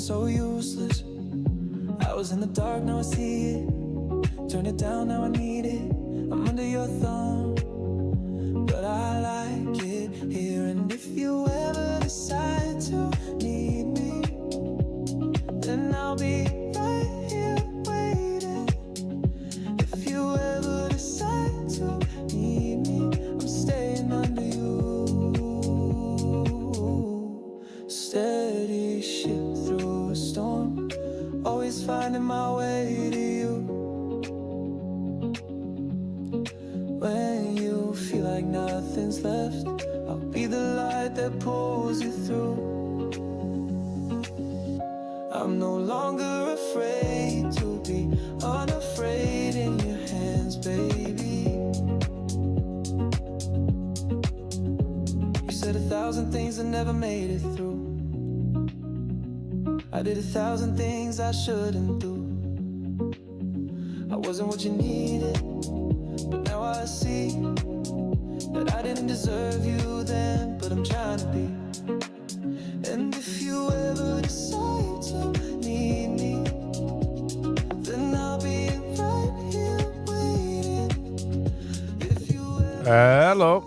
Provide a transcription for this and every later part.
so useless. I was in the dark, now I see it. Turn it down, now I need it. I'm under your thumb, but I like it here. And if you ever decide to need me, then I'll be right here waiting. If you ever decide to need me, I'm staying under you. Steady ship through a storm, always finding my way to you. When you feel like nothing's left, I'll be the light that pulls you through. I'm no longer afraid to be unafraid in your hands, baby. You said 1,000 things and never made it through. I did 1,000 things I shouldn't do. I wasn't what you needed, but now I see that I didn't deserve you then, but I'm trying to be. And if you ever decide to need me, then I'll be right here waiting. If you Hello,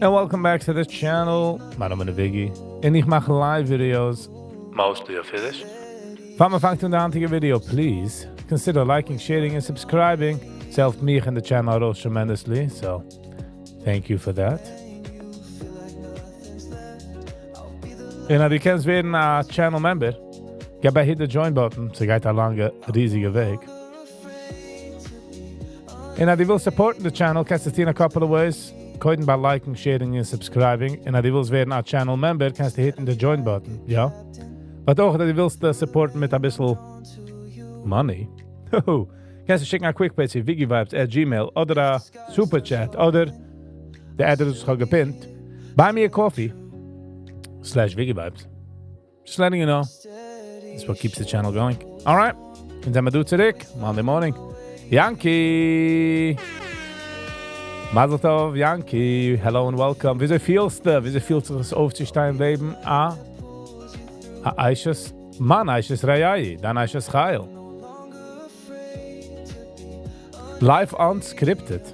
and welcome back to the channel. My name is Viggy, and I make live videos, mostly of Yiddish. If I'm to the antige video, please consider liking, sharing, and subscribing. It helps me and the channel out tremendously, so thank you for that. En die kent weer een channel member. Ga bij hit de join button, so gaat een lange, riesige weg. En die wil supporten de channel, kan je in a couple of ways. Koiden by liking, sharing, and subscribing. En die wil weer een channel member, kan je hitten de join button, ja. Maar ook dat die wil supporten met een beetje money. Kan je schicken een quick page, viggivibes@gmail, of superchat, of de adres is gepint. Buy me a coffee. /Viggy-vibes. Just letting you know. That's what keeps the channel going. Alright. And then we do today, Monday morning. Yankee! Mazel tov, Yankee. Hello and welcome. Wie feels das aufzustehen Leben? Aishes, man, Aishes Rayai. Dann Aishes Chail. Live unscripted.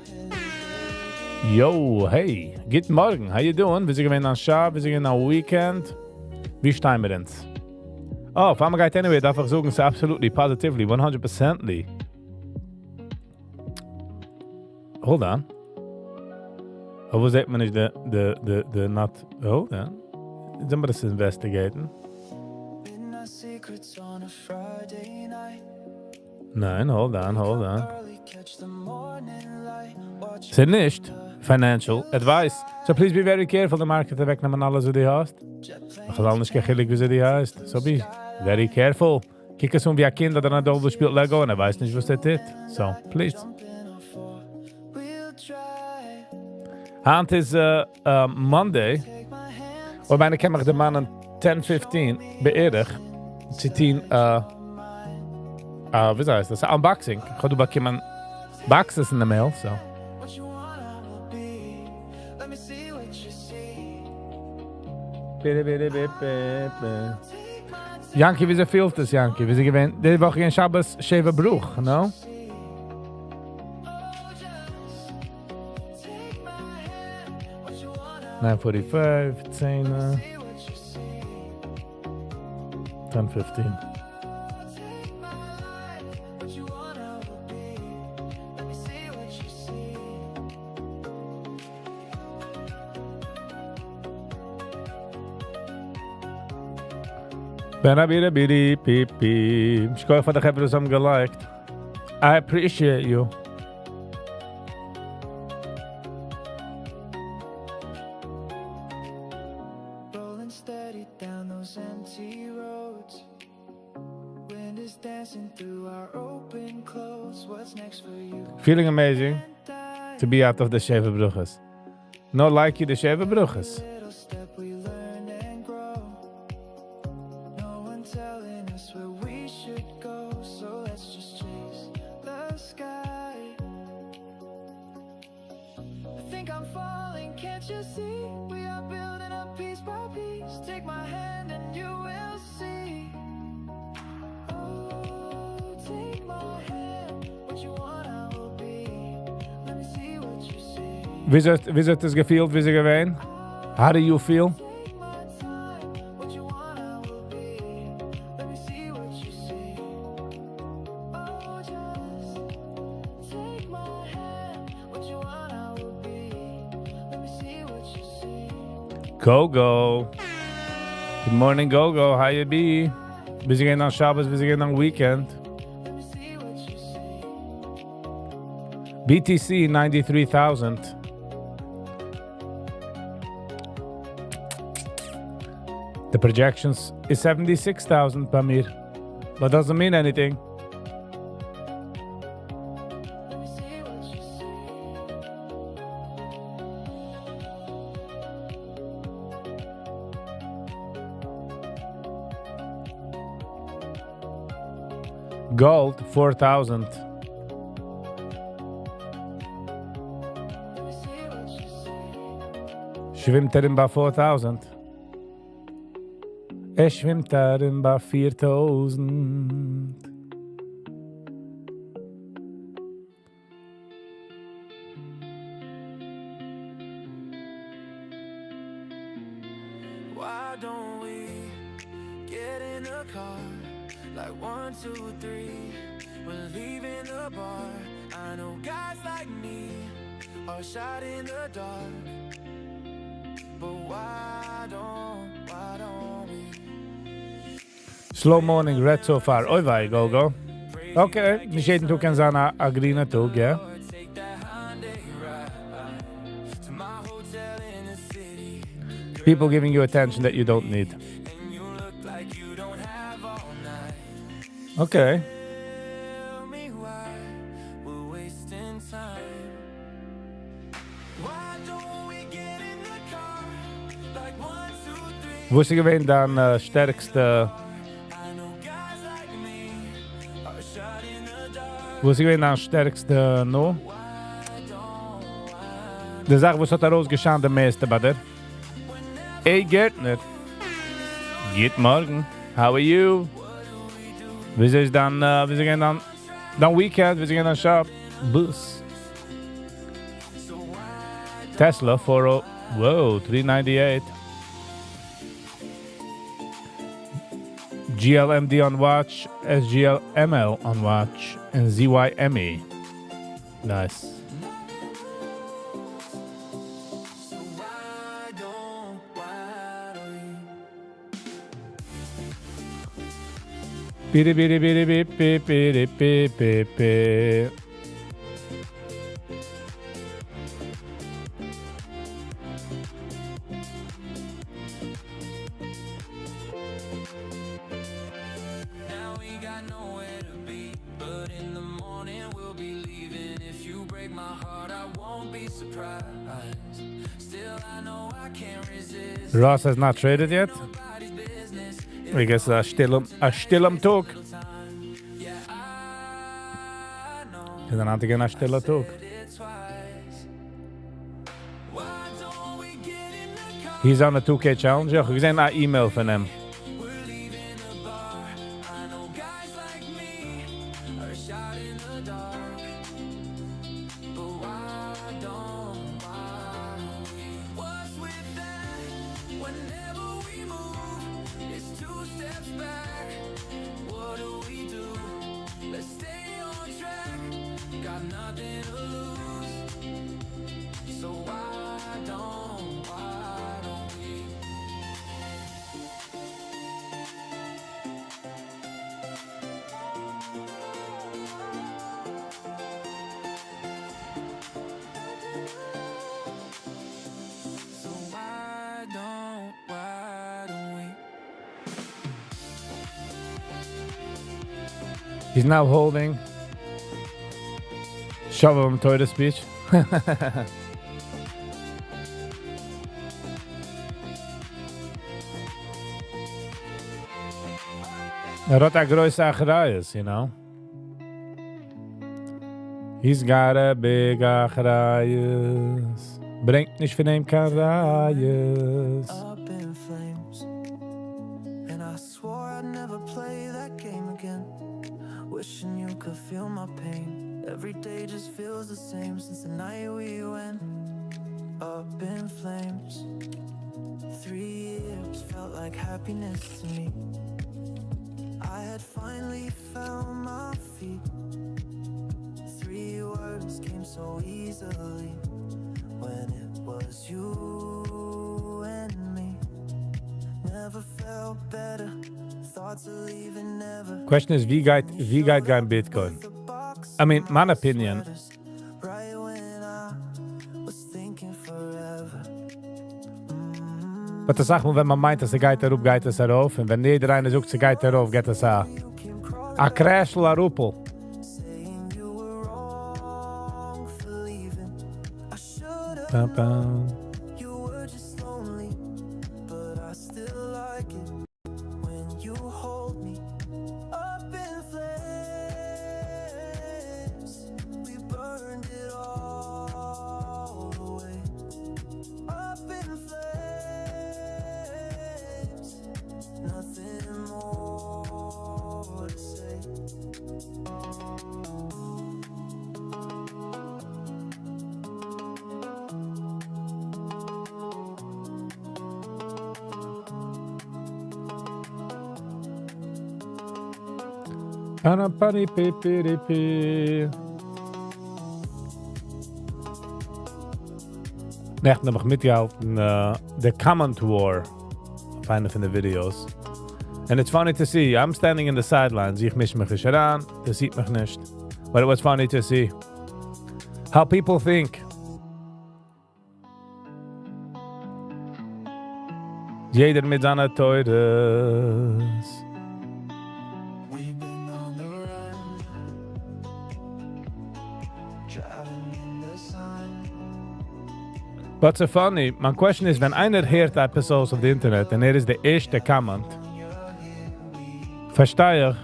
Yo, hey, good morning. How you doing? Wir sind an Schab, wir sind an Weekend. Wie stehen wir uns? Oh, if I'm going to anyway, darf ich sagen, so absolutely, positively, 100%ly. Hold on. Oh, wo sagt man nicht the not... Hold on. Somebody's investigating. Nein, hold on. Said nicht financial advice. So please be very careful. The market wegnemen alles wie die hast. Ich kann alles gechillig wie die heißt. So be very careful. Kijk eens wie ein Kind dat naar de spielt Lego en weiß nicht was das ist. So please. Hand is Monday. Waarbij ik de mannen 10:15 beëdig. Zitien wie heißt das? Unboxing. Ik ga doen bij iemand boxes in de mail. So. Yankee, wie viel das, Yankee? Wie sie gewinnt? Die Woche in Shabbos, Sheva Bruch, no? $9.45, 10, 10:15. Ich go for the Hebrews I'm geliked. I appreciate you. rolling steady down those empty roads. Wind is dancing through our open clothes. What's next for you? Feeling amazing to be out of the Sheva Bruches. No like you the Sheva Bruches. Wie ist das gefühlt, wie sie gewesen? How do you feel? Go. Good morning, Go. How you be? Wie sie gehen an Shabbos, wie sie gehen an Weekend? BTC 93,000. The projections is 76,000 by me. But doesn't mean anything. Gold 4,000. Schwimmt bei 4,000. Schwimmt bei 4,000. Why don't we get in a car? Like 1, 2, 3, we're leaving the bar. I know guys like me are shot in the dark, but why don't we? Slow morning, red so far. Oi, vai, Go. Okay, nicht jeden Tag kann sein a grüner Tag, ja? People giving you attention that you don't need. Okay. Wo ist gewesen dein stärkste... Wo ist gewesen dein stärkste no? Die Sache, was hat rausgeschaut der meiste bei dir? Hey Gärtner. Guten Morgen. How are you? Wie ist dann, wie gehen dann Weekend, wie gehen dann Shop? Bus. Tesla 40, whoa, 398. GLMD on watch, SGLML on watch, and ZYME. Nice. Bidi bidi bidi bidi bidi bidi bidi. Now we got nowhere to be, but in the morning we'll be leaving. If you break my heart, I won't be surprised. Still, I know I can't resist. Ross has not traded yet. I guess still am Tag. And then again a stille Tag. He's on a 2K challenge. Ja, ik zijn een e-mail van hem. He's now holding shovel him toward the speech. Hat große Achrayas, you know. He's got a big Achrayas. Bringt nicht von ihm kein Rayas. Up in flames, and I swore I'd never play that game again. Wishing you could feel my pain. Every day just feels the same since the night we went. up in flames. 3 years felt like happiness to me. I had finally found my feet. 3 words came so easily when it was you and me. Never felt better. Thoughts of leaving never. Question is, wie geht gein Bitcoin? I mean, my opinion. Right when I was thinking forever. Aber das sagt man, wenn man meint, dass geht darauf, geht es darauf. Und wenn jeder eine sucht, geht darauf, geht es a crash la rupel. Saying you were wrong for leaving. I should have Bam, bam. you were just lonely, but I still like it when you hold me up in flames. We burned it all away. Up in flames. Nothing more to say. Echt, heb ik mitgehalten, the comment war auf einer von den Videos. And it's funny to see, I'm standing in the sidelines, ich misch mich nicht heran, das sieht mich nicht. But it was funny to see how people think. Jeder mit seiner Teures. We've been on the run, driving in the sun. But so funny, my question is, wenn einer hört episodes auf the internet und is der erste comment, verstehe ich,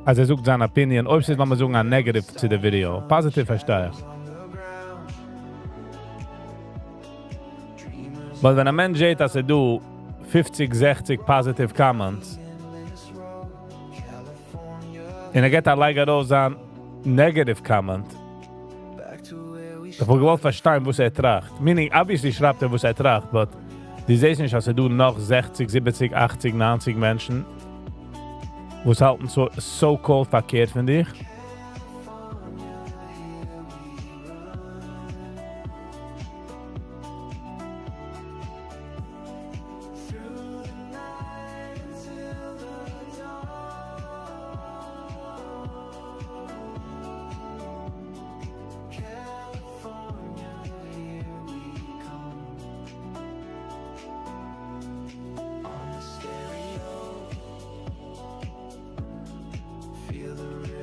als sucht seine Opinion, ob es ist, wenn man sagen, ein negative zu der Video. Positive verstehe ich. Weil wenn ein Mensch sieht, dass du 50, 60 positive comments und geht like raus an negative comment, ich will gewollt verstehen, was tracht. Meaning, obviously schreibt was tracht, but die sehen nicht, dass du noch 60, 70, 80, 90 Menschen, was halten so-called verkehrt von dich.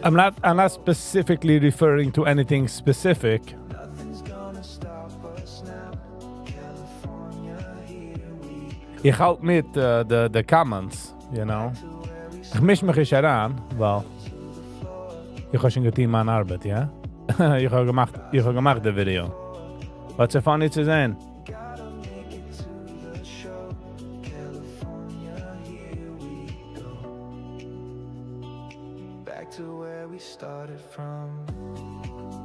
I'm not specifically referring to anything specific. Nothing's gonna stop us now. California, here we Ich halt mit the comments, you know. Ich misch mich nicht heran, weil ich habe schon getan meine Arbeit, ja? ich habe gemacht das Video. Was ist funny zu sehen? gotta make it to the show. California, here we go. Back to where we started from.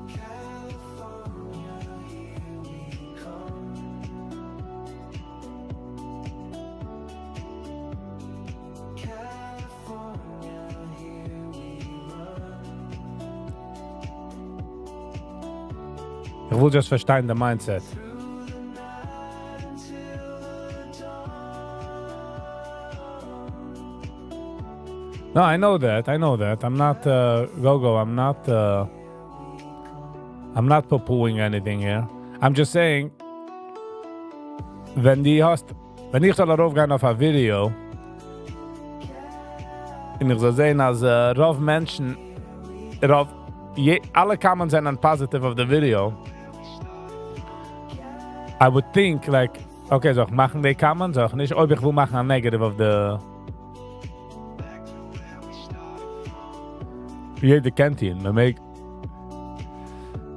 California, here we come. California, here we run. Ich will just verstehen the mindset. Through the night until the dawn. No, I know that. I'm not go-go. I'm not poo-pooing anything here. I'm just saying, wenn ich soll darauf gehen auf ein Video, und ich soll sehen, als rauf Menschen, alle comments sind positive of the video, I would think, like, okay, so ich machen die comments, so ich nicht, ob ich will machen ein negative of the... Jeder kennt ihn.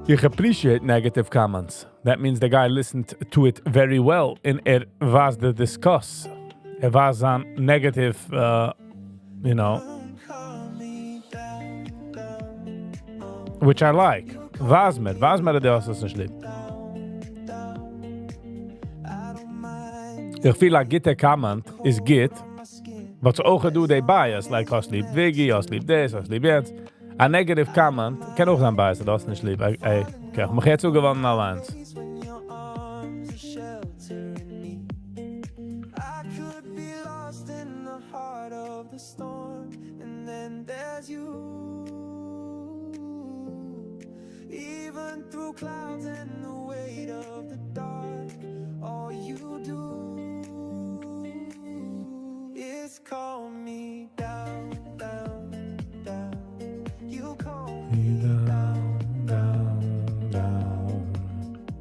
Ich appreciate negative comments. That means the guy listened to it very well and was the discuss. Was on negative, you know, which I like. Was mir, der ist nicht schlimm. Ich feel like gitte comment is git, but so auch do they bias, like us lieb Viggy, us lieb this, us lieb jetzt. A negative comment kann auch sein bias, das nicht lieb. Ey, okay, ich mach jetzt so gewonnen allein. When your arms are sheltering me, I could be lost in the heart of the storm, and then there's you. Even through clouds and the weight of the dark, all you do is calm me down, down, down. You calm me down, down, down.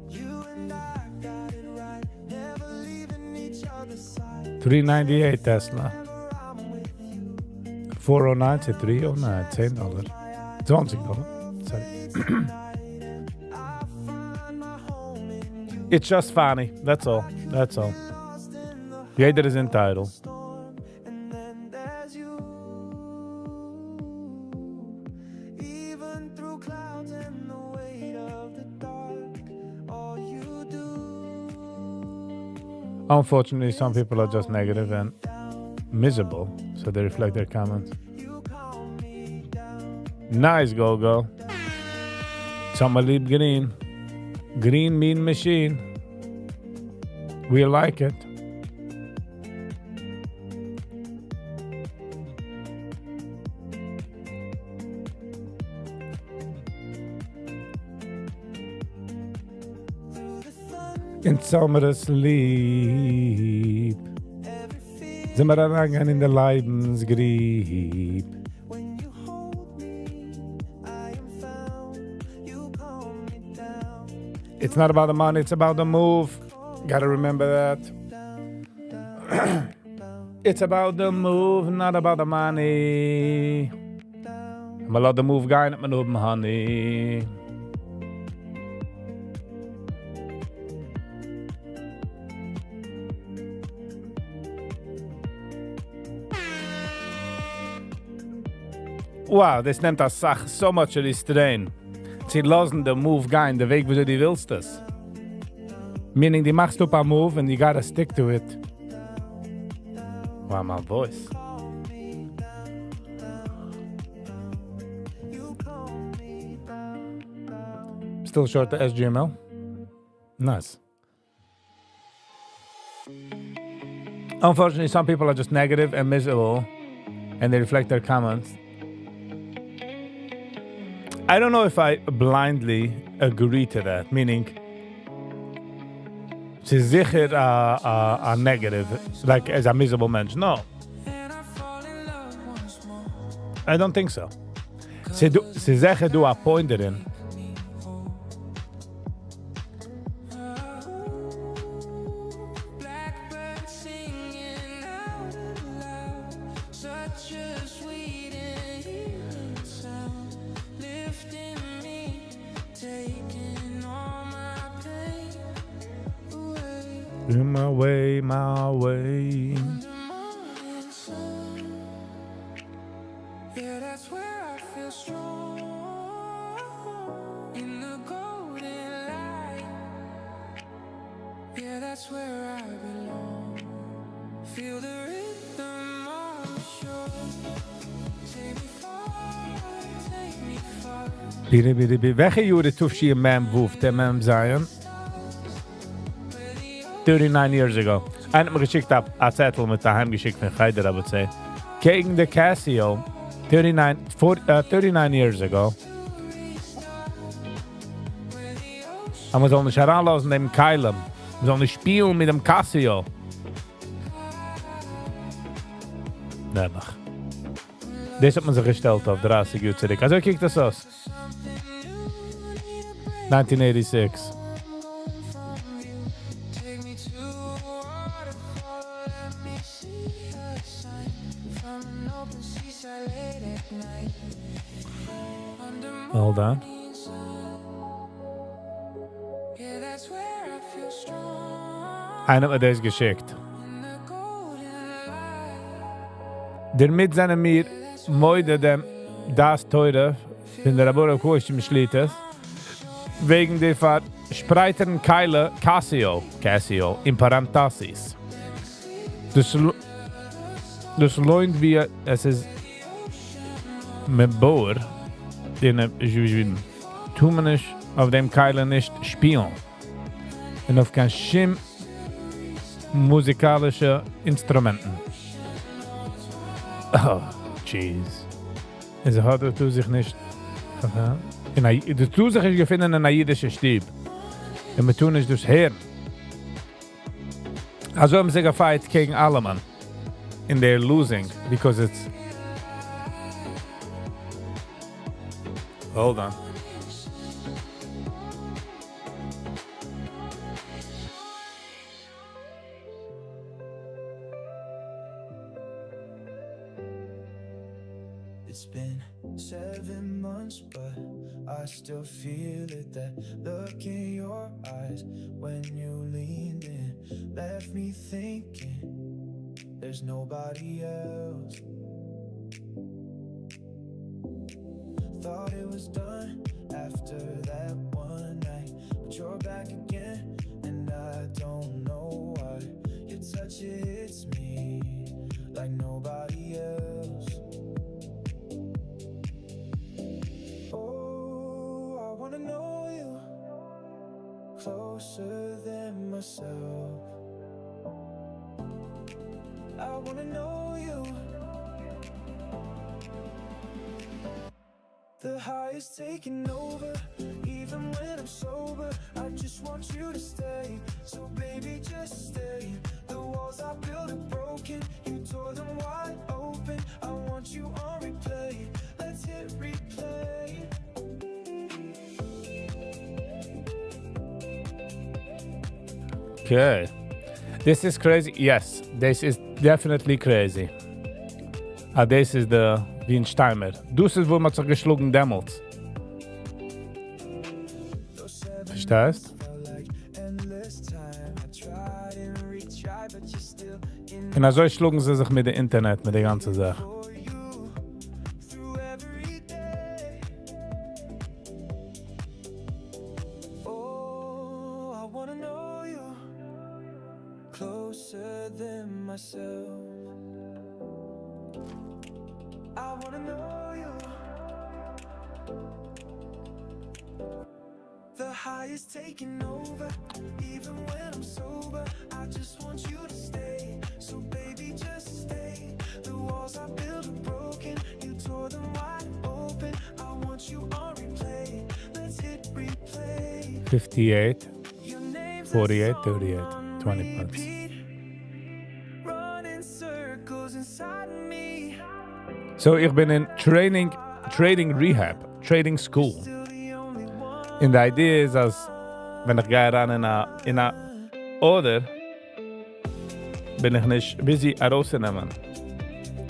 You and I got it right, never leaving each other's side. 398 Tesla. Whenever I'm with you, 409 to 309, $10. $20. Sorry. I find my home in you. It's just funny. That's all. That's all. Lost in the Jeder is entitled. storm, and then there's you. Even through clouds and the weight of the dark, all you do. Unfortunately, some people are just negative and miserable, so they reflect their comments. You calm me down. Nice, go. Some lieb green. Green mean machine. We like it. In summer asleep. Sind wir angegangen in der Leidensgrieb. When you hold me, I am found. You calm me down. It's not about the money, it's about the move. Gotta remember that. It's about the move, not about the money. I'm allowed the move guy, not my open honey. Wow, das nimmt das Sach so much restrain. Sie lassen den Move gehen, der Weg, wie du willst das. Meaning, die machst du ein Move and you gotta stick to it. Wow, my voice. Still short the SGML? Nice. Unfortunately, some people are just negative and miserable and they reflect their comments. I don't know if I blindly agree to that, meaning she's sicher a negative, like as a miserable mensch. No, And I fall in love once more. I don't think so. She sicher do a point erin. Blackbird singing out loud, such a sweet and healing sound, lifting me, taking all my pain away. My way, my way. The morning sun, yeah, that's where I feel strong. In the golden light, yeah, that's where I belong. Feel the rhythm of the shore. Take me far, take me far. Bidi. Welche Jure tuf she a man woof, der man Zion? 39 years ago. Einer hat mir geschickt a Zettel mit daheim geschickt von Heider, I would say. Gegen the Casio, 39 years ago. Und man soll nicht heranlassen dem Keilem. Man soll nicht spielen mit dem Casio. Nebach. Das hat man sich gestellt auf 30 Jahre zurück. Also kiek das aus. 1986. Take me to a waterfall, let me see the sun from an open seaside late at night. Under Hold on. morning sun, yeah, that's where I feel strong. Einer hat mir das geschickt. In the golden light, Damit sind mir moide dem das teure in der Rabora Koisch im Schlietes wegen der verspreiteren Keile Casio in Parenthesis. Dus loint wie es ist mit Bauer, den ich tun wir nicht auf dem Keiler nicht spielen. Und auf kein Schim musikalische Instrumenten. Oh, jeez. Es hat er sich nicht. Du tust sich gefunden in einer jiddischen Stieb. Und wir tun es durch Herren. Also haben sie gefight gegen alle Mann. And they're losing because it's. Hold on. It's been 7 months, but I still feel it. That look in your eyes when you leaned in left me thinking there's nobody else. Thought it was done after that one night, but you're back again, and I don't know why. Your touch, it hits me like nobody else. Oh, I wanna know you closer than myself. I wanna know you. The high is taking over, even when I'm sober. I just want you to stay, so baby just stay. The walls I built are broken, you tore them wide open. I want you on replay, let's hit replay. Okay. This is crazy. Yes, this is definitely crazy. This is the Wien-Steimer. Das ist, wo man sich geschlagen damals. Verstehst? Und also schlugen sie sich mit dem Internet, mit der ganzen Sache. Oh, I wanna know you closer than myself. I wanna know you. The high is taking over, even when I'm sober. I just want you to stay, so baby just stay. The walls I built are broken, you tore them wide open. I want you on replay, let's hit replay. 58, 48, 38, 20 bucks. Running circles inside me. So, ich bin in trading rehab, trading school. And the idea is, als wenn ich gehe ran in a Order, bin ich nicht busy herauszunehmen.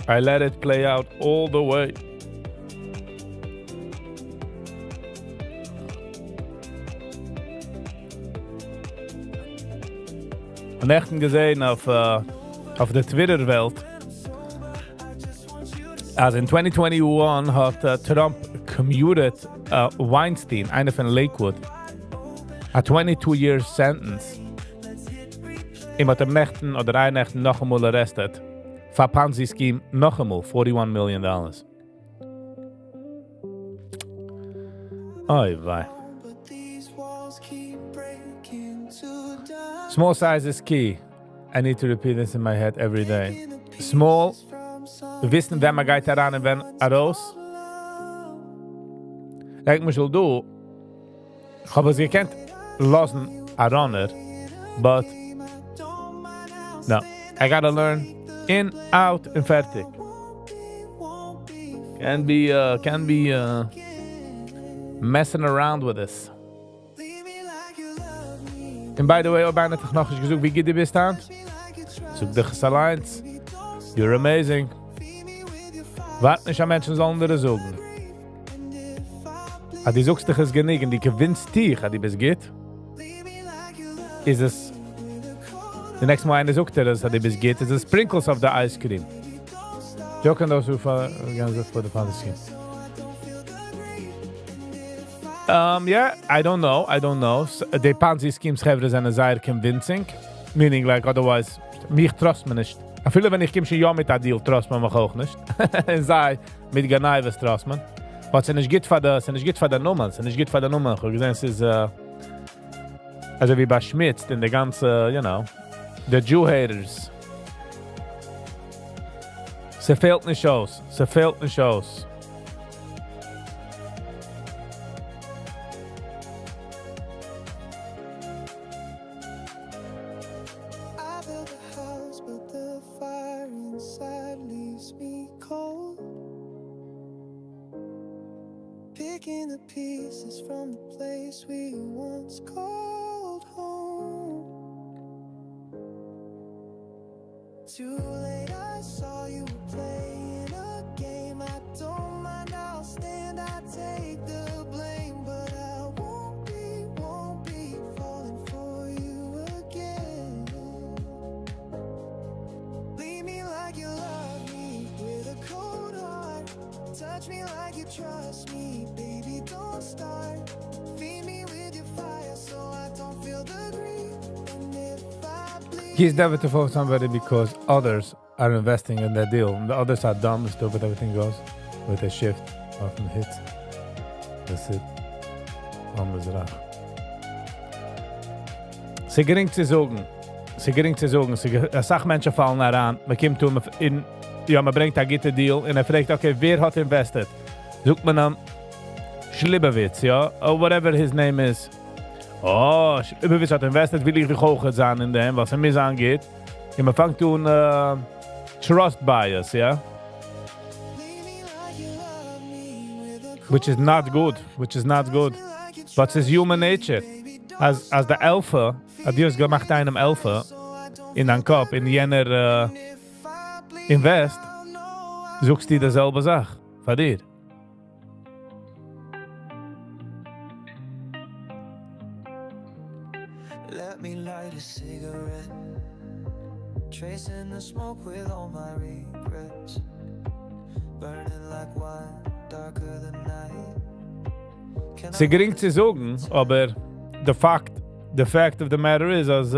I let it play out all the way. Und echt gesehen auf der Twitter-Welt, als in 2021 hat Trump commuted Weinstein, einer von Lakewood, a 22-year sentence. Ihm hat Nächten oder ein Nächten noch einmal arrested. Für Ponzi-Scheme noch einmal $41 million. Oy vey. Small size is key. I need to repeat this in my head every day. Small. Wissen, wenn man geht daran und wenn raus. Ich muss schon do. Ich habe es gekannt lassen runner, but no. I gotta learn in, out and fertig. Can be messing around with this. And by the way, auch bijna toch nog eens gezocht wie Giddy bist aan. Zoek de Alliance. You're amazing. Wart nicht an Menschen sollen dir suchen. Aber die suchst dich es genieg und die gewinnst dich, die bis geht. Ist es... The next Mal eine sucht dir das, die bis geht, ist es Sprinkles of the ice cream. Joken those who for the fantasy. Yeah, I don't know. The Ponzi schemes have is sehr convincing. Meaning, like, otherwise, mich trust me nicht. Viele, wenn ich schon ja mit der Deal, trust man mich auch nicht. Sei mit Ganaiwes trust man. Aber es ist nicht gut für der Nummer. Es ist nicht gut für der Nummer. Ich habe gesehen, es ist also wie bei Schmitz, in der ganze, you know, the Jew-Haters. Sie fehlt nicht aus. Sie fehlt nicht aus. I built a house, but the fire inside leaves me cold. Picking the pieces from the place we once called home. Too late, I saw you were playing a game. I don't mind, I'll stand, I take the blame. But I won't be falling for you again. Leave me like you love me with a cold heart. Touch me like you trust me, baby, don't start. Feed me with your fire so I don't feel the grief. And if I bleed, He's never to for somebody because others are investing in that deal. The others are dumb, stupid, everything goes with a shift, often hits. That's it. Anders rach. Sie gering zu sagen. Sachmenschen fallen heran. Man kommt in, ja, man bringt ein guter Deal und fragt, okay, wer hat invested? Sucht man am Schlibowitz, ja? Or whatever his name is. Oh, Schlibowitz hat invested, will ich hoch sein in dem, was mich angeht. Und man fängt an Trust Bias, ja? Which is not good. But it's human nature. Als der Elfe, Dios gemacht einem Elfe in dein Kopf, in jener Invest, suchst du dieselbe Sache von dir. let me light a cigarette, tracing the smoke with all my regrets, burning like wine, darker than night. Can Sie gering zu sagen, aber the fact of the matter is, als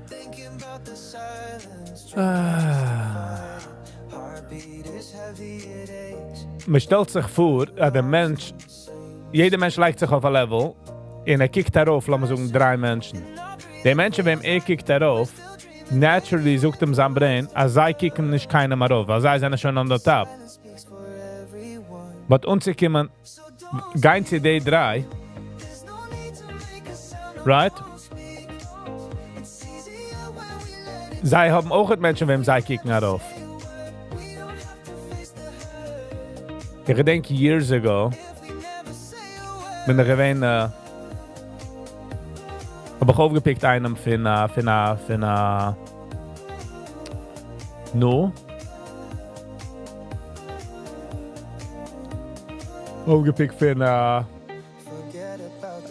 thinking about the silence, heartbeat is heavy, it aches. man stellt sich vor, der Mensch, jeder Mensch legt sich auf ein Level und kickt darauf, lassen wir sagen, 3 Menschen. Die Menschen, wem kickt darauf, naturally sucht ihm sein Brain, als sei kicken nicht keiner mehr auf, als sei sind schon on the top. But uns kommen ganz die 3, right? Sie haben auch Menschen, wem sie kicken darauf. Ich denke, years ago, bin ich gewesen, habe ich aufgepickt einem für no. Aufgepickt für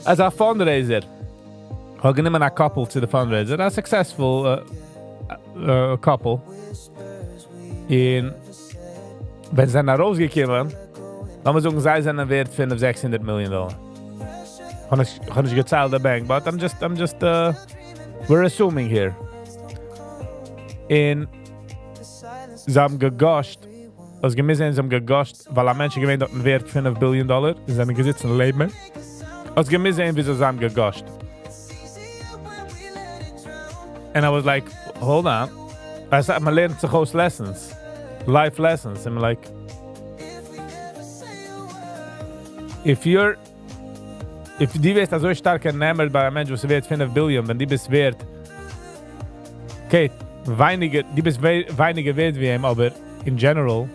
als ein Fundraiser. Ich habe genommen ein Couple zu der Fundraiser, ein successful couple. Und wenn sie dann rausgekommen, lassen wir sagen, sie sind wert $500-600 million. Kann ich gezahlt der Bank, but I'm just we're assuming here. Und sie haben gegoscht, als gemissen sie haben gegoscht, weil ein Mensch gewinnt hat einen Wert $5 billion, sie sind gesitzen in Leben. Als gemissen wie sie haben gegoscht. And I was like, hold on. I said, man lernt sich aus lessons. Life lessons. I'm like, if die wirst so stark ernämmert bei einem Mensch, was wert 5 Billion, wenn die bist wert, okay, die bist weniger wert wie ihm, aber in general,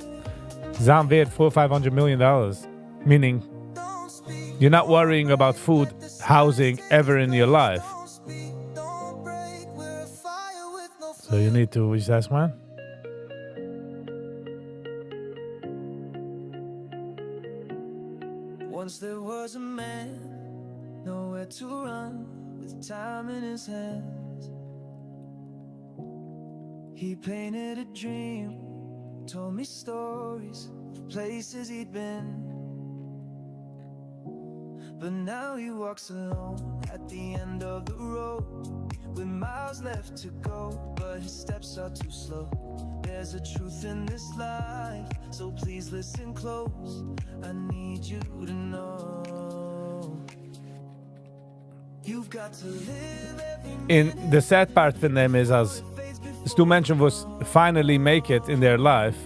sind wert $400-500 million. Meaning, you're not worrying about food, housing, ever in your life. So you need to, which that's man? Once there was a man, nowhere to run, with time in his hands. He painted a dream, told me stories of places he'd been. But now he walks alone at the end of the road, with miles left to go, but his steps are too slow. There's a truth in this life, so please listen close. I need you to know. You've got to live every In the sad part von dem is, als es du Menschen, was finally make it in their life,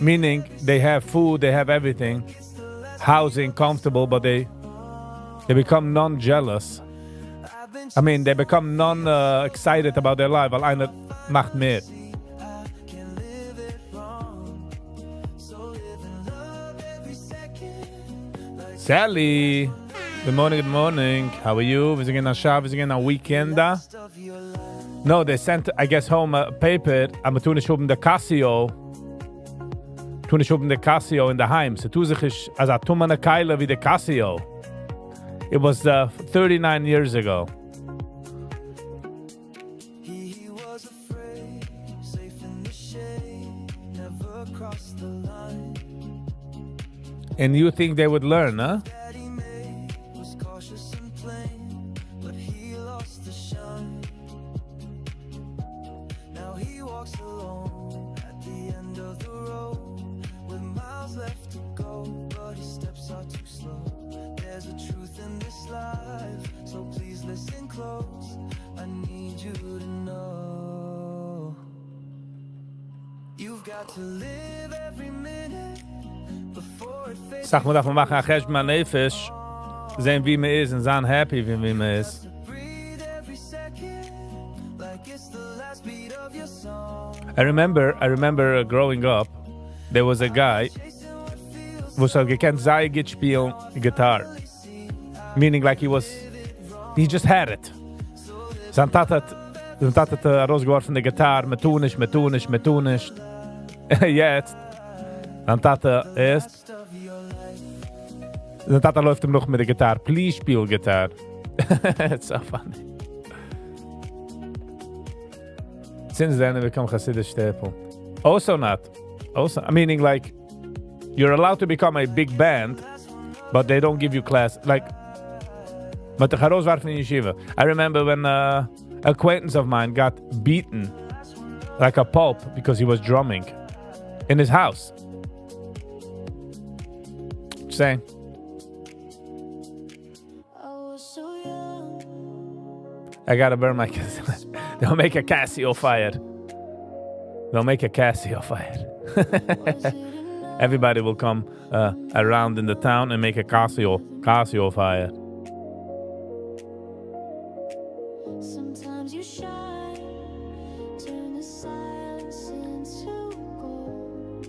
meaning they have food, they have everything, housing, comfortable, but they become non-jealous. I mean, they become non-excited about their life, weil einer macht mehr. Sally, good morning. How are you? Wir sind in der Schaf, wir sind in der Weekend da. No, they sent, I guess, home a paper, aber tun ich oben der Casio. Tun ich oben der Casio in der Heim. So tun sich ich, also tun man eine Keile wie der Casio. It was 39 years ago. He was afraid, safe in the shade, never crossed the line. And you think they would learn, huh? That he made was cautious and plain, but he lost the shine. Now he walks alone at the end of the road, with miles left to go, but his steps are too slow. There's a truth in this life, so please listen close. I need you to know. You've got to live every minute before it fades. Sag mal, darf man machen, ach, man nefisch, sehen wie man ist und sein happy, wie man ist. Breathe every second like it's the last beat of your song. I remember growing up, there was a guy who had gekannt sehr gut spielen guitar. Meaning like he just had it. Sein Tat hat rausgeworfen die Gitarre, mit tun nicht. Jetzt, sein Tat ist, sein Tat läuft ihm noch mit der Gitarre. Please spiel Gitarre. It's so funny. Since then, I become Hasidic Stapel. Also not. Meaning like, you're allowed to become a big band, but they don't give you class. Like, but the Charos war from yeshiva. I remember when an acquaintance of mine got beaten like a pulp because he was drumming in his house. Just saying. I gotta burn my They'll make a Casio fire. Everybody will come around in the town and make a Casio fire. Sometimes you shine, turn the silence into gold.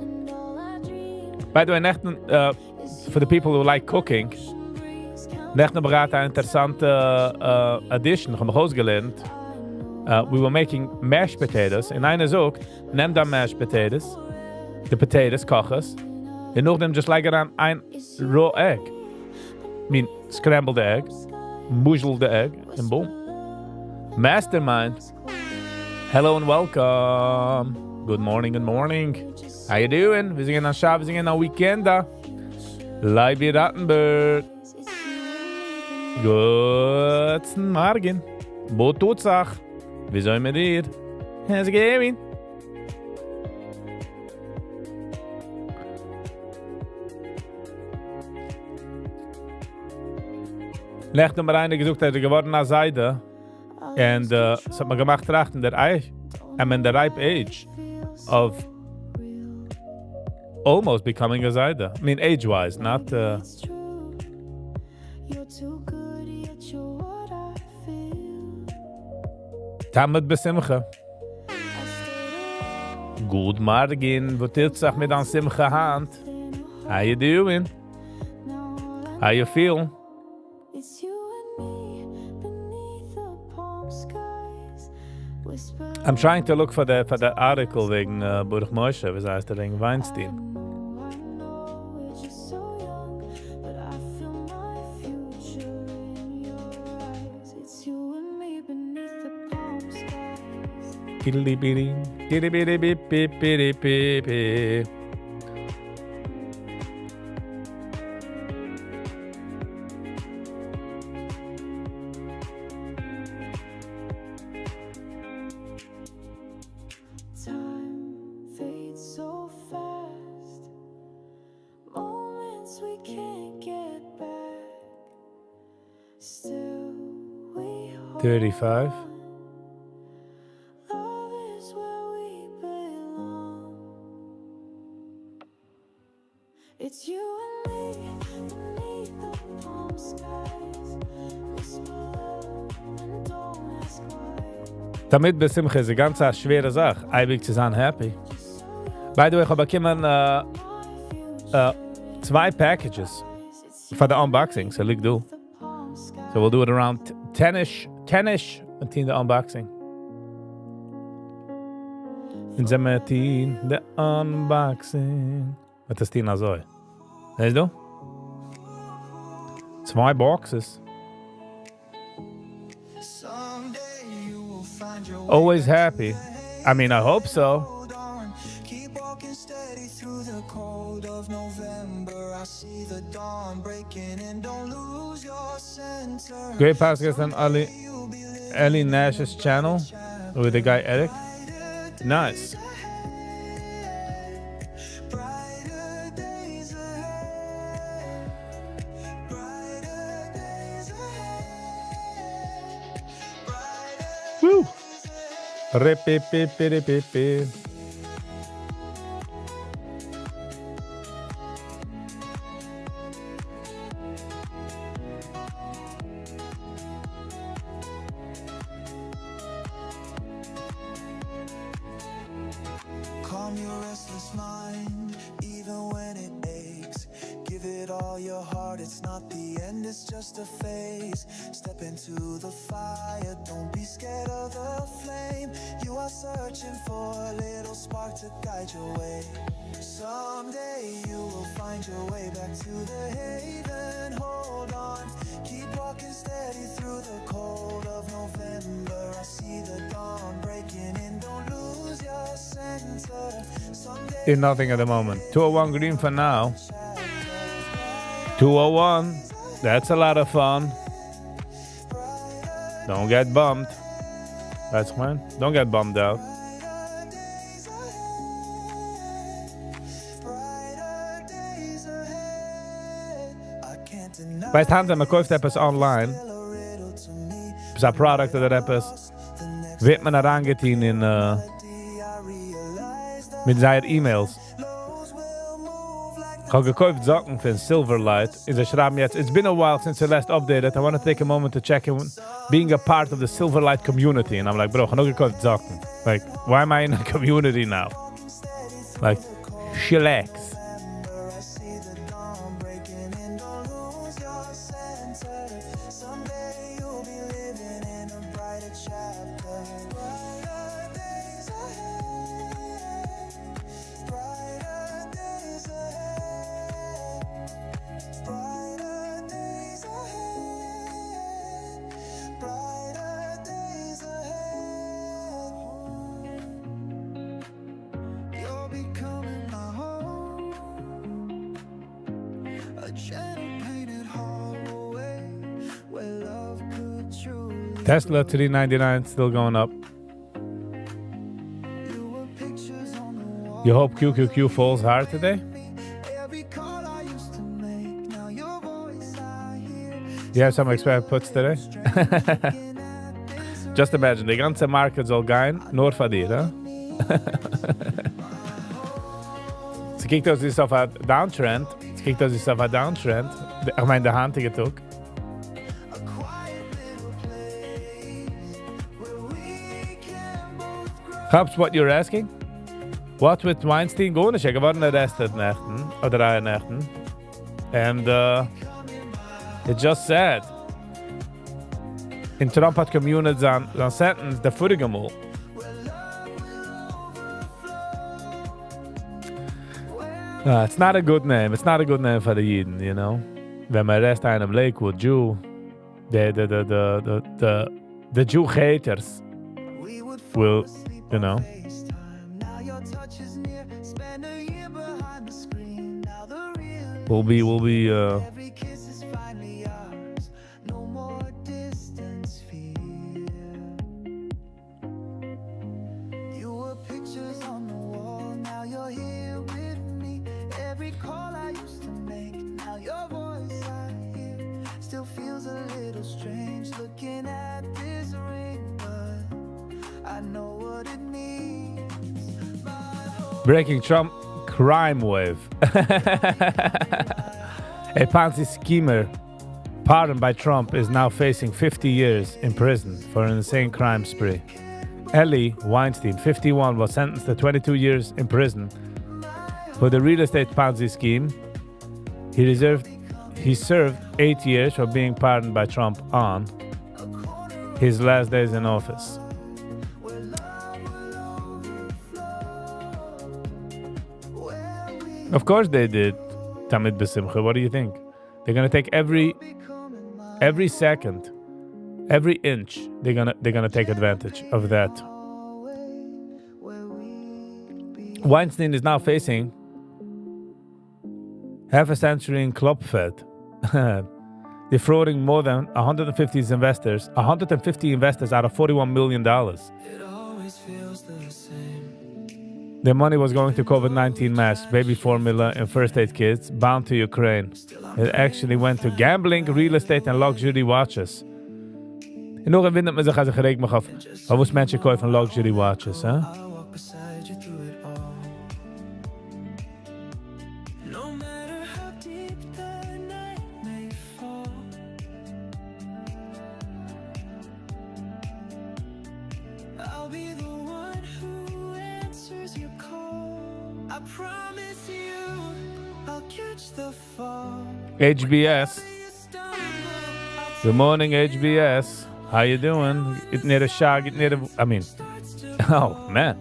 And all I dream By the way, for the people who like cooking, Nechna beraten eine interessante addition, haben wir ausgelernt. We were making mashed potatoes. In einer sagt, nimm dann mashed potatoes, the potatoes, koch es, und nachdem just like around ein raw egg. I mean, scramble the egg, muzzle the egg, and boom. Mastermind. Hello and welcome. Good morning. How you doing? Wir sind in der Schaf, wir sind in der Weekend da. Live in Rattenberg. Guten Morgen. Wo tut's auch? Wie soll mir dir? Es geht. Legt nummer 1 gesucht, er geworden als Seide. Und es hat man gemacht, trachten der I'm in the ripe age of almost becoming a Seide. I mean, age-wise, not... you're too good, yet you're what I feel. Tamet besimcha. Good morning. Wo tilt's auch mit an simcha hand? How you doing? How you feel? It's you and me beneath the palm skies. Whisper I'm trying to look for the article wegen Baruch Moshe, wie heißt der wegen Weinstein. I know we're just so young, but I feel my future in your eyes. It's you and me beneath the palm skies. Kiddly bitty, bitty bitty bip bip bitty bip bip. 35. Love is where we belong. It's you and me beneath the palm skies. Whisper love and don't ask why. Damit besimche ist eine ganz schwere Sache, eibig zu sein happy. By the way, ich habe bekommen 2 packages for the unboxing, so look do. So we'll do it around 10ish until the unboxing. In the 10, the unboxing. Wat is die nou zo? Weißt du? 2 boxes. Always happy. I mean, I hope so. Keep walking steady through the cold of November. I see the dawn breaking and don't lose your center. Great podcast on Ellie Nash's channel with the guy Eric. Nice. Brighter days ahead. Brighter days ahead. Brighter Woo! Rip-pip-pip-pip-pip. Calm your restless mind, even when it aches. Give it all your heart, it's not the end, it's just a phase. Step into the fire, don't be scared of the flame. You are searching for a little spark to guide your way. Someday you will find your way back to the haven. Hold on, keep walking steady through the cold of November. I see the dawn breaking in, don't lose your center. Someday In nothing at the moment. 201 green for now. 201. That's a lot of fun. Don't get bummed. That's fine. Don't get bummed out. brighter days ahead. I can't deny Bei Tante, man kauft etwas online. a riddle to me. Es ist ein Produkt oder etwas. The next Wird man herangetan in, day I realize that mit seinen E-Mails. lows will move like Ich habe gekauft Socken für Silverlight. Und sie schreiben jetzt, it's been a while since the last updated. I want to take a moment to check in being a part of the Silverlight community. And I'm like, bro, ich habe noch gekauft Socken. Like, why am I in a community now? Like, chillax. I see the dawn breaking in, don't lose your center. Someday you'll be living in a brighter chapter. Brighter days ahead. Brighter days ahead. Brighter days ahead. Brighter days ahead. You're becoming my home. A gentle painted hallway where love could truly. Tesla 399 still going up. You were pictures on the wall. You hope QQQ falls hard today? Every call I used to make, now your voice I hear. You have some expert puts today? Just imagine, the ganze market soll gehen, nur für dir, huh? Sie kijkt aus sich auf ein Downtrend. Sie kijkt aus sich auf ein Downtrend. Ich meine, der handige Tag. A quiet little place where we can both grow. Perhaps what you're asking? What with Weinstein going? Er geworden arrested nächten, oder 3 nächten. And it's just sad. In Trump hat community sein sentence der vorige Mal. It's not a good name. It's not a good name for the Yidden, you know. Wenn man arrest einem Lakewood Jew, the Jew haters We would will, sleep you know. FaceTime. Now your touch is near. Spend a year behind the screen. Now the real Will be every kiss is finally ours. No more distance fear. You were pictures on the wall. Now you're here with me. Every call I used to make. Now your voice I hear. Still feels a little strange looking at this Breaking Trump crime wave. A Ponzi schemer pardoned by Trump is now facing 50 years in prison for an insane crime spree. Ellie Weinstein, 51, was sentenced to 22 years in prison for the real estate Ponzi scheme. He served 8 years for being pardoned by Trump on his last days in office. Of course they did. Tamid Besimcha. What do you think? They're gonna take every second, every inch. They're gonna take advantage of that. Weinstein is now facing half a century in Klopfeld, defrauding more than 150 investors out of $41 million. It always feels the same. The money was going to COVID-19 masks, baby formula, and first aid kits bound to Ukraine. It actually went to gambling, real estate, and luxury watches. En nog een winter me zich als ik gereken me gaf. Wat was mensen kopen van luxury watches, hè? I'll walk beside you through it all. No matter how deep the night may fall, I'll be the one who answers your call. I promise you, I'll catch the fall. HBS. Good morning, HBS. How you doing? I mean, oh man.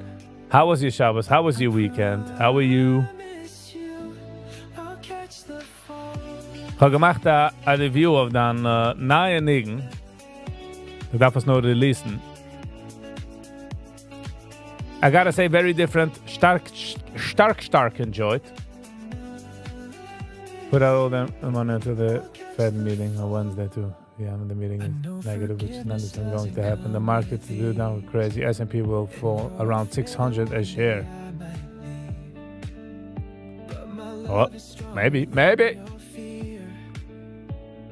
How was your Shabbos? How was your weekend? How were you? Ich habe gemacht a review of dan neue Nigen. Ich darf es noch releasen. I gotta say, very different. Stark enjoyed. Put out all them money to the Fed meeting on Wednesday too. Yeah, the meeting is negative, which is not going to happen. The markets do down crazy. S&P will fall around 600 a share. Oh, maybe.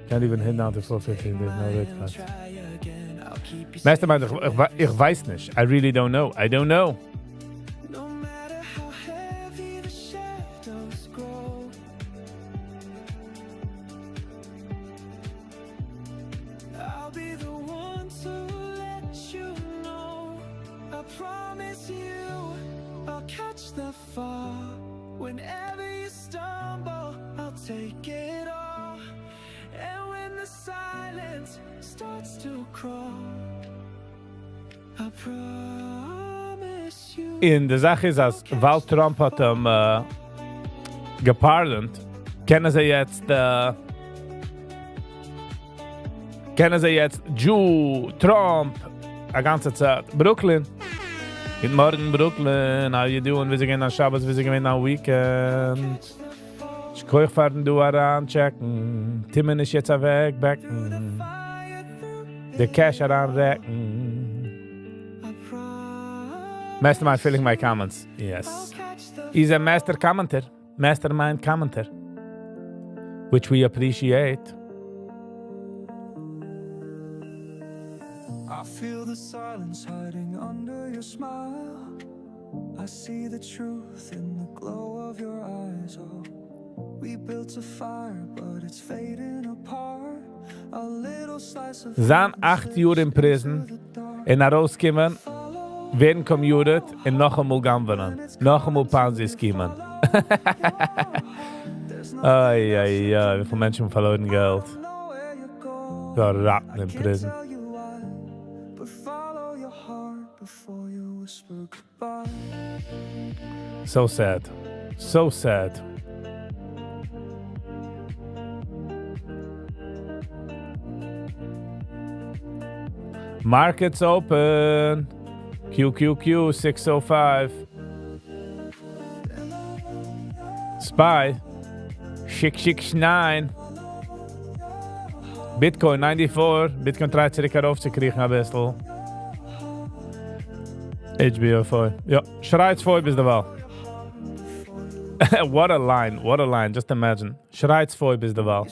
Can't even hit down to 450. There's no rate cut. Mastermind, ich weiß nicht. I really don't know. I don't know. No matter how heavy the shadows grow, I'll be the one to let you know. I promise you, I'll catch the fall. Whenever you stumble, I'll take it all. And when the silence starts to crawl, I promise you. In de Sache ist, als weil Trump hat gepardoned, kennen sie jetzt Jew, Trump, a ganze Zeit. Brooklyn. Guten Morgen, Brooklyn. How you doing? Wir sind gehen an Shabbos, wir sind gehen an Weekend. Ich kann euch fahren, du heran checken. Timmen ist jetzt weg, becken. Der Cash heran recken. Mastermind filling my comments. Yes. He's a mastermind commenter. Which we appreciate. I feel the silence hiding under your smile. I see the truth in the glow of your eyes. Oh, we built a fire, but it's fading apart. A little slice of Zan 8 Jahre in prison. En naar rauskomen. Werden commuted. En nog eenmaal gamvenen. Nog eenmaal Ponzi schemen. Ai. Wie viele Menschen verloren Geld. Geraten in prison. So sad. So sad. Markets open. QQQ 605. SPY. Schick 9. Bitcoin 94. Bitcoin tries zurück heraufzukriegen ein bisschen. HBO 5. Ja, schreit's 5 is the Wahl. What a line. Just imagine. Schreit's 5 is the Wahl.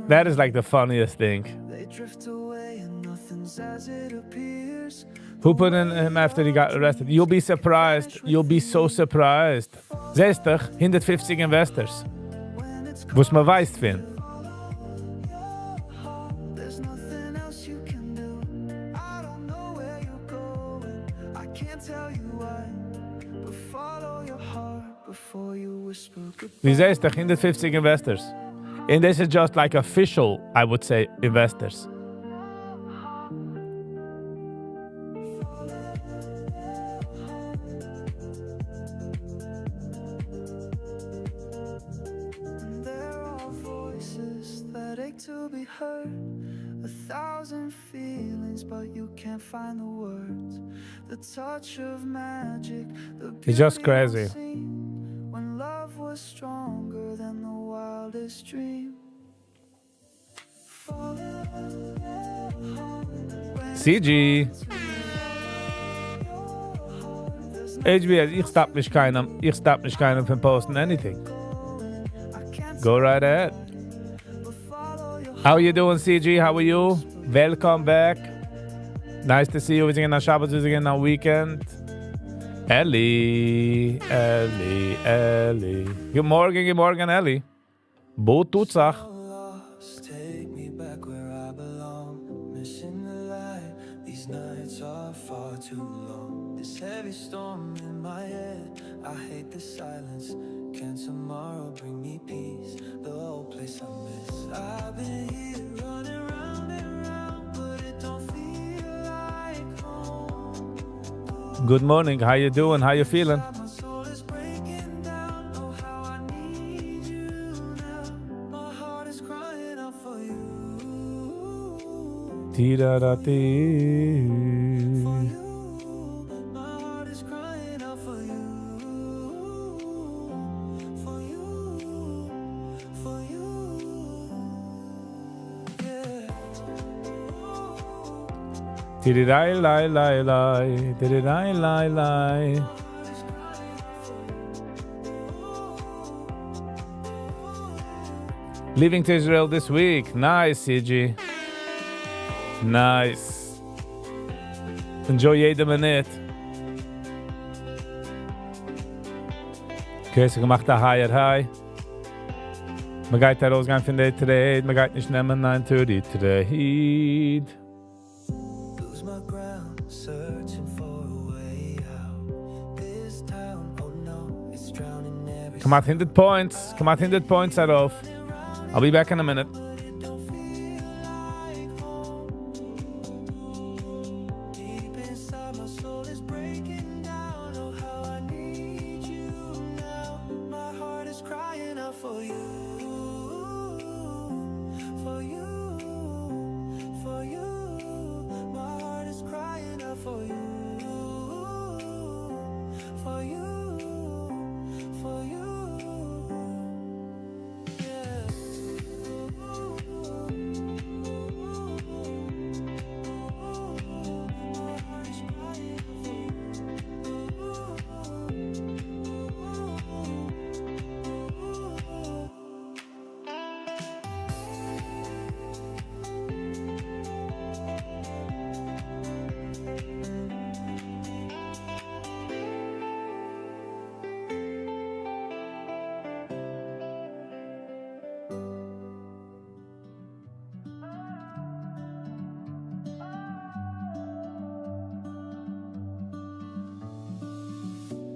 That is like the funniest thing. They drift away and nothing happens as it appears. Who put in him after he got arrested? You'll be surprised. You'll be so surprised. 60, 150 investors. Was man weiß finden. There's nothing else you can do. I don't know where you're going. I can't tell you why. But follow your heart before you whisper goodbye. Wie 60, 150 investors. And this is just like official, I would say, investors. There are voices that ache to be heard. 1,000 feelings, but you can't find the words. The touch of magic, the It's just beauty crazy. unseen. When love was stronger than the wildest dream. CG. HBS, ich stop mich keinem from posting anything. Go right ahead. How you doing, CG? How are you? Welcome back. Nice to see you. Wir sind in Shabbat, wir sind in Weekend. Ellie. Good morning, Ellie. Bo tut Sach. Lost, take me back where I belong. Missing the light, these nights are far too long. This heavy storm in my head, I hate the silence. Can tomorrow bring me peace? The whole place I miss. I've been here running round and round, but it don't feel like home. Good morning. How you doing? How you feeling? My soul is breaking down. Oh, how I need you now. My heart is crying out for you. Ti-da-da-ti. My heart is crying out for you. For you. For you. Yeah. Ti-di-di-li-li-li. Ti-di-di-li-li. Leaving to Israel this week. Nice, CG. Nice. Enjoy jede Minute. Okay, so gemacht der High. Man geht da rausgehen von der Trade. Man geht nicht nehmen, nein, zu die Trade. Lose my ground, searching for a way out. This town, oh no, it's drowning every. Come out 100 points. Come out 100 points darauf. I'll be back in a minute. It don't feel like home. Deep inside, my soul is breaking down. Oh, how I need you now. My heart is crying out for you. For you. For you. My heart is crying out for you. For you. For you. Yeah.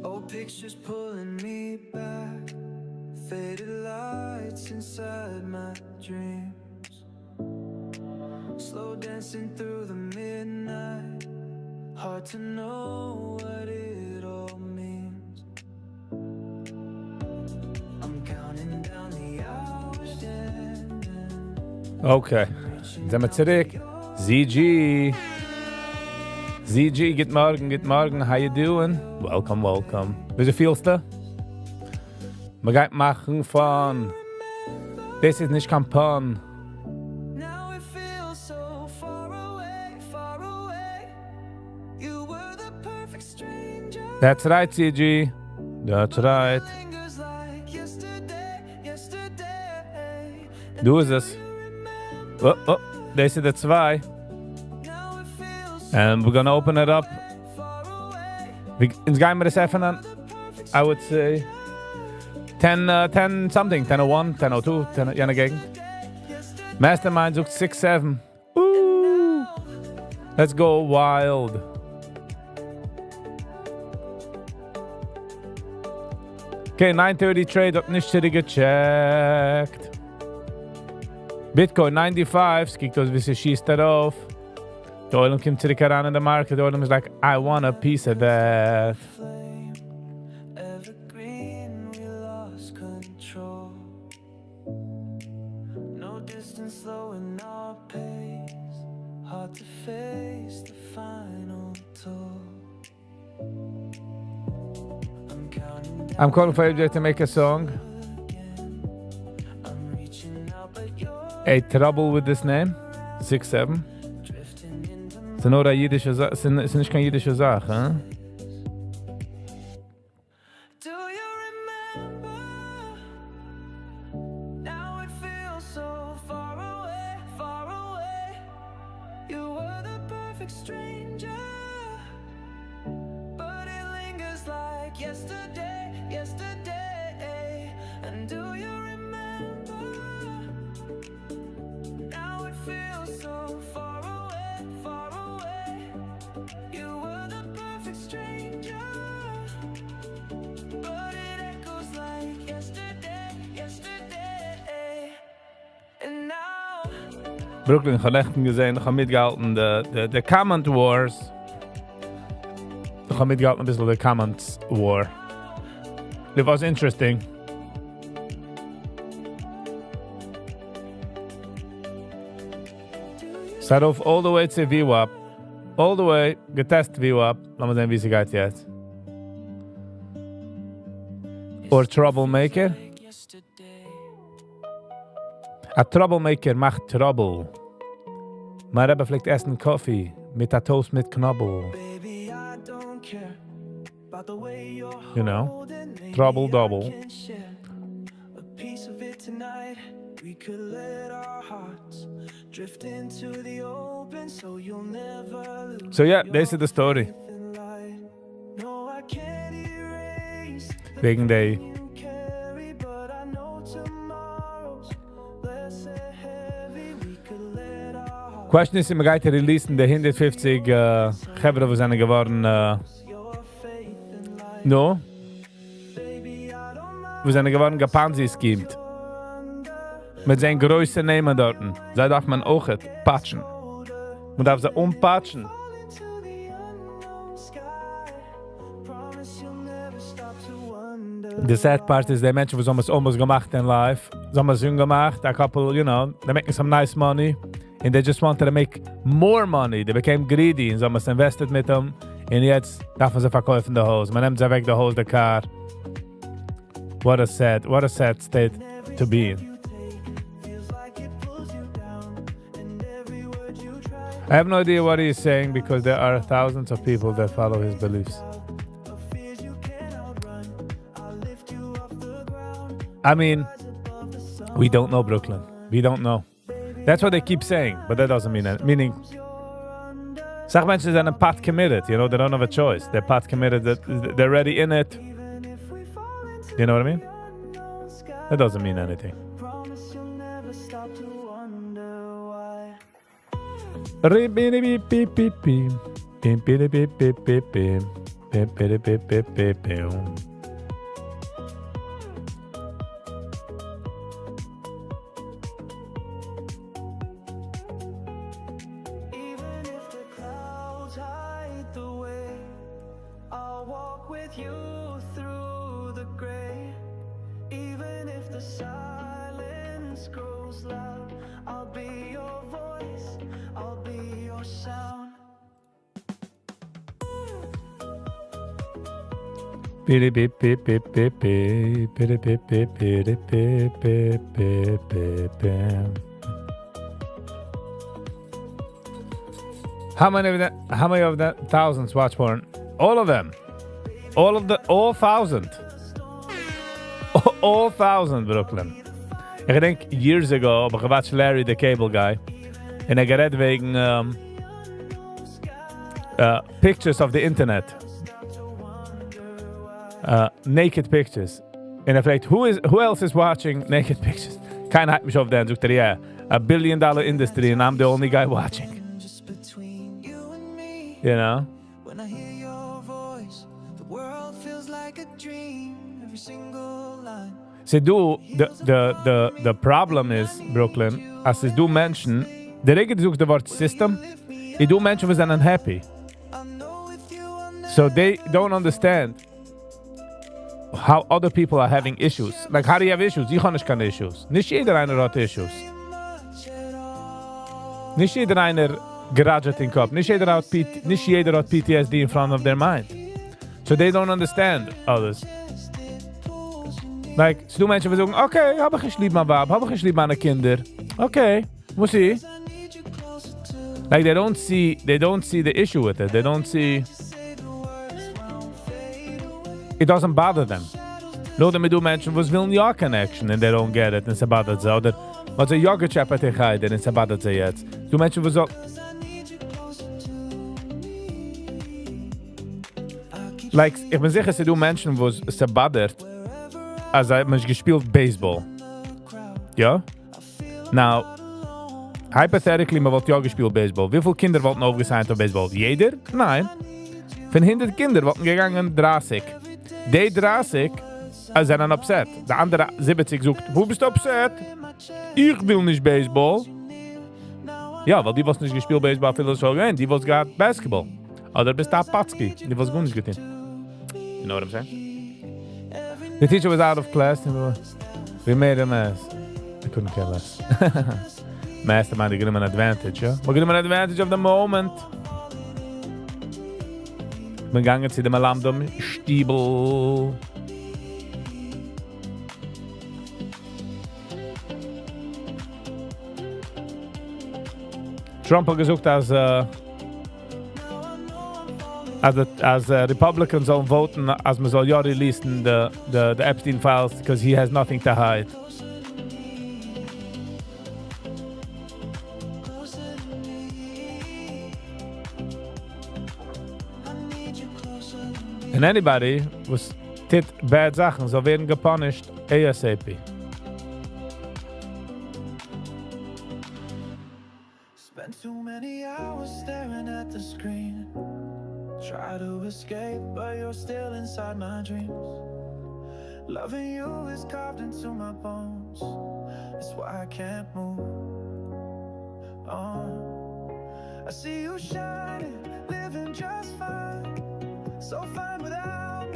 Old pictures pulling me back, faded lights inside my dreams, slow dancing through the midnight, hard to know what it all means. I'm counting down the hours and Okay. Sind wir zurück. ZG. ZG, good morning. How you doing? Welcome. Wie fühlst du? Wir gehen machen von. Das ist nicht Kampagne. now it feels so far away. You were the perfect stranger. That's right, CG. That's right. Lingers like yesterday. Du ist es. Oh, das ist der 2. Now it And we're gonna open it up. Ins gehen wir das öffnen. I would say 10 something, 10:01, 10:02, 10 jene Gegend. Mastermind sucht 6-7. Ooh. Let's go wild. Okay, 9:30 trade hat nicht richtig gecheckt. Bitcoin 95, kiekt uns, wie sie schießt darauf. The oil kommt zurück heran in the market. The oil is like, I want a piece of that. Evergreen, we lost control. No distance slowing our pace. Hard to face the final toll. I'm counting down. I'm calling for AJ to make a song. I'm reaching out, but you're A trouble with this name. 6-7. drifting into Es ist nur eine jiddische Sache. Es ist nicht keine jiddische Sache, huh? Do you remember? Now it feels so far away, far away. You were the perfect stranger, but it lingers like yesterday, yesterday. And do you remember? Now it feels so far away, far away. You were the perfect stranger, but it echoes like yesterday, yesterday. And now Brooklyn, ich habe echt gesehen, ich habe mitgehalten, the Comment Wars. Ich habe mitgehalten ein bisschen the Comments War. It was interesting. Start off all the way to VWAP. All the way, getestet VWAP. Lass mal sehen, wie sie geht jetzt. Or Troublemaker. like yesterday. A Troublemaker macht Trouble. Maar hebben vielleicht essen Kaffee mit a Toast mit Knobbel. Baby, I don't care about the way you're You know, holding. Maybe trouble I double. can share a piece of it tonight. We could let our hearts drift into the open, so you'll never lose. So yeah, this is the story. Living light. No, I can't erase the Wegen der you carry, but I know tomorrow's less heavy. We could let our hearts Question is, wir gehen releasen die 150 Chevre, die sind geworden, your faith in light. no, Baby, I don't mind. die sind geworden Gepansi-schemed. Mit seinen größten Namen dort. Da darf man auch patchen. Man darf sie umpatchen. Into the unknown sky. Promise you'll never stop to wonder. The sad part is, die Menschen, die haben es almost gemacht in life, sie haben es jung gemacht, a couple, you know, they're making some nice money, and they just wanted to make more money. They became greedy, und sie haben es invested mit dem, und jetzt darf man sie verkaufen, die Hose. Man nimmt sie weg, die Hose, die car. What a sad state to be in. Feels like it pulls you down, and every word you try. I have no idea what he's saying because there are thousands of people that follow his beliefs. Of fears you can't outrun. I'll lift you off the ground. I mean, Above the sun. we don't know Brooklyn. We don't know. That's what they keep saying, but that doesn't mean anything. Meaning, some Menschen sind pot committed, you know, they don't have a choice. They're pot committed, they're already in it. Even if we fall into You know what I mean? the unknown sky. That doesn't mean anything. Promise you'll never stop to wonder why. Even if the clouds hide the way, I'll walk with you through the gray. Even if the silence grows loud, I'll be your voice, I'll be your sound. How many of the thousands watch porn? All of them. All thousand. All thousand, Brooklyn. Ich denk, years ago, aber ich watch Larry the Cable Guy. Und geredet wegen, pictures of the internet. Naked pictures. Und fragt, who else is watching naked pictures? Keiner hat mich auf den, sagt yeah, $1 billion industry and I'm the only guy watching. You know? When I hear your voice, the world feels like a dream. Every single line. Sie du, the problem is, Brooklyn, as sie du Menschen, der Regel sucht das Wort System, du Menschen, wir sind unhappy. So they don't understand how other people are having issues. Like, how do you have issues? Ich habe nicht keine issues. Nicht jeder einer hat issues. Nicht jeder einer geradet in Kopf. Nicht jeder hat PTSD in front of their mind. So they don't understand others. Like, so du Menschen sagen, okay, hab ich lieb mein Wab, hab ich lieb meine Kinder. Okay, muss ich. Like, they don't see the issue with it. They don't see... It doesn't bother them. Nur damit du Menschen, was willen ja connection and they don't get it, und sie bothert sie. Oder was ein Yoga-Chap hat dich heiden, und sie bothert sie jetzt. Du Menschen, was so... Like, ich bin sicher, dass du Menschen, was sie bothert, als man gespielt Baseball. Ja? Now, hypothetically, man wollte ja gespielt Baseball. Wie viele Kinder wollten aufgesigned auf Baseball? Jeder? Nein. Von 100 Kinder wollten gegangen 30. Die 30 sind dann upset. Der andere 70 sucht, wo bist du upset? Ich will nicht Baseball. Ja, weil die was nicht gespielt Baseball, viele so gehen. Die was gerade Basketball. Oder bist du Patski? Die was gut nicht getan. You know what I'm saying? The teacher was out of class and we made a mess. I couldn't care less. Mastermind, they give him an advantage, yeah? We give him an advantage of the moment. Wir gingen zu dem Alamdom Stiebel. Trump hat gesagt, as Republicans sollen voten, as man soll ja releasen the Epstein files, because he has nothing to hide. And anybody was did bad Sachen, so werden gepunished ASAP. Spent too many hours staring at the screen. Try to escape, but you're still inside my dreams. Loving you is carved into my bones. That's why I can't move on. I see you shining, living just fine. So fine without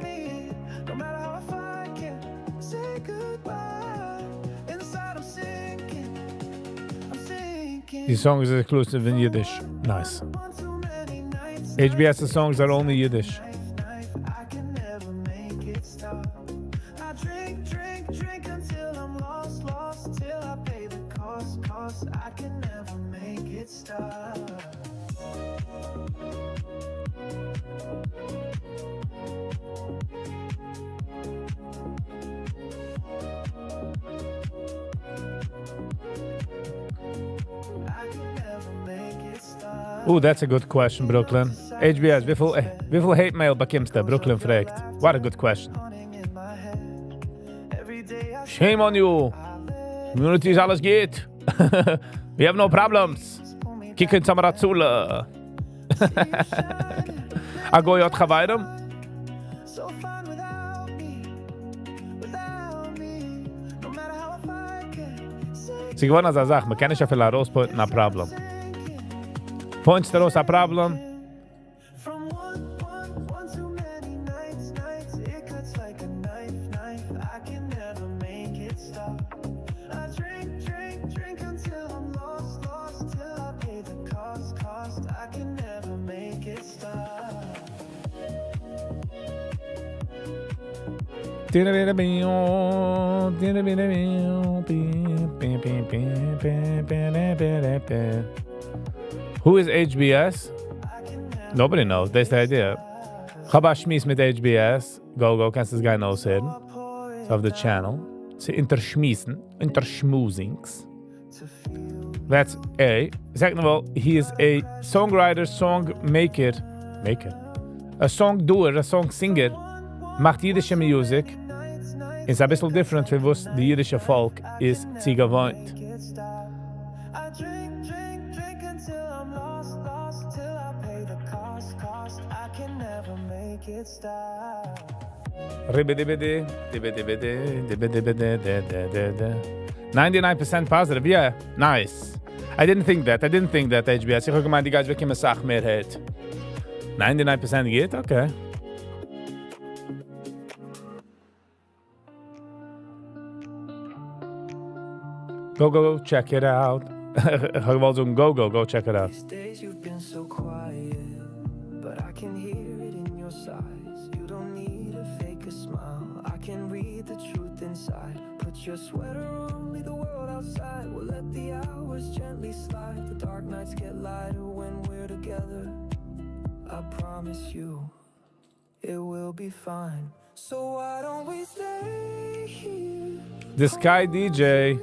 me. No matter how I fight, can't say goodbye. Inside I'm sinking. These songs are exclusive in Yiddish. Nice. HBS's songs are only Yiddish. I can never make it stop. I drink until I'm lost till I pay the cost. I can never make it stop. Ooh, that's a good question, Brooklyn. HBS, wie viel hate mail bekommst du? Brooklyn fragt. What a good question. Shame on you. Community is alles geht. We have no problems. Kicken Samarazula. Agoyot Chavaidam. Sie gewonnen als Sache, man kann nicht auf viel herauspointen ein Problem. Points daraus ein Problem. Who is HBS? Nobody knows. That's the idea. Chaba Schmies mit HBS. Go, kannst du das gerne aushören. So auf the channel. Sie interschmiesen, interschmusings. That's A. Second of all, he is a songwriter, song maker. A song doer, a song singer. Macht jiddische music. It's a bisschen different from what the Yiddish folk is gewohnt. I drink until I'm lost till I pay the cost. I can never make it stop. 99% positive, yeah, nice. I didn't think that, HBS. Ich habe gemeint, die guys bekommen Sach mehr hit. 99% geht, okay. Go, check it out. Ich habe gewollt sagen, go, check it out. These days you've been so quiet, but I can hear it in your sighs. You don't need to fake a smile. I can read the truth inside. Put your sweater on, leave the world outside. We'll let the hours gently slide. The dark nights get lighter when we're together. I promise you, it will be fine. So why don't we stay here? The Sky DJ.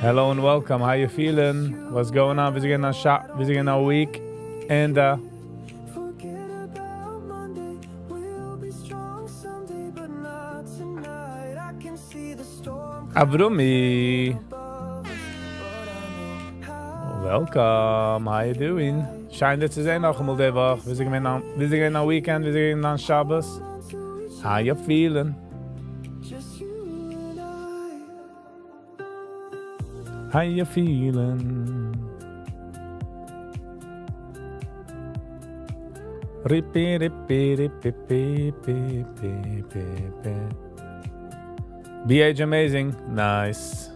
Hello and welcome. How you feeling? What's going on? Visiting our shop, visiting our week. And Forget about Monday. We'll be strong someday, but not tonight. I can see the storm Avrumi. above us, but I know how. Welcome. How you doing? Schön, dass Sie sehen noch einmal die Woche. Wir sind in our weekend, wir sind in Shabbos. How you feeling? Just you and I. How you feeling? BH amazing, nice.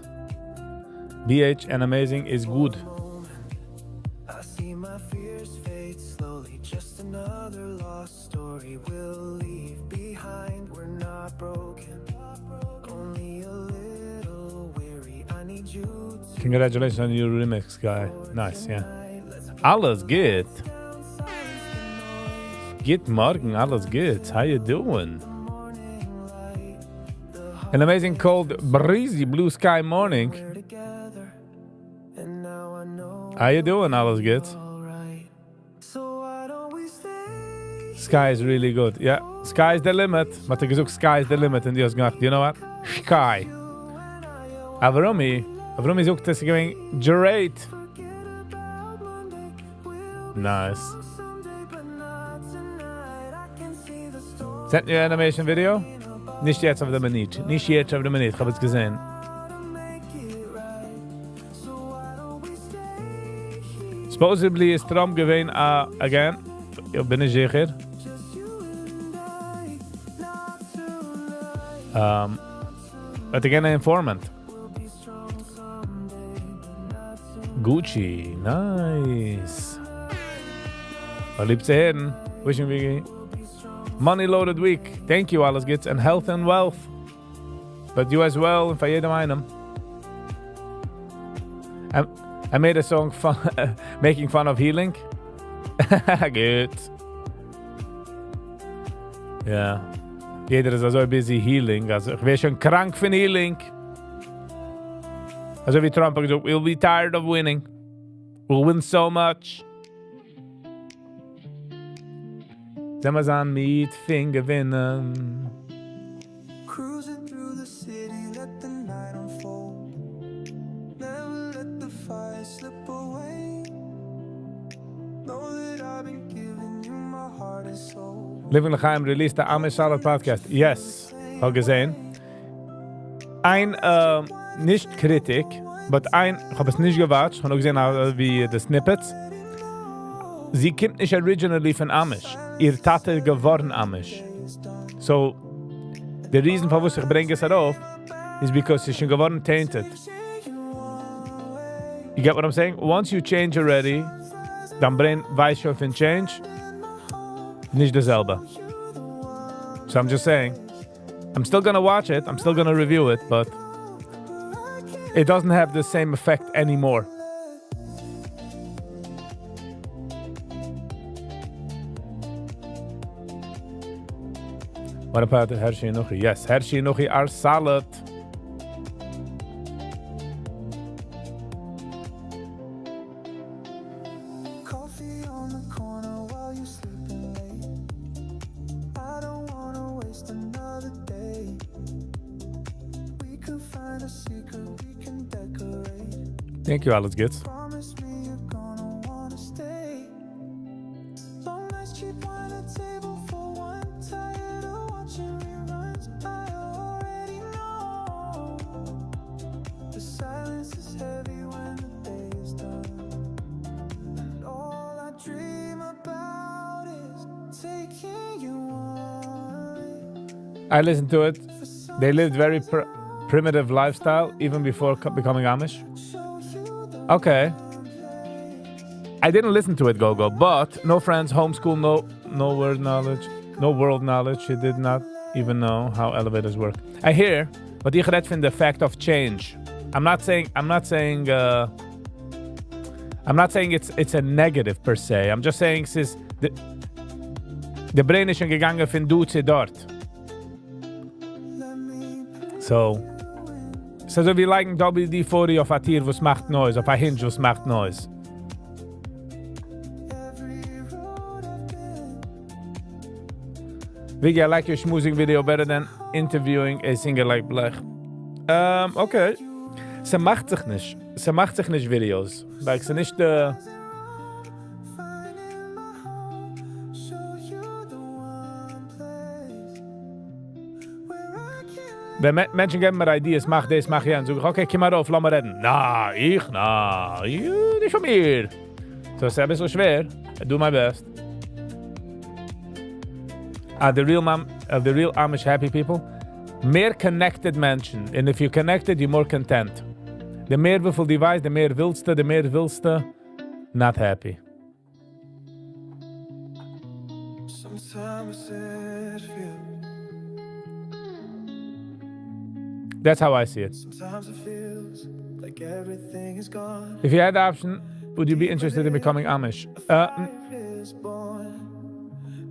BH and amazing is good. I see my fears fade slowly. Just another lost story we'll leave behind. We're not broken, only a little weary. I need you to Congratulations on your remix, guy. Nice, yeah. Alles good. Good morning, alles good. How you doing? An amazing cold, breezy blue sky morning. together. And now I know How you doing, alles good? alright. So why don't we stay? Sky is really good. Yeah, sky is the limit. Wat ik gesagt, sky is the limit. And die has gedacht, you know what? Sky. Avrumi sucht, dass sie going great. Nice. Someday, but not tonight. I can see the storm Sent you animation video? Nicht jetzt auf der Minute. Nicht jetzt auf der Minute. Ich habe es gesehen. make it right. So why don't we stay here? Supposedly is Trump gewesen again. Ich bin nicht sicher. Just you and I. Not tonight. But again, an informant. We'll be strong someday, but not tonight. Gucci. Nice. Lieb zu hören. Wishing Viggy. Money loaded week. Thank you, alles gets. And health and wealth. But you as well. And for jedem einem. I made a song making fun of healing. Good. Ja. Jeder ist also busy healing. Also ich wäre schon krank von healing. Also wie Trump hat gesagt, we'll be tired of winning. We'll win so much. Sehen wir an mit Finger gewinnen. Cruising through the city, let the night unfold. Never let the fire slip away. Know that I've been giving you my heart and soul. Living L'chaim released the Amish Salad Podcast. Yes, habe gesehen. Ein, nicht Kritik, but ich habe es nicht gewatscht, ich habe gesehen, wie die Snippets. Sie kommt nicht originally von Amish. Ihr Tate geworden Amish. So, the reason for was ich bringe es darauf is because sie schon geworden tainted. You get what I'm saying? Once you change already, dann weiß ich auf change, nicht dasselbe. So I'm just saying, I'm still gonna watch it, I'm still gonna review it, but it doesn't have the same effect anymore. What about Hershey Nuchi? Yes, Hershey Nuchi are salad. Thank you, alles geht's. Promise me you're gonna wanna stay. Long nights, cheap wine at table for one. Tired of watching reruns. I already know. The silence is heavy when the day is done. And all I dream about is taking you on. I listened to it. They lived very primitive lifestyle even before becoming Amish. Okay. I didn't listen to it, Go-Go, but no friends, homeschool, no word knowledge, no world knowledge. She did not even know how elevators work. I hear, but ich red von the fact of change. I'm not saying it's a negative per se. I'm just saying es the brain ist schon gegangen von du zu dort. So we like WD-40 auf a Tier, was macht Noise, auf a Hinge, was macht Noise. Viggy, I like your schmoozing video better than interviewing a singer like Blech. Okay. Sie macht sich nicht Videos. Weil sie nicht Wenn Menschen geben mir Ideas, mach das, mach ja. Und so, okay, komm mal rauf, lass mal reden. Nicht von mir. So, es ist ein bisschen schwer. I do my best. The real Amish happy people? Mehr connected Menschen. And if you're connected, you're more content. The mehr wieveel die weiß, the mehr willst du, not happy. Sometimes it feels. That's how I see it. Sometimes it feels like everything is gone. If you had the option, would you be interested in becoming Amish?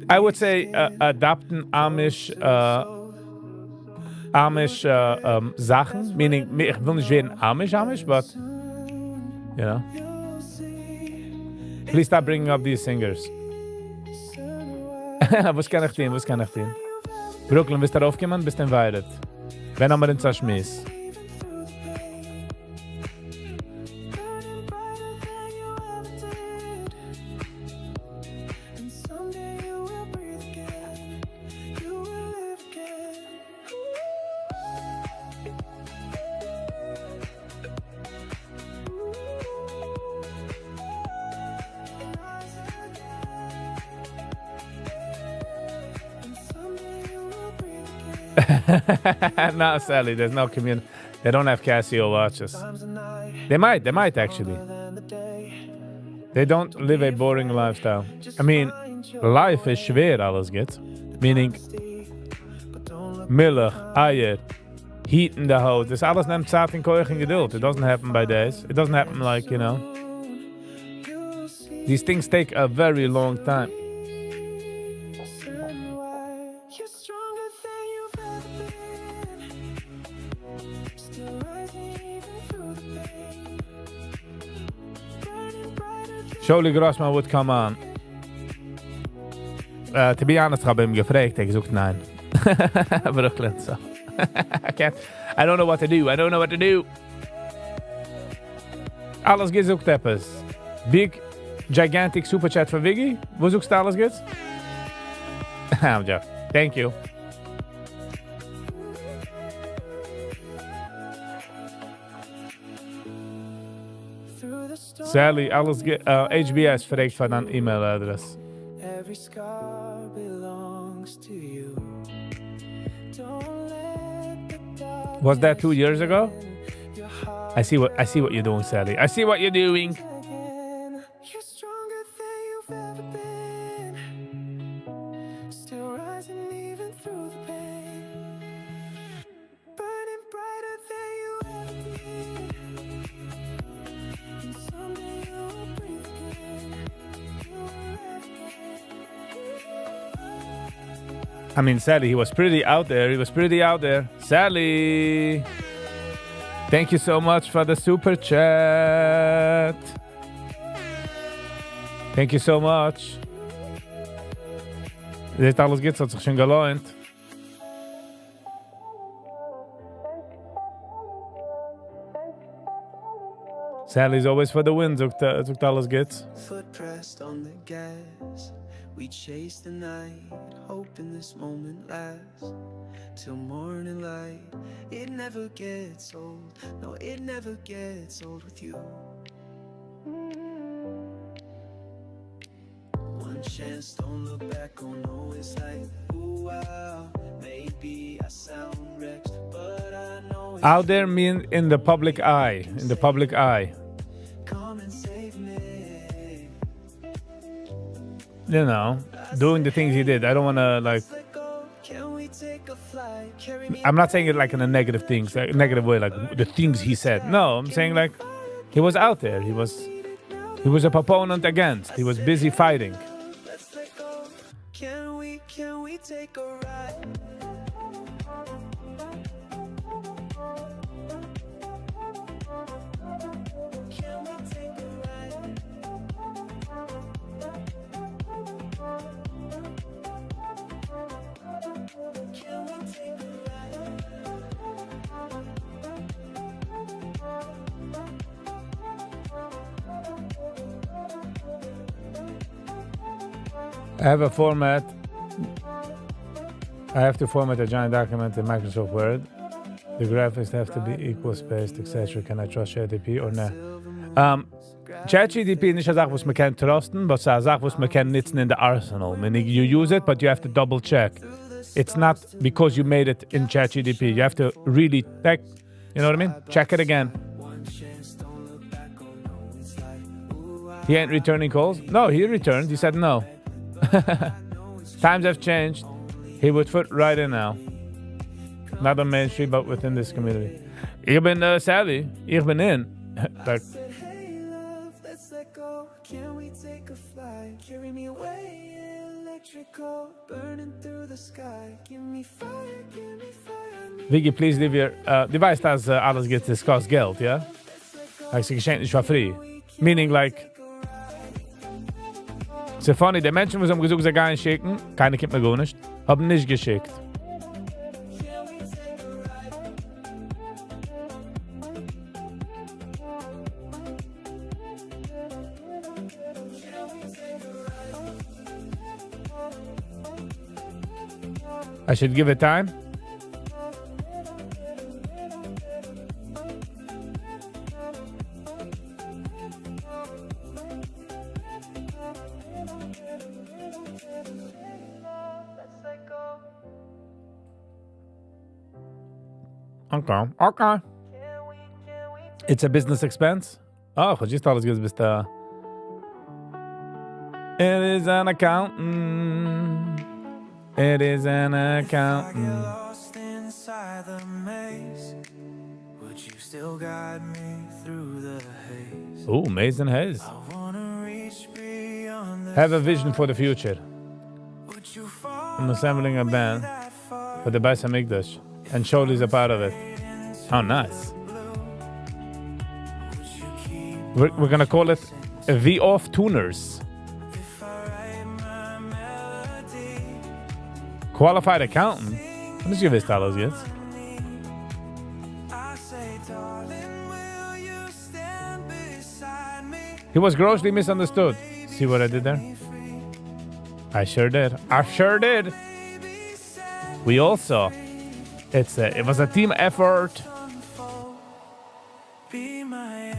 I would say adopten Amish Sachen, meaning ich will nicht werden Amish, but you know. Please stop bringing up these singers. Was kann ich tun? Brooklyn, bist du darauf gekommen? Bist du invited? Wenn haben wir den Zerschmiss? No, Sally, there's no community. They don't have Casio watches. They might actually. They don't live a boring lifestyle. I mean, life is schwer, alles geht. Meaning, Milch, Eier, heat in the house. Das alles nimmt Zeit in Keuch und Geduld. It doesn't happen by days. It doesn't happen like, you know. These things take a very long time. Jolie Grossman would come on. To be honest, ich habe ihm gefragt, er gesagt nein. Brooklyn, so. I don't know what to do. Alles gesucht etwas. Big, gigantic super chat für Viggy. Wo suchst du alles geht's? I'm joking. Thank you. Sally, alles HBS fragt van een e-mailadres. Was that 2 years ago? I see what you're doing, Sally. I see what you're doing. I mean, Sally, he was pretty out there. Sally! Thank you so much for the super chat. Thank you so much. Dit alles geht, hat sich schon gelohnt. Sally's always for the win, sagt alles geht's. Foot pressed on the gas. We chase the night, hoping this moment lasts till morning light. It never gets old. No, it never gets old with you. One chance, don't look back. Oh no, it's like, ooh, wow. Maybe I sound wrecked, but I know it's Out there mean in the public eye. In the public eye. come and save me. You know, doing the things he did. I don't want to, like... Let go. Can we take a flight? Carry me I'm not saying it like in a negative things, like negative way, like the things he said. No, I'm saying like he was out there. He was a proponent against. He was busy fighting. Let's let go. Can we take a ride? Can we take a ride? Can we take a ride? I have a format. I have to format a giant document in Microsoft Word. The graphics have to be equal spaced, etc. Can I trust ChatGPT or not? ChatGPT is nicht eine Sache, was man kann trusten, but it's eine Sache, was man kann nutzen in the arsenal. Meaning you use it, but you have to double check. It's not because you made it in ChatGPT. You have to really check, you know what I mean? Check it again. One chance, don't look back. Oh no, it's like, ooh, He ain't returning calls? No, he returned. He said no. Times have changed. He would fit right in now. Not on Main Street, but within this community. Ich bin Sally. Ich bin in. Like, said, hey love, let's let go. Can we take a flight? Carry me away, electrical, burning through the sky. Give me fire, give me fire. Viggy, please leave your... du weißt, dass alles geht, das kostet Geld, ja? Like, sie geschenkt nicht für free. Meaning, like... So funny, die Menschen, die haben gesagt, sie gar nicht schicken, keine gibt mir gar nicht, haben nicht geschickt. I should give it time. Okay. It's a business expense. Oh, just alles good bis da. It is an accountant. It is an accountant. Lost inside the maze. Would you still guide me through the haze? Ooh, Mason Hayes. I wanna reach beyond the Have a vision for the future. Would you fall I'm assembling a band that far? for the Beis Hamikdash, and Sholi's a part of it. How nice. Would you keep We're gonna call it The Off Tuners. if I write my melody? Qualified accountant. Wat is je wist alles jetzt? I say, darling, will you stand beside me? He was grossly misunderstood. See what I did there? I sure did. We all saw. It was a team effort. Be my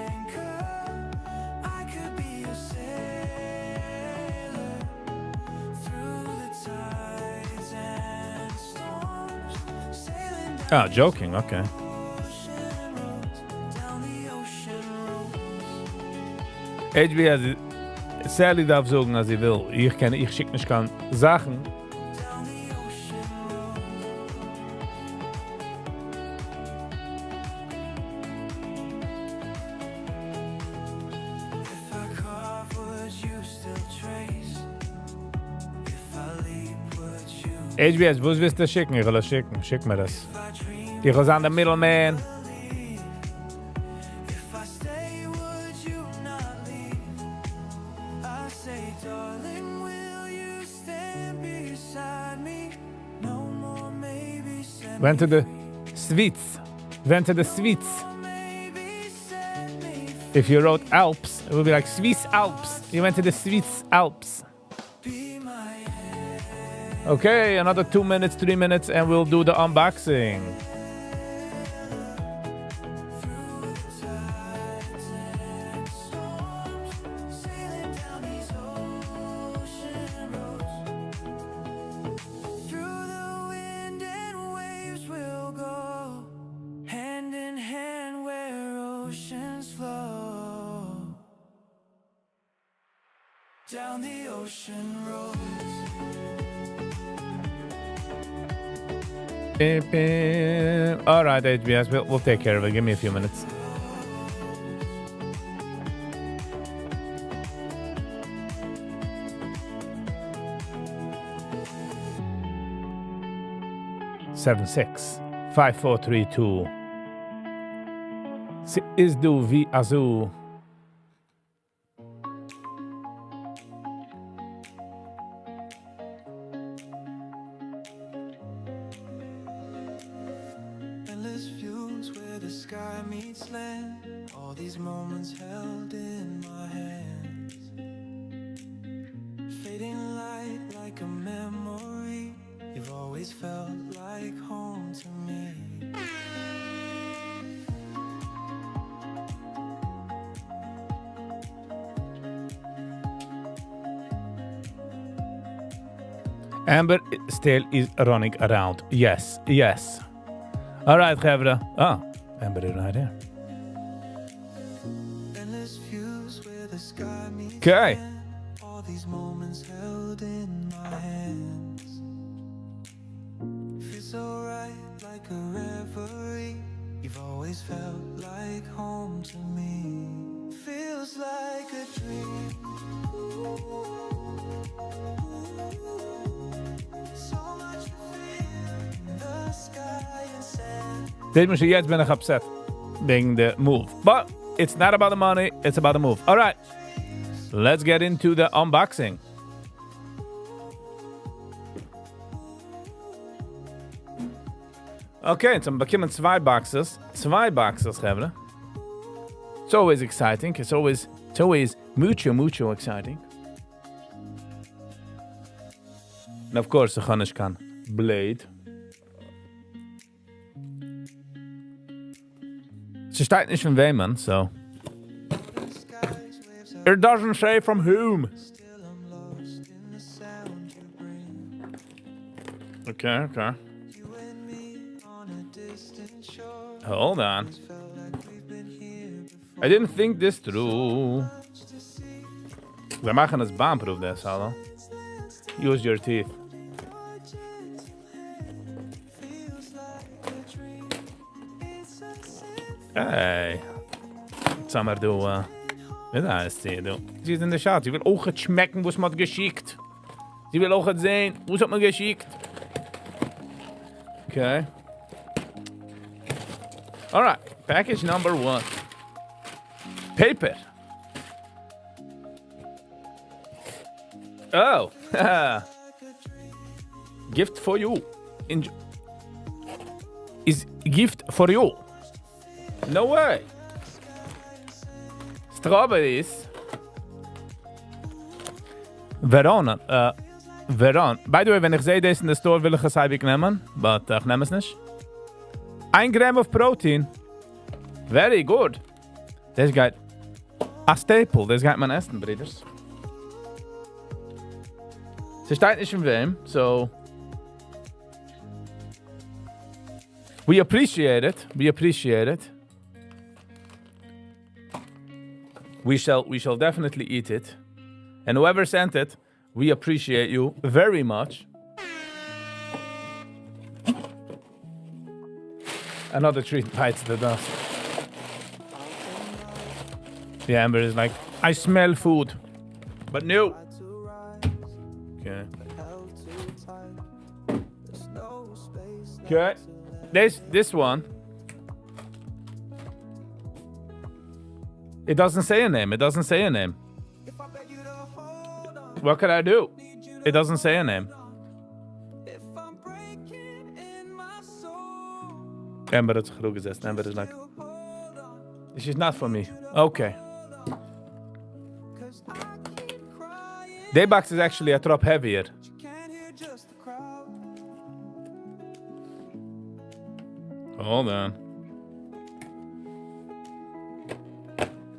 anchor. I could be a sailor through the tides and storms, sailing down Oh, joking. Okay. the ocean roads, down the ocean roads. HB has Sally darf sagen, als sie will. Ich schick nicht kann Sachen. Down the ocean road. If I carve, would you still trace? If I leap, would you? HBS, wo willst du schicken? Ich will das schicken. Schick mir das. If I dream, Ich was an der Middleman. if I stay, would you not leave? I say, darling, will you stand beside me? No more, maybe send Went to me the Sweets. Went to the Sweets. maybe If you wrote Alps, it would be like Swiss Alps. You went to the Swiss Alps. Okay, another 2 minutes, 3 minutes, and we'll do the unboxing. Down the ocean road. All right, HBS, we'll take care of it. Give me a few minutes. Seven 6 5 4 3 2. Is do vi azul. Amber still is running around. Yes, yes. All right, Gevra. Ah, Amber is right here. Okay. All these moments held in my hands. Feels so right, like a reverie. You've always felt like home to me. Feels like a dream. Dit moest je jetzt ben ik upset. Being the move. But it's not about the money, it's about the move. Alright. Let's get into the unboxing. Okay, so bekommen zwei Boxes. Zwei Boxes hebben we. It's always exciting. It's always mucho exciting. And of course, the Chanishkan blade. Ze staat niet van wem, man, so. It doesn't say from whom. Okay. Hold on. I didn't think this through. We maken het baanproof, this, hallo. Use your teeth. Hey. Sag mal, du, wie heißt sie, du? Sie ist in der Stadt. Sie will auch schmecken, was man geschickt. Sie will auch sehen, was hat man geschickt. Okay. Alright, package number 1. Paper. Oh. Gift for you. Is gift for you. No way. Strawberries. Veron. Veron. By the way, wenn ich sehe das in der Store, will ich es halbig nehmen. But ich nehme es nicht. 1 gram of protein. Very good. Das geht a staple. Das geht man essen, Brüders. Sie steht nicht in wem, so... We appreciate it. We appreciate it. We shall definitely eat it. And whoever sent it, we appreciate you very much. Another treat bites the dust. The Amber is like, I smell food. But no. Okay. Okay. This one. It doesn't say a name. It doesn't say a name. What could I do? It doesn't say a name. Amber hat sich gesessen. Amber is like... This is not for me. Okay. Day box is actually a drop heavier. Can't hear just the crowd. Hold on.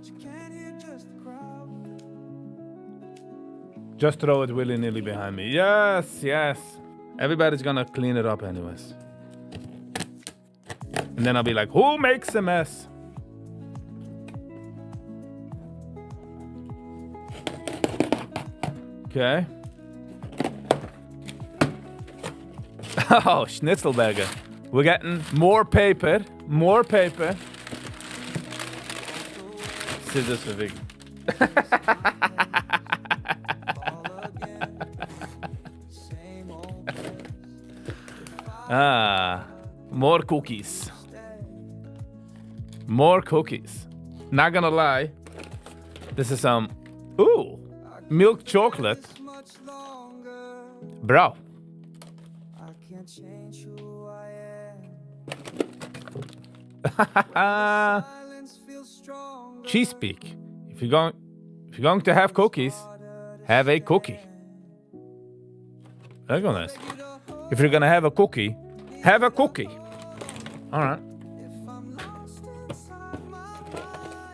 You can't hear just the crowd. Just throw it willy-nilly behind me. Yes, yes. Everybody's gonna clean it up anyways. And then I'll be like, who makes a mess? Okay. Oh, Schnitzelberger. We're getting more paper. More paper. Scissors for Viggy. More cookies. More cookies. Not gonna lie. This is some, milk chocolate. Much longer. Bro. I can't change who I am. Silence feels stronger. Cheese speak. If you're going to have cookies, have a cookie. That's nice. If you're gonna have a cookie, have a cookie. All right.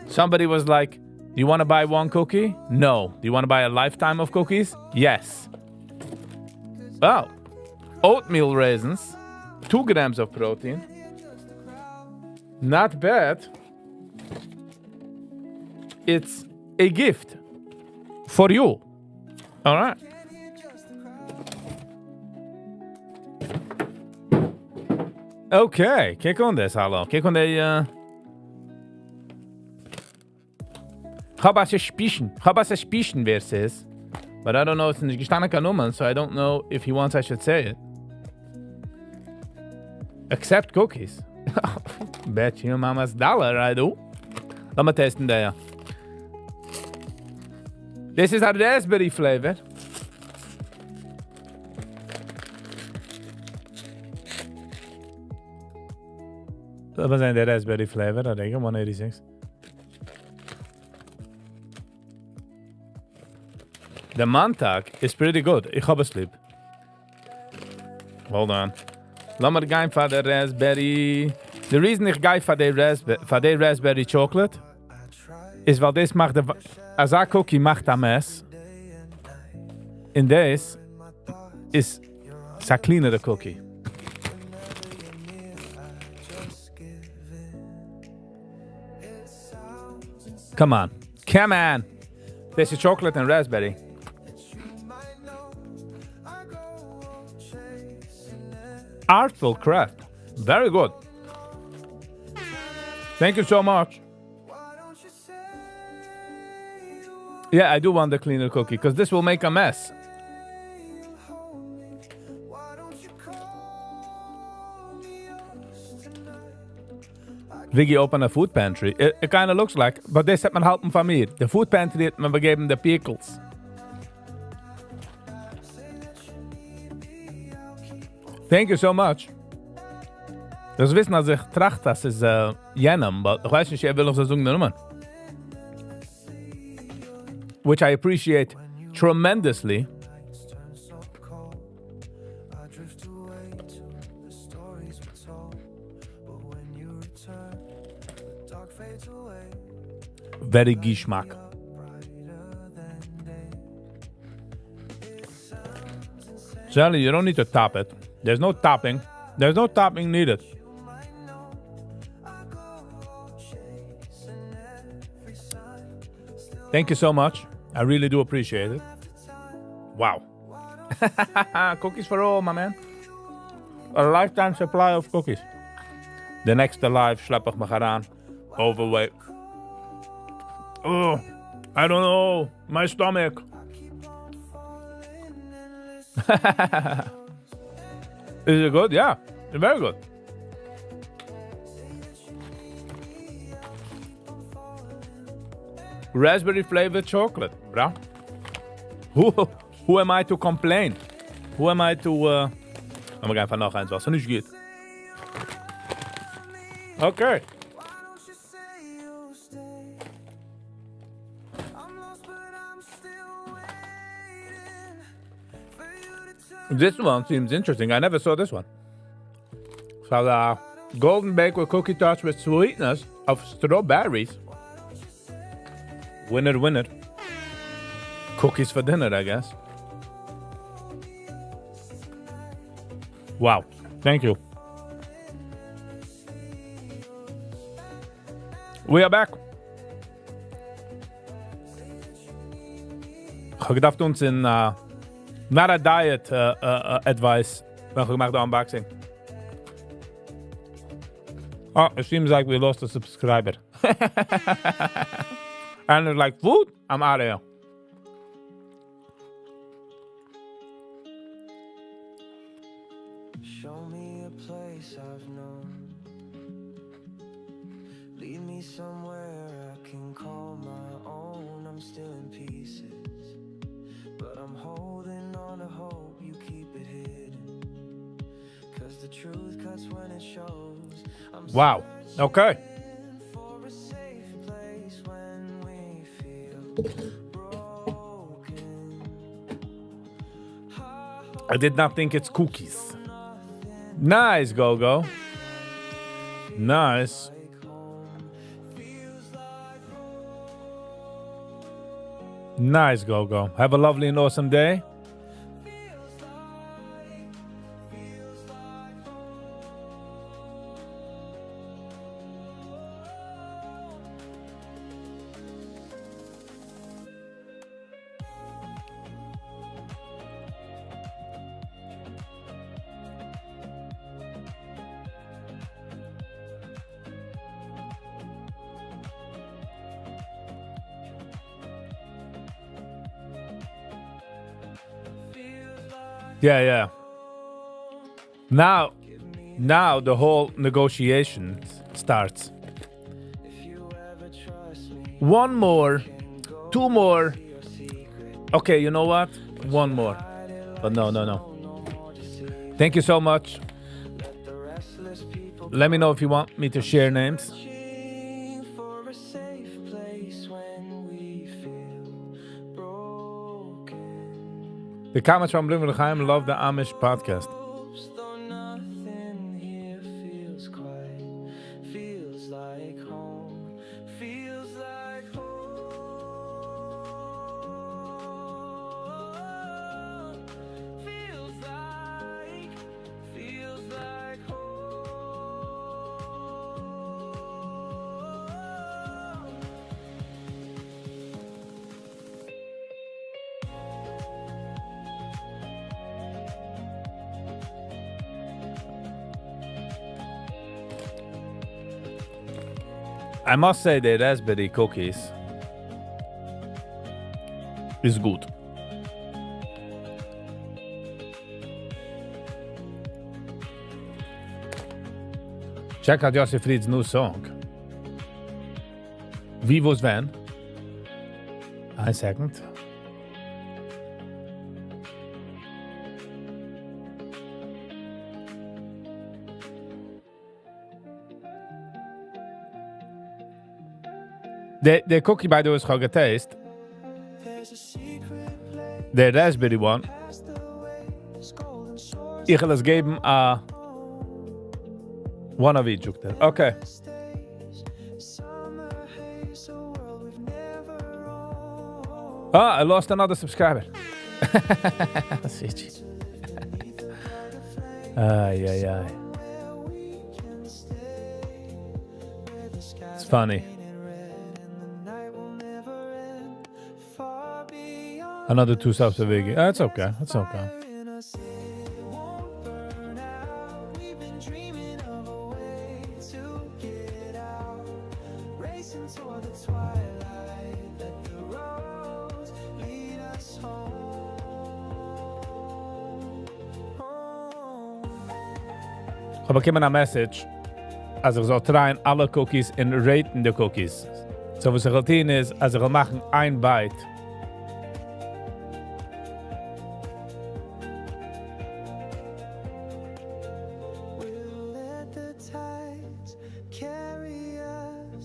Somebody was like, do you want to buy one cookie? No. Do you want to buy a lifetime of cookies? Yes. Oh. Oatmeal raisins. 2 grams of protein. Not bad. It's a gift for you. All right. Okay, kijk on this, hallo. Kijk on de, Chabas suspicion versus. But I don't know, it's in gestanden Nummern, so I don't know if he wants I should say it. Accept cookies. Bet you mama's dollar, I do. Laat me testen there. This is a raspberry flavor. Dat was de raspberry flavor, I think, 186. The Montag is pretty good. Ik ga besleep. Hold on. Laat me gaan voor de raspberry. The reason ik ga voor de raspberry chocolate is wel deze maakt als een cookie maakt een mes. In deze is een kleinere cookie. Come on. Come on. This is chocolate and raspberry. Artful craft. Very good. Thank you so much. Yeah, I do want the cleaner cookie because this will make a mess. Viggy opened a food pantry. It kind of looks like, but this hat man helpen van mir. The food pantry hat man begeben the pickles. Thank you so much. Dus wissen, als ich tracht, das ist jenem, but ich weiß nicht, will noch so sagen, Nummer. Which I appreciate tremendously. Very Geschmack. Sally, you don't need to top it. There's no topping. There's no topping needed. Thank you so much. I really do appreciate it. Wow. Cookies for all, my man. A lifetime supply of cookies. The next alive slap ik me eraan. Overweight. Oh, I don't know. My stomach. Is it good? Yeah, very good. Raspberry flavored chocolate, bro. Who am I to complain? Who am I to... Oh, we gaan van nog eens was. Nu is het. Okay. This one seems interesting. I never saw this one. So the golden bake with cookie tarts with sweetness of strawberries. Winner, winner. Cookies for dinner, I guess. Wow. Thank you. We are back. Ich habe gedacht, uns in not a diet advice. We have gemacht the unboxing. Oh, it seems like we lost a subscriber. And they're like, food? I'm out of here. Show me a place I've known. Lead me somewhere I can call my own. I'm still in pieces, but I'm holding on to hope you keep it hidden. 'Cause the truth cuts when it shows. I'm Wow. Okay. searching for a safe place when we feel broken. I did not think it's cookies. Nice, Go-Go. Nice. Nice, Go-Go. Have a lovely and awesome day. Yeah. Now the whole negotiation starts. One more, two more. Okay, you know what? One more. But no. Thank you so much. Let me know if you want me to share names. For a safe place when we feel broken. The comments from Bloemen Geheim love the Amish podcast. Though nothing here feels like home. Feels like home. Feels like home. I must say the raspberry cookies is good. Check out Yossi Fried's new song. Vivo's Van. A second. The cookie, by the way, is gewoon getast. The raspberry one. Ich will es geben a one of each. Okay. I lost another subscriber. Ay. It's funny. Another 2 subs of Viggy. That's okay. Ich habe bekommen eine Message, als ich soll trying alle Cookies und raten die Cookies. So was ich will tun ist, als ich will machen ein Bite.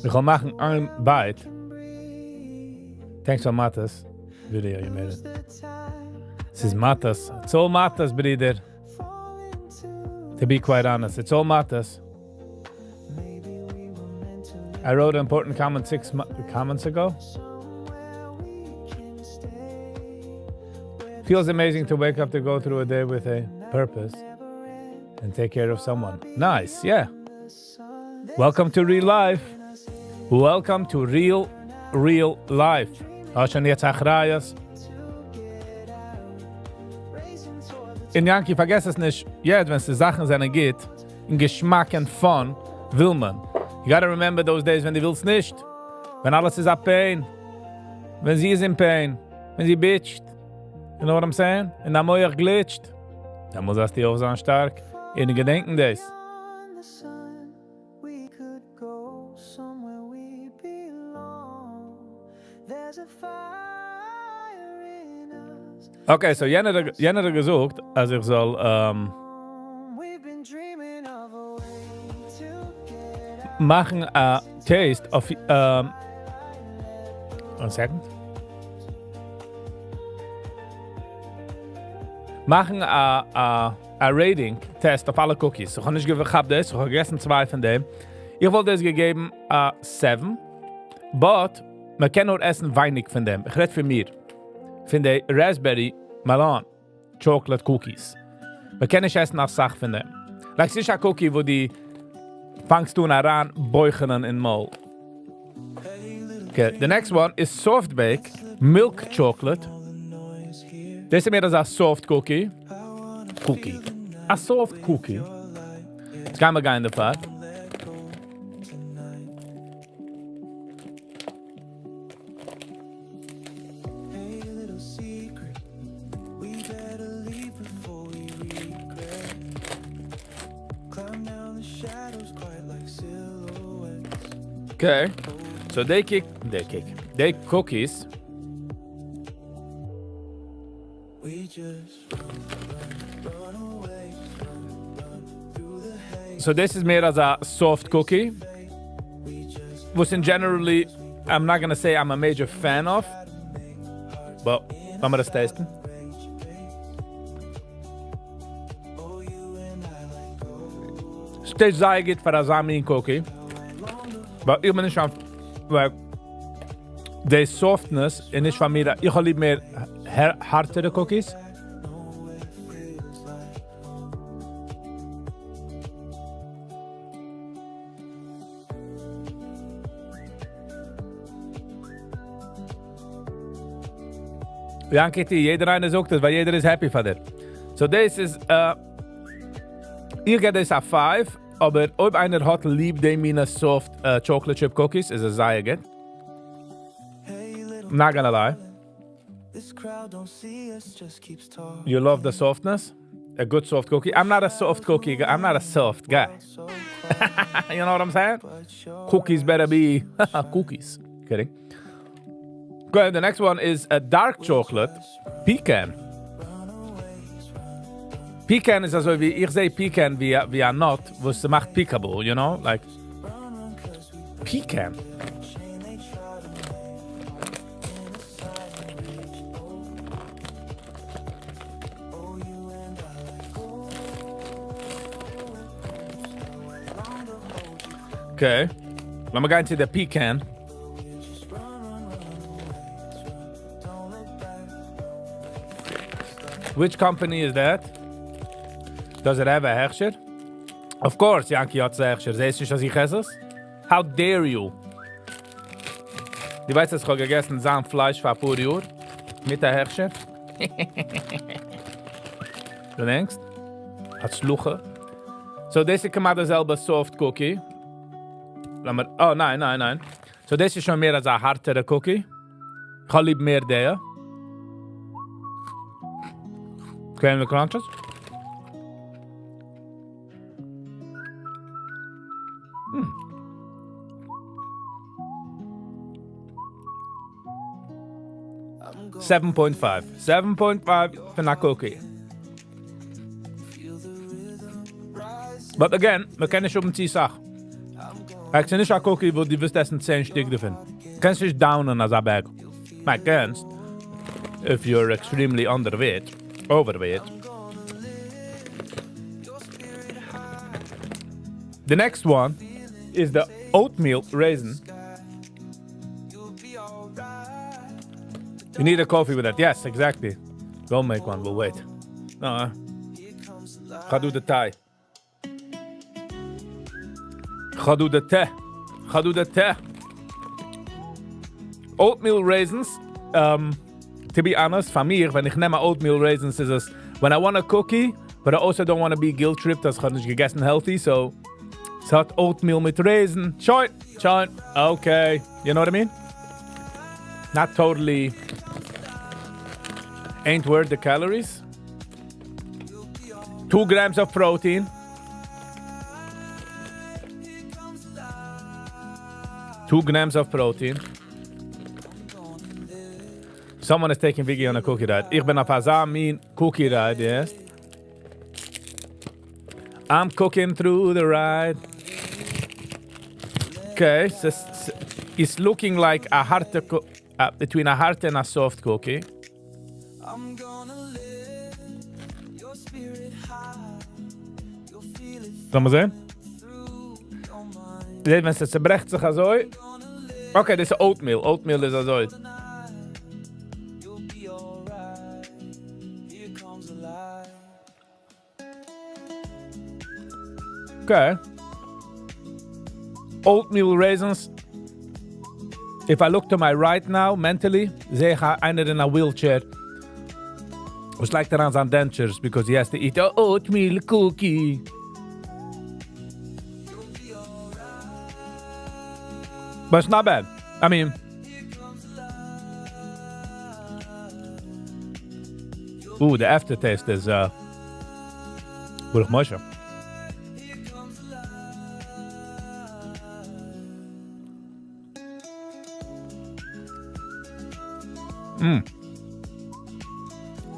Ich will machen ein Bite. Thanks for Mattes. Video you made it. This is matas. It's all matas, brother. To be quite honest, it's all matas. I wrote an important comment 6 comments ago. Feels amazing to wake up to go through a day with a purpose and take care of someone. Nice, yeah. Welcome to real life. Welcome to real life. Ashan jetzt achrayas. In Yankee, vergess es nicht, jetzt, wenn es die Sachen sind geht, in Geschmack und Fun, will man. You gotta remember those days, wenn du willst nicht. Wenn alles ist a pain. Wenn sie ist in pain. Wenn sie bitcht. You know what I'm saying? Und dann moich glitscht. Dann muss das die auch sein stark. In den Gedenken des. On the sun, we could go somewhere we belong. There's a fire in us. Okay, so jener gesucht, als ich soll We've been dreaming of a way to get out. machen a taste of 1 second. Machen a Rating Test auf alle Cookies. So, ich hab das, ich hab gegessen 2 von dem. Ich wollte das gegeben 7, but man kann nur essen wenig von dem. Ich rede für mir. Von den Raspberry Melon Chocolate Cookies. Man kann nicht essen als Sache von dem. Like, es ist ein Cookie, wo die fangst du heran, beugen in den Maul. Okay, the next one is soft bake milk chocolate. This is meer a soft cookie. A soft cookie. It's kind of in the fat. Hey, little secret, we better leave before we regret. Climb down the shadows quite like silhouettes. Okay. So they cookies. We just run away, run through the haze. So this is made as a soft cookie. We just Which in generally, I'm not gonna say I'm a major fan of. But I'm gonna taste it. oh, you and I like go. Steeds zei ik het voor een Zamin cookie. Maar ik ben niet van... Like, de softness en is van meer... Ik ga liever meer hardere cookies. Ja, Kitty, jeder is ook dat, weil jeder is happy van dit. So deze is... Ich gebe das a 5, aber ob einer hat lieb de meine soft chocolate chip cookies, is a sehr good. Hey, little, Not gonna lie. this crowd don't see us, just keeps talking. You love the softness? A good soft cookie? I'm not a soft cookie guy. I'm not a soft guy. So You know what I'm saying? but sure. Cookies better be cookies. Kidding. Okay, the next one is a dark chocolate pecan. Pecan is also wie, ich sehe pecan wie a nut, was macht peekaboo, you know? Like, pecan. Okay, let me go into the pecan. Which company is that? Does it have a Herrscher? Of course, Yankee hat a Herrscher. Siehst du nicht, dass ich esse es? How dare you? Du weißt, dass ich gegessen habe Fleisch vor ein paar Jahren. Mit der Herrscher. Du denkst? Hat Schluche. So, deze kommt derselbe soft cookie. Oh, nein. So, deze is schon mehr als ein hartere cookie. Ich habe lieber mehr der. Kleine the crunches. I'm going 7.5. 7.5 for a cookie. feel the rhythm rise. But again, we kennen schon die Sache. Ik zie niet een cookie wo die wist essen 10 Stück davon. Kannst du nicht downen als ein Bag. Maar kannst, if you're extremely underweight, Overweight. The next one is the oatmeal raisin. You need a coffee with that. Yes, exactly. Don't make one. We'll wait. No, Ga doe de thee. Ga doe de thee. Ga doe de thee. Oatmeal raisins. To be honest, van mij, wenn ich nehme oatmeal raisins, is es when I want a cookie, but I also don't want to be guilt-tripped, das gaat nicht gegessen healthy, so es hat oatmeal mit raisin. Schön. Okay. You know what I mean? Not totally ain't worth the calories. 2 grams of protein. Someone is taking Viggy on a cookie ride. Ich bin auf a cookie ride, yes. I'm cooking through the ride. Okay, so it's looking like a hard between a hard and a soft cookie. I'm gonna live your spirit high. You'll feel it Sollen wir sehen? through your mind. Wenn es zerbrecht sich so. Okay, das ist oatmeal. Oatmeal ist so. You'll be alright. Here comes the light. Okay. Oatmeal raisins. If I look to my right now, mentally, sehe ich einer in a wheelchair. Was like around on dentures because he has to eat a oatmeal cookie. But it's not bad. I mean, ooh, the aftertaste is burgmosje.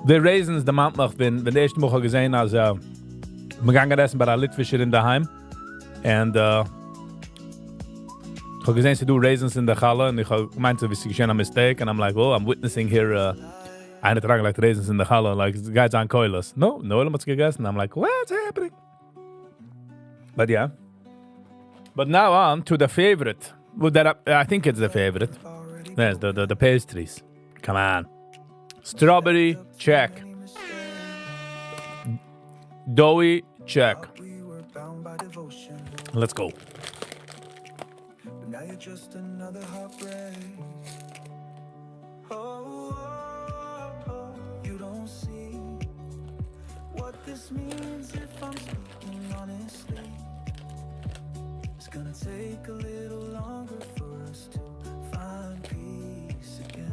The raisins, the maand bin de eerste morgen gesehen als we gaan essen bij de Litwischer in daheim. En ik heb gesehen ze doen raisins in de galle. En ik meinte, we zijn een mistake. And I'm like, well, I'm witnessing here eine tragen like raisins in de galle. Like, the guys on coilers. No, helemaal gegessen. I'm like, what's happening? But yeah. But now on to the favorite. Well, I think it's the favorite. Yes, the pastries. Come on. Strawberry, check. Doughy, check. Let's go. But now you're just another heartbreak. You don't see what this means if I'm speaking honestly. It's gonna take a little longer for us to find peace again.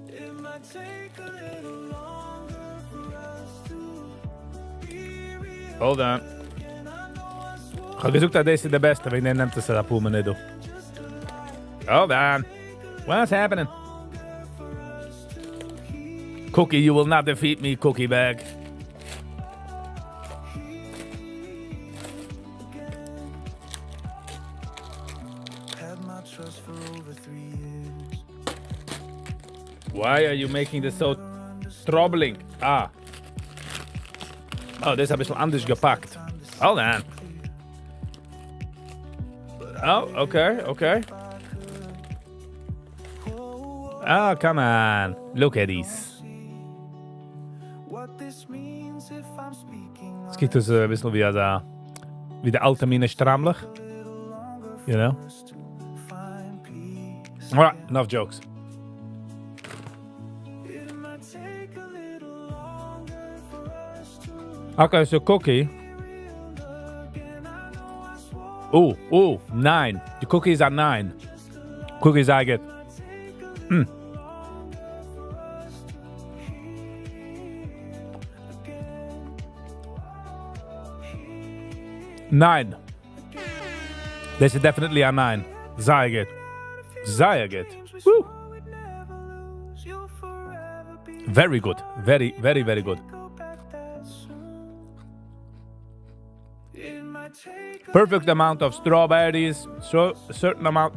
It might take a little longer for us to be real. Hold on. Ik heb gezocht dat deze de beste. We nemen tussen dat poel me Hold on. What's happening? Cookie, you will not defeat me, cookie bag. Had my trust for over 3 years. Why are you making this so troubling? Ah. Oh, deze heb ik al anders gepakt. Hold on. Oh, okay. Oh, come on. Look at these. What this means if I'm speaking Het schiet dus een beetje wie de alte mine stramelig. You know? find peace. Alright, enough jokes. It might take a little longer for us to Okay, so cookie. Ooh, 9. The cookies are 9. Cookies I get. 9. This is definitely a 9. Zayaget. Woo. Very good. Very, very, very good. Perfect amount of strawberries. So certain amount.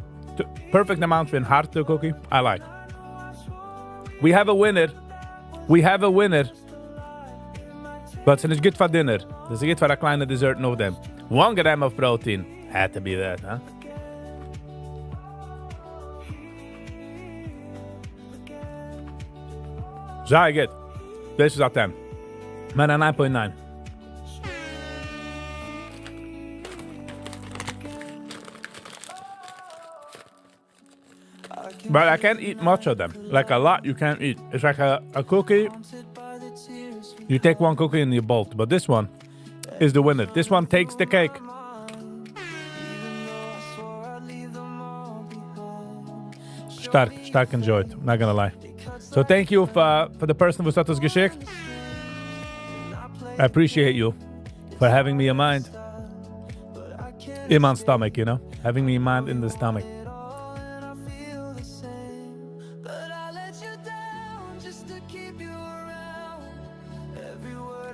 Perfect amount of hard cookie. I like. We have a winner. We have a winner. But it's good for dinner. Das ist gut für a kleine dessert noch dem. 1 gram of protein. Had to be that, huh? Sehr gut. This is a 10. Man, a 9.9. But I can't eat much of them. Like a lot you can't eat. It's like a cookie. You take 1 cookie and you bolt. But this one is the winner. This one takes the cake. Stark enjoyed. Not gonna lie. So thank you for the person who hat us geschickt. I appreciate you for having me in mind. In my stomach, you know? Having me in mind in the stomach.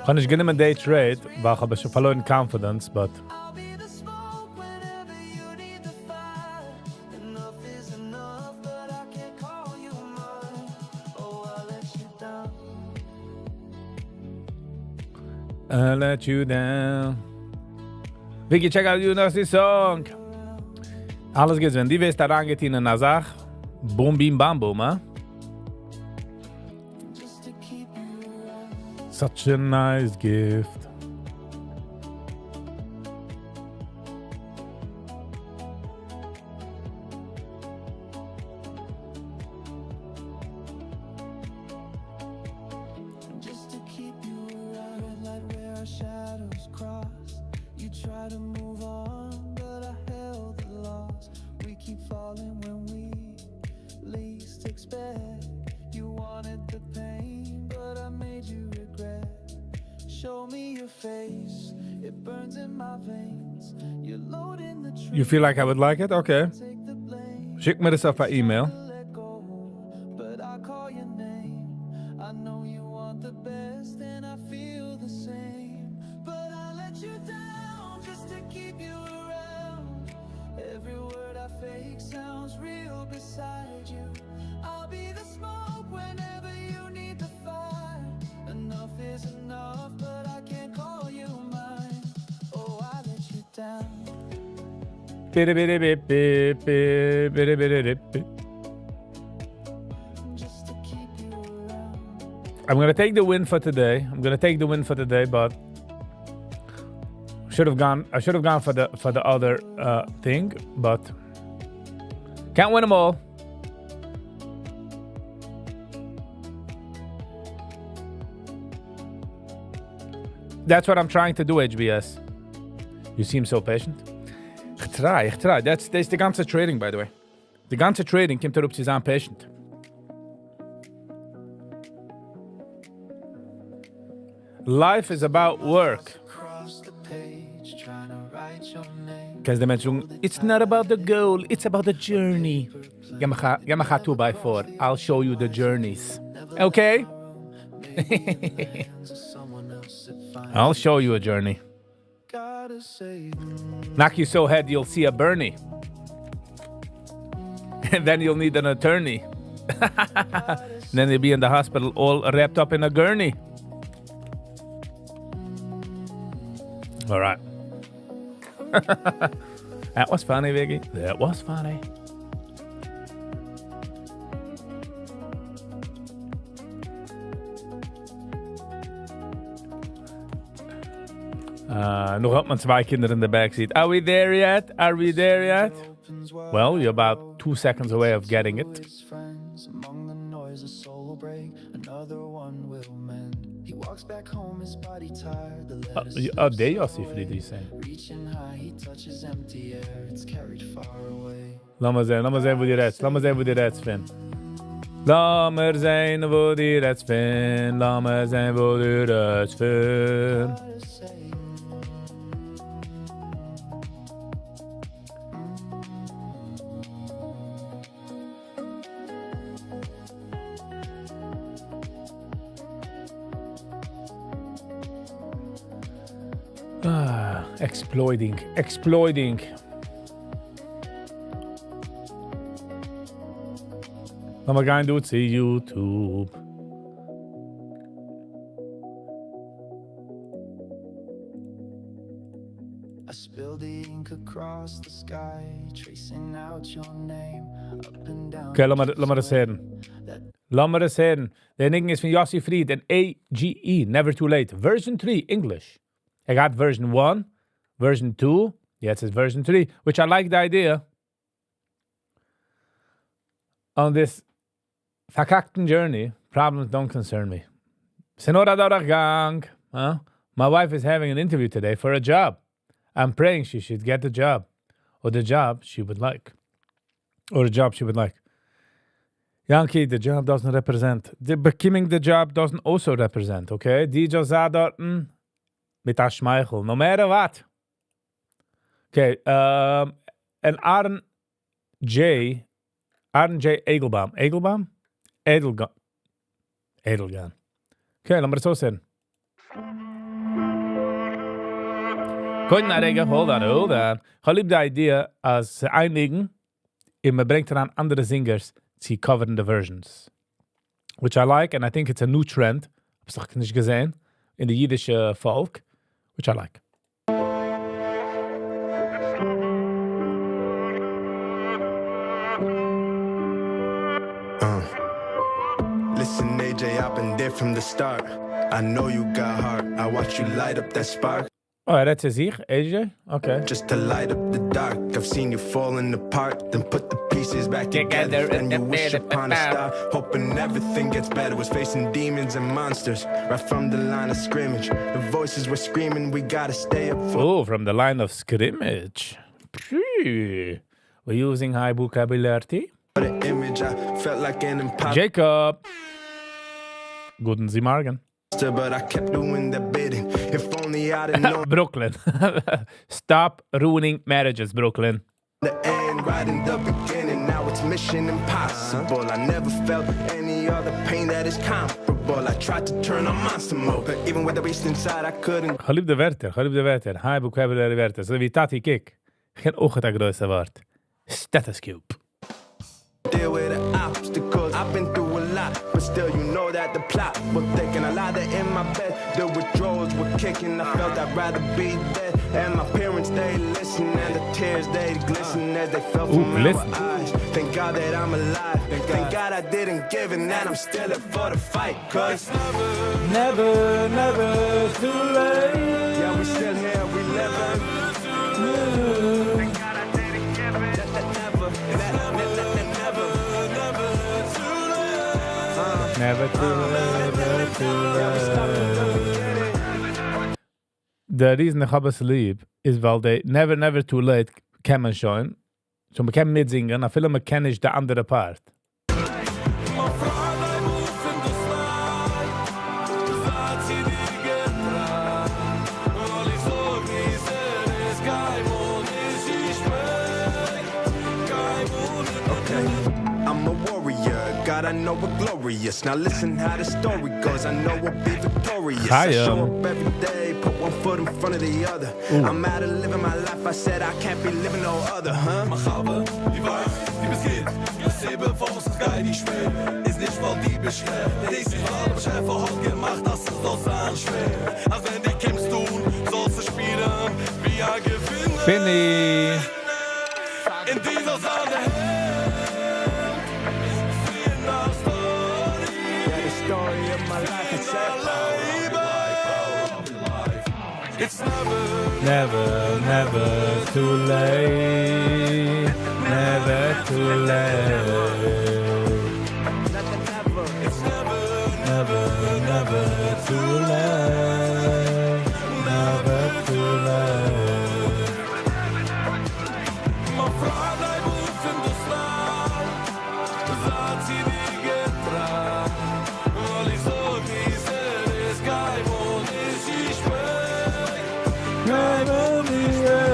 Kann ich genommen day trade, weil ich habe schon verloren confidence, but I let you down. Viggy, check out you nasty song. Alles geht's, wenn die weißt, da rangeht in eine Sache. Boom, bim, bam, boom, huh? Such a nice gift. Just to keep you around, like where our shadows cross. You try to move on, but I held the loss. We keep falling when we least expect. You wanted the pain, but I made you regret. Show me your face, it burns in my veins. You're loading the truth. You feel like I would like it? Okay. Take the blame. Schick mir das auf eine E-Mail. Let go, but I call your name. I know you want the best, and I feel the same. But I let you down just to keep you around. Every word I fake sounds real beside you. I'll be the smoke whenever you need the fire. Enough is enough, but I can't call you mine. Oh, I let you down. Just to keep you around. I'm gonna take the win for today. But I should have gone for the other thing, but can't win them all. That's what I'm trying to do, HBS. You seem so patient. Ich try. That's the ganze trading, by the way. The ganze trading kommt darauf zu sein patient. Life is about work. Across the page, trying to write your name. Because they mention, it's not about the goal, it's about the journey. Yamaha 2x4. I'll show you the journeys. Okay? Someone else if I I'll show you a journey. gotta say Knock you so head you'll see a Bernie. And then you'll need an attorney. Then you'll be in the hospital all wrapped up in a gurney. All right. That was funny, Viggy. That was funny. Nog had man 2 kinderen in the backseat. Are we there yet? Well, you're about 2 seconds away of getting it. his friends. Among the noise, a soul will break, another one will mend. He walks back home, his body tired. The letters Det är jag siffror säger. reaching high, he touches empty air. It's carried far away. Laat maar zijn hoe die reds. Laat maar zijn hoe die reds vindt. Laat maar zijn hoe die reds vindt. Laat maar zijn hoe die reds vindt. Gotta say, Exploiting. Laat maar gaan doen het op YouTube. Okay, lass mal das hören. Lass mal das hören. Der Ding ist von Yossi Fried and AGE, Never Too Late. Version 3, English. I got version 1, version 2, jetzt ist version 3, which I like the idea. On this verkackten journey, problems don't concern me. Senora Dorachgang, huh? My wife is having an interview today for a job. I'm praying she should get the job. Or the job she would like. Or the job she would like. Yankee, the job doesn't represent. The becoming the job doesn't also represent, okay? DJ Zadorten mit der Schmeichel. No matter what. Okay, and Aaron J. Egelbaum. Egelbaum? Edelgan. Okay, lass mal das so sehen. Hold on. Ich liebe die Idee, als sie einigen, und man bringt dann andere Singers zu coveren the versions. Which I like, and I think it's a new trend. Hab's doch nicht gesehen. In the Yiddish folk. Which I like. Listen, AJ, I've been there from the start. I know you got heart. I watch you light up that spark. Oh, that's is hier, AJ? Okay. Just to light up the dark. I've seen you falling apart. Then put the pieces back together. And you wish upon a star. Hoping everything gets better. Was facing demons and monsters. Right from the line of scrimmage. The voices were screaming, we gotta stay up for. Oh, from the line of scrimmage. We're using high vocabulary. The image, I felt like an imposter. Jacob. Guten Sie Morgen. But I kept doing the bidding. If only I'd have known. Brooklyn. Stop ruining marriages, Brooklyn. The end, right in the beginning. Now it's mission impossible. I never felt any other pain that is comparable. I tried to turn on monster mode, but even with the beast inside, I couldn't. Geloof de Wörter. High vocabulary Wörter. So wie Tati Kik. Geen ogen dat grootste woord. Stethoscope. Deal with the obstacles. I've been through a lot, but still you know that the plot was thinking a lot in my bed. The withdrawals were kicking. I felt I'd rather be dead. And my parents, they listen, and the tears, they glisten as they fell from my eyes. Thank God that I'm alive. Thank God I didn't give in, and I'm still up for the fight. Cause Never too late. yeah, we still here, we living. Thank God I didn't give in. Never too late. The reason ich habe es lieb, ist, weil die never too late kann man schon. So man kann mitsingen, aber viele man kann nicht der andere Part. I'm a warrior, God I know we're glorious. Now listen how the story goes, I know we'll be victorious. I show up every day, put one foot in front of the other. I'm out of living my life, I said I can't be living no other, huh? Mach aber, die weiß, wie es geht. Das Leben von uns ist geil, die schwer. Ist nicht, weil die beschwert. Der nächste halbe Schäfer hat gemacht, dass es so sein schwer. Also wenn die Camps tun, sollst du spielen wie ein Gewinner. Finny! In dieser Sonne. Story of my life, it's Never too late. Never too late. it's Never too late. Never too late. Man fragt ein Ruf in das Land. Sagt sie die getragen. Weil ich so wie es ist, kein Mond ist, ich schwör. Never be here.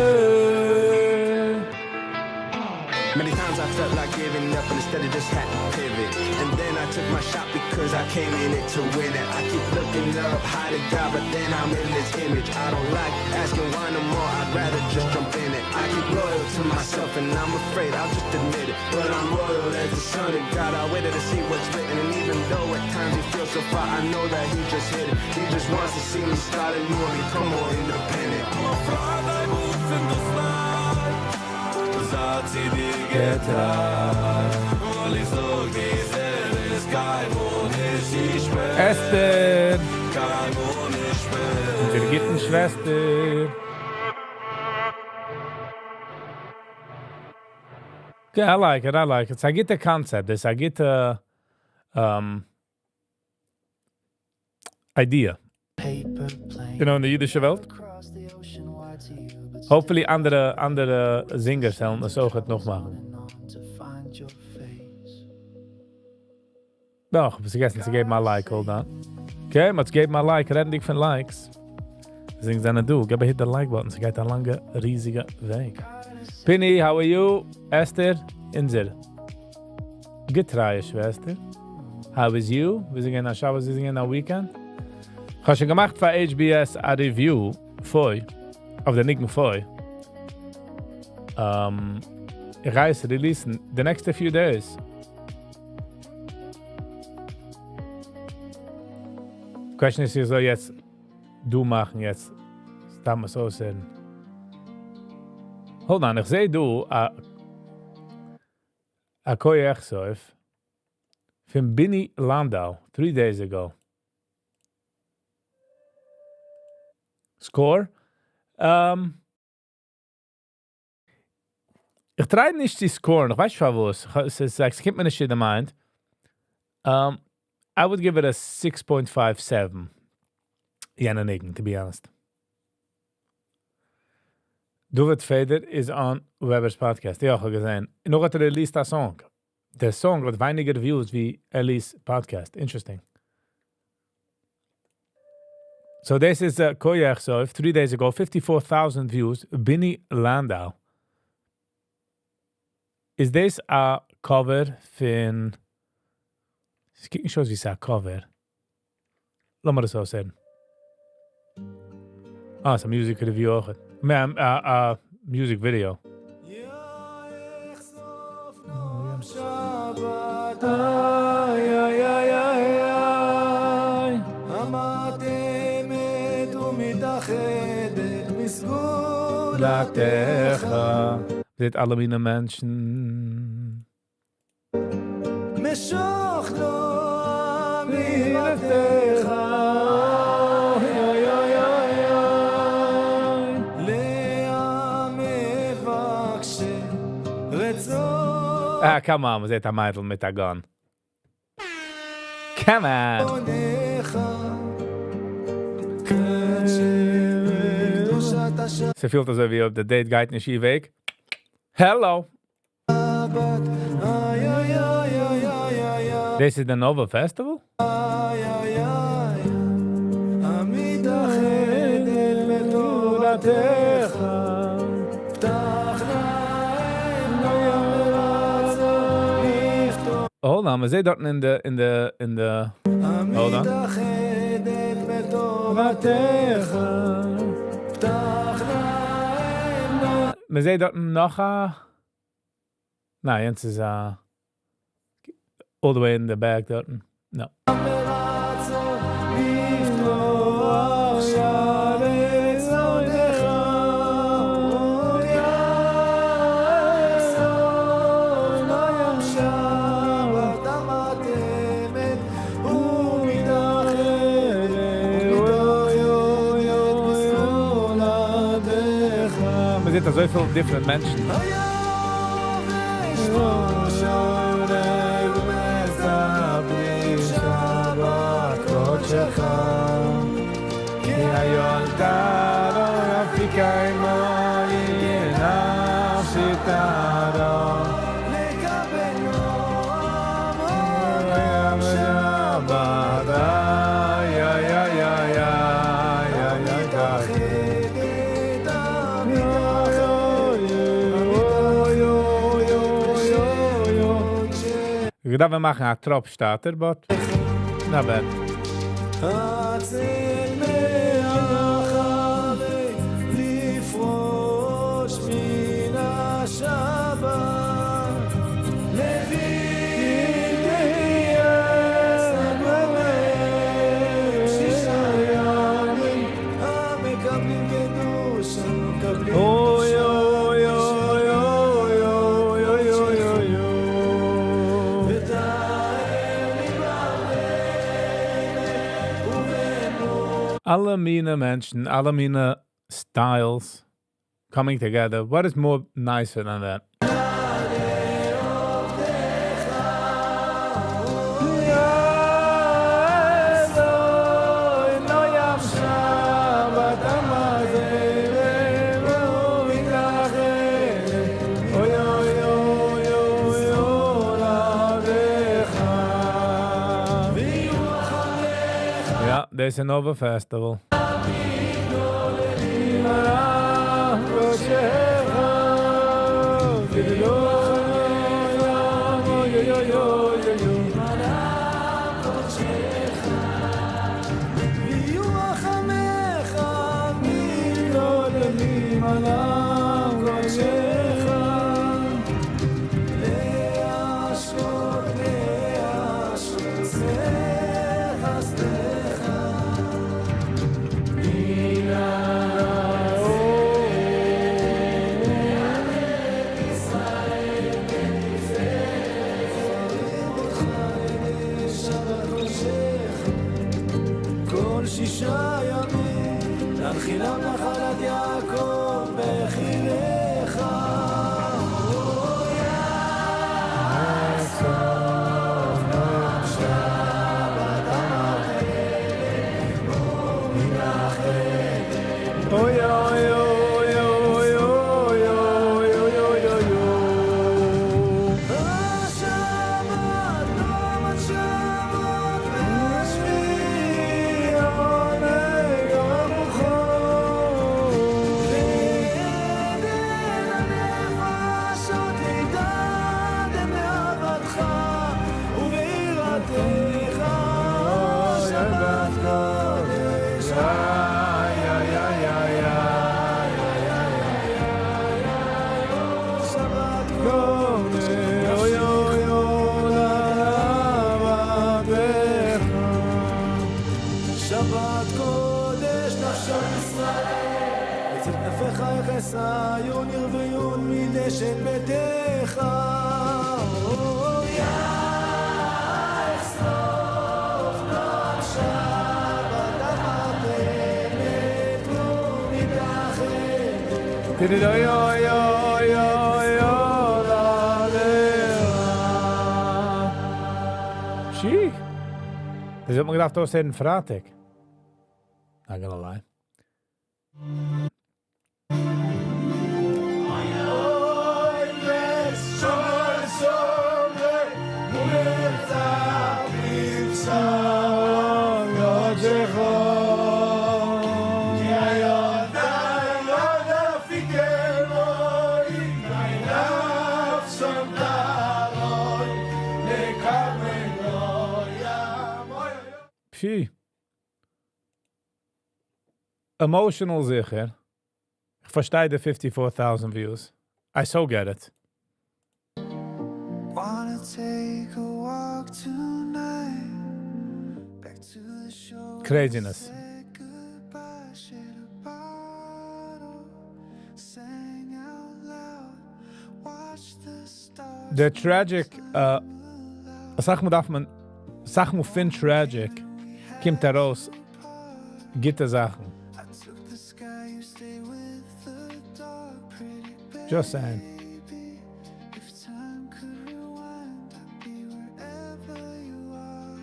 Many times I felt like giving up, and instead of just had to pivot. And then I took my shot because I came in it to win it. I keep looking up high to God, but then I'm in this image. I don't like asking why no more, I'd rather just jump in it. I keep loyal to myself and I'm afraid I'll just admit it. But I'm loyal as the son of God, I waited to see what's written. And even though at times he feels so far, I know that he just hit it. He just wants to see me start anew and become more independent. Man fragt ein Ruf in das Land. Sagt sie die getragen. Weil ich Schwester. Kein Wohl nicht mehr. Unsere gitten Schwester. Yeah, I like it. It's a good concept. It's a good idea. You know, in der jüdische Welt. Hopefully andere Singers sollen das auch noch machen. Doch, ich vergessen, sie geben mal Like, hold on. Okay, maar geef maar Like, red dich von Likes. Deswegen sind du, gib hit the Like-Button, sie geht ein langer, riesiger Weg. Penny, how are you? Esther, Inzer. Getreue, Schwester. How is you? Wir sind in Shabbos, wir sind in Weekend. Ich habe schon gemacht für HBS a Review, auf der Nicken Foi. Ich reise releasen the next few days. Question ist, ich soll jetzt du machen, jetzt. Das muss so sein. Hold on, ich sehe du, a Koyachsoif von Binny Landau, 3 days ago. Score? Ich treibe nicht die Score, ich weiß schon was. Es gibt mir nicht in der Mind. I would give it a 6.57. Jananigen, to be honest. David Fader is on Weber's podcast. Ja, ich habe gesehen. Noch hat released a song. Der Song hat weniger Views wie Ellie's podcast. Interesting. So this is Koyach Soif, 3 days ago, 54,000 views. Binny Landau. Is this a cover von... Ich kijk niet zo wie zei cover. Laat maar zo zeggen. Ah, it's a music review ook. Man, music video. Dit alle mijn mensen. משוך לו מילתך למבקשי רצון Come on, we zitten meidel met dat gun. Come on. Ze voelt alsof je op de date gaat in die week. Hello. This is the Nova Festival? Hold on, we zijn dat in de... Hold on. We zijn dat nog... Nou, Jens is... all the way in the back there. No. We zitten zoveel different mensen. שלך כי היולדה לא יפיקה עמו יהיה נפשיתה לו לקבל נועם אוהב שבת איי איי איי איי איי איי תחדת Ich glaube, wir machen einen Trop-Starter, but not bad. הצל מהחווה לפרוש מן השבת לוי סגורי 6 ימים המקבלים קדושה מקבלים אוי אוי אוי אוי אוי אוי אוי אוי ותאר לי Alle meine Menschen, alle meine styles coming together. What is more nicer than that? Yeah, there's another festival. כל 6 ימים להנחילם נחלת יעקב בחיריך ציון ירוויון מדשן ביתך איך סוף נועם שבת המתנת ומתאחדת Gee. Dus heb ik gedacht, dat was een fratig. Not gonna lie. Pfie. Emotional zeker. Ik versta de 54,000 views. I so get it. Wanna take a walk tonight back to the shore Craziness. said goodbye shared a bottle sang out loud watch the stars The tragic, sag mo fin tragic, kimt raus, gitte Sachen. I took the sky you stay with the dark pretty baby Just saying. if time could rewind I'd be wherever you are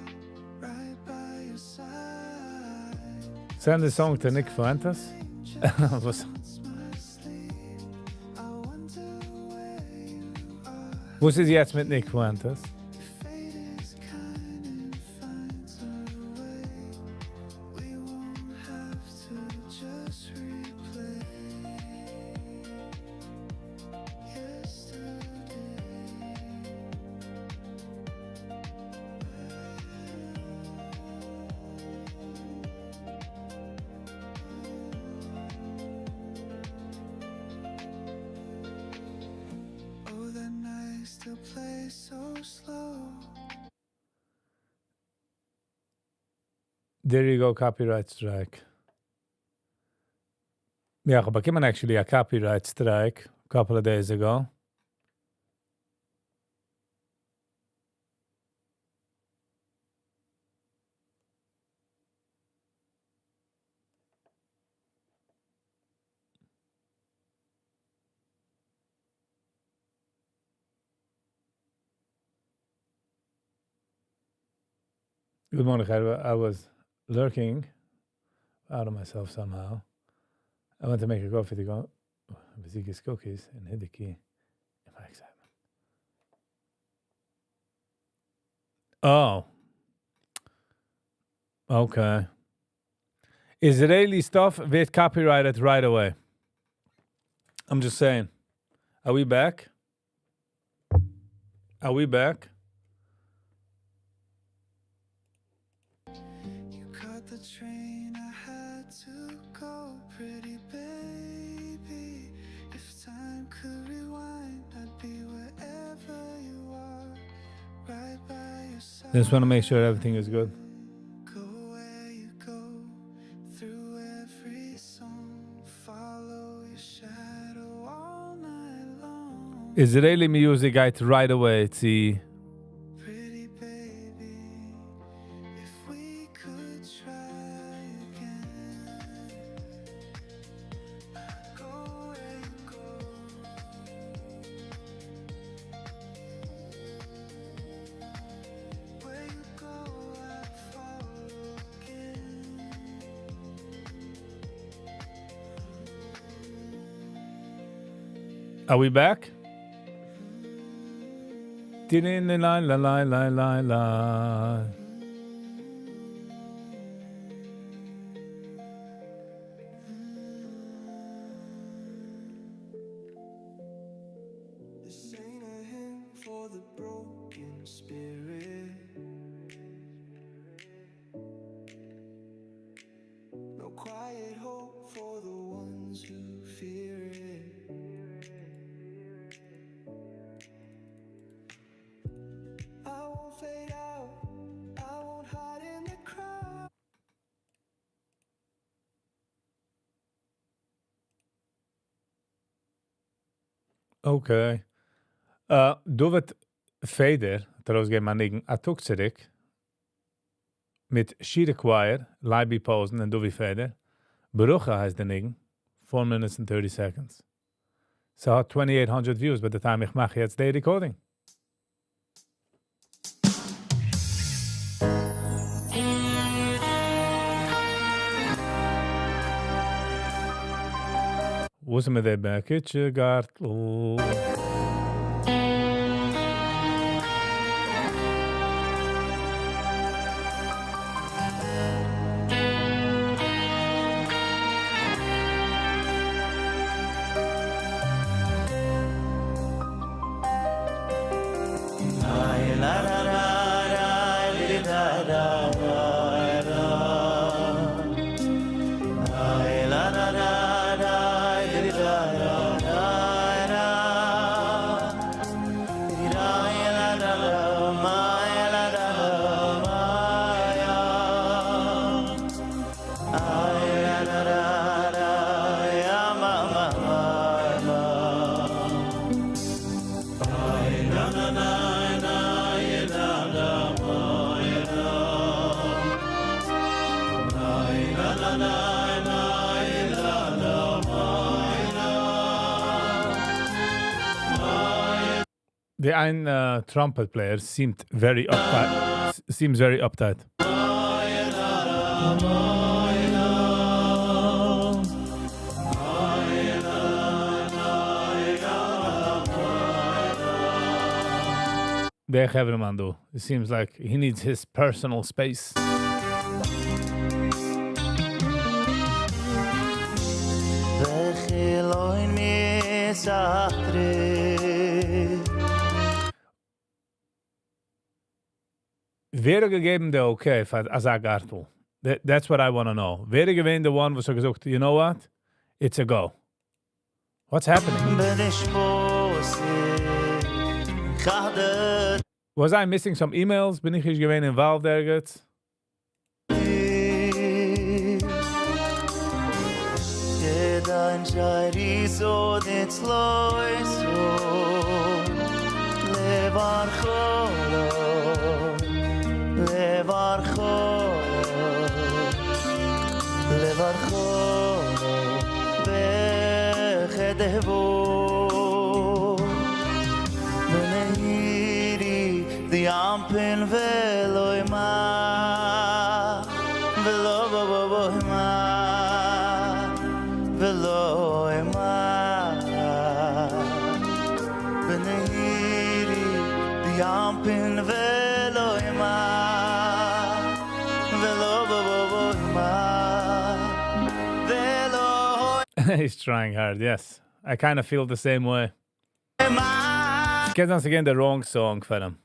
right by your side Send the song to Nick Fuentes. Was, I wonder where you are was ist jetzt mit Nick Fuentes? fate is kind and finds a way we won't have to just replay yesterday oh that night still plays so slow There you go, copyright strike. Yeah, but came actually a copyright strike a couple of days ago. Good morning, Gerwa. I was lurking out of myself somehow. I went to make a coffee to go. Viggy's cookies and hit the key. In my excitement. Oh. Okay. Israeli stuff with copyrighted right away. I'm just saying. Are we back? Are we back? You caught the train, I had to go, pretty baby. If time could rewind, I'd be wherever you are, right by your side. Just want to make sure everything is good. Go where you go, through every song, follow your shadow all night long. Israeli music guide right away. See. Pretty baby, if we could try again. Go where you go. Where you go, I'd follow again. Are we back? La la la la la la. This ain't a hymn for the broken spirit. No quiet hope for the ones who fear it. I won't fade out, I won't hide in the crowd. Okay. Du wird Fader, daraus gehen man nigen, a tuk zurück, mit Shire Choir, Leibi Posen und Duvi Fader. Berucha heißt der nigen, 4 minutes and 30 seconds. So hat 2800 views by the time ich mache jetzt die recording. Wo sind wir der Bergkitsche Gartel? The ein trumpet player seemed very uptight. Seems very uptight. They have him on though. It seems like he needs his personal space. Wer gegeben der okay für Azagartel? That's what I want to know. Wer gewinnt the one was gesagt, you know what? It's a go. What's happening? Was I missing some emails? Bin ich gewesen involved ergens? The ampin veloy ma He's trying hard, yes. I kind of feel the same way. Guess once again the wrong song for him.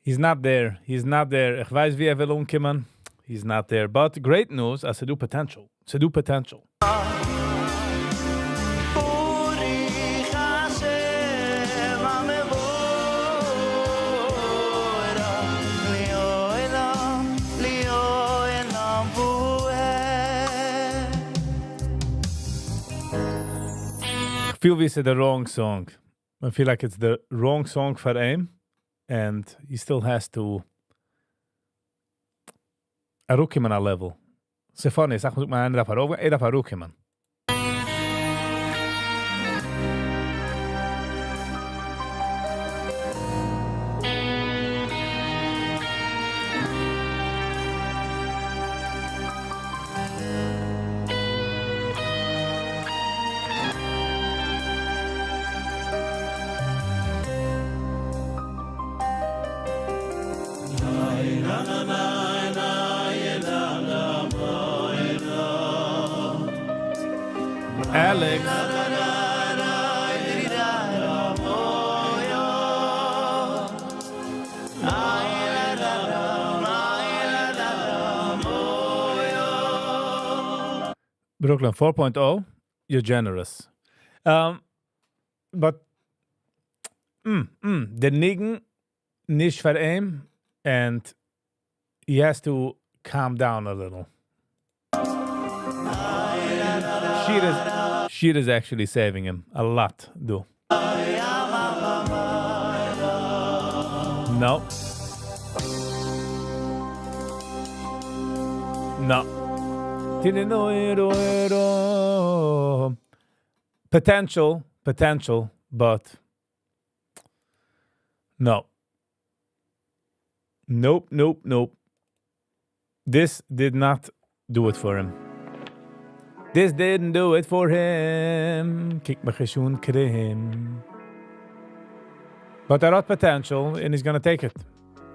He's not there. He's not there. Ich weiß, wie will umkommen. He's not there. But great news, as do potential. To do potential. I feel this is the wrong song. I feel like it's the wrong song for him, and he still has to arukiman a level. So funny, sag mal einer darf arukiman. Alex. Brooklyn 4.0, you're generous. But the niggen nicht for him, and he has to calm down a little. Shit is actually saving him a lot, though. No. Potential, but no. Nope. This did not do it for him. This didn't do it for him. Kijk me geschoen krim. But there is potential, and he's gonna take it.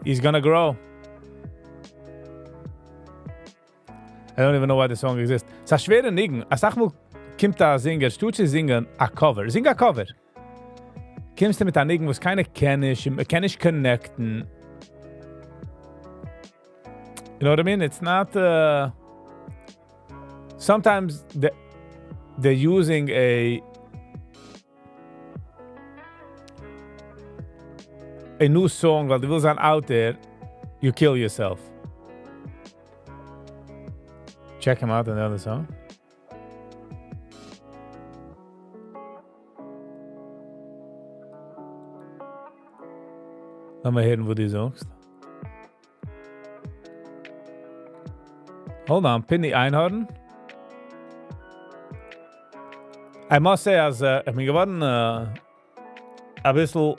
He's gonna grow. I don't even know why the song exists. It's a schwere Nigen. Sag mal, kommt da Singer, tut sie singen a cover. Sing a cover. Kommst du mit a Nigen, was keine kann ich connecten. You know what I mean? It's not... Sometimes they're using a new song, while the wheels are out there, you kill yourself. Check him out on the other song. Lass mal hören, wo du sagst. Hold on, Penny Einhorn. I must say, as ich bin geworden a bisschen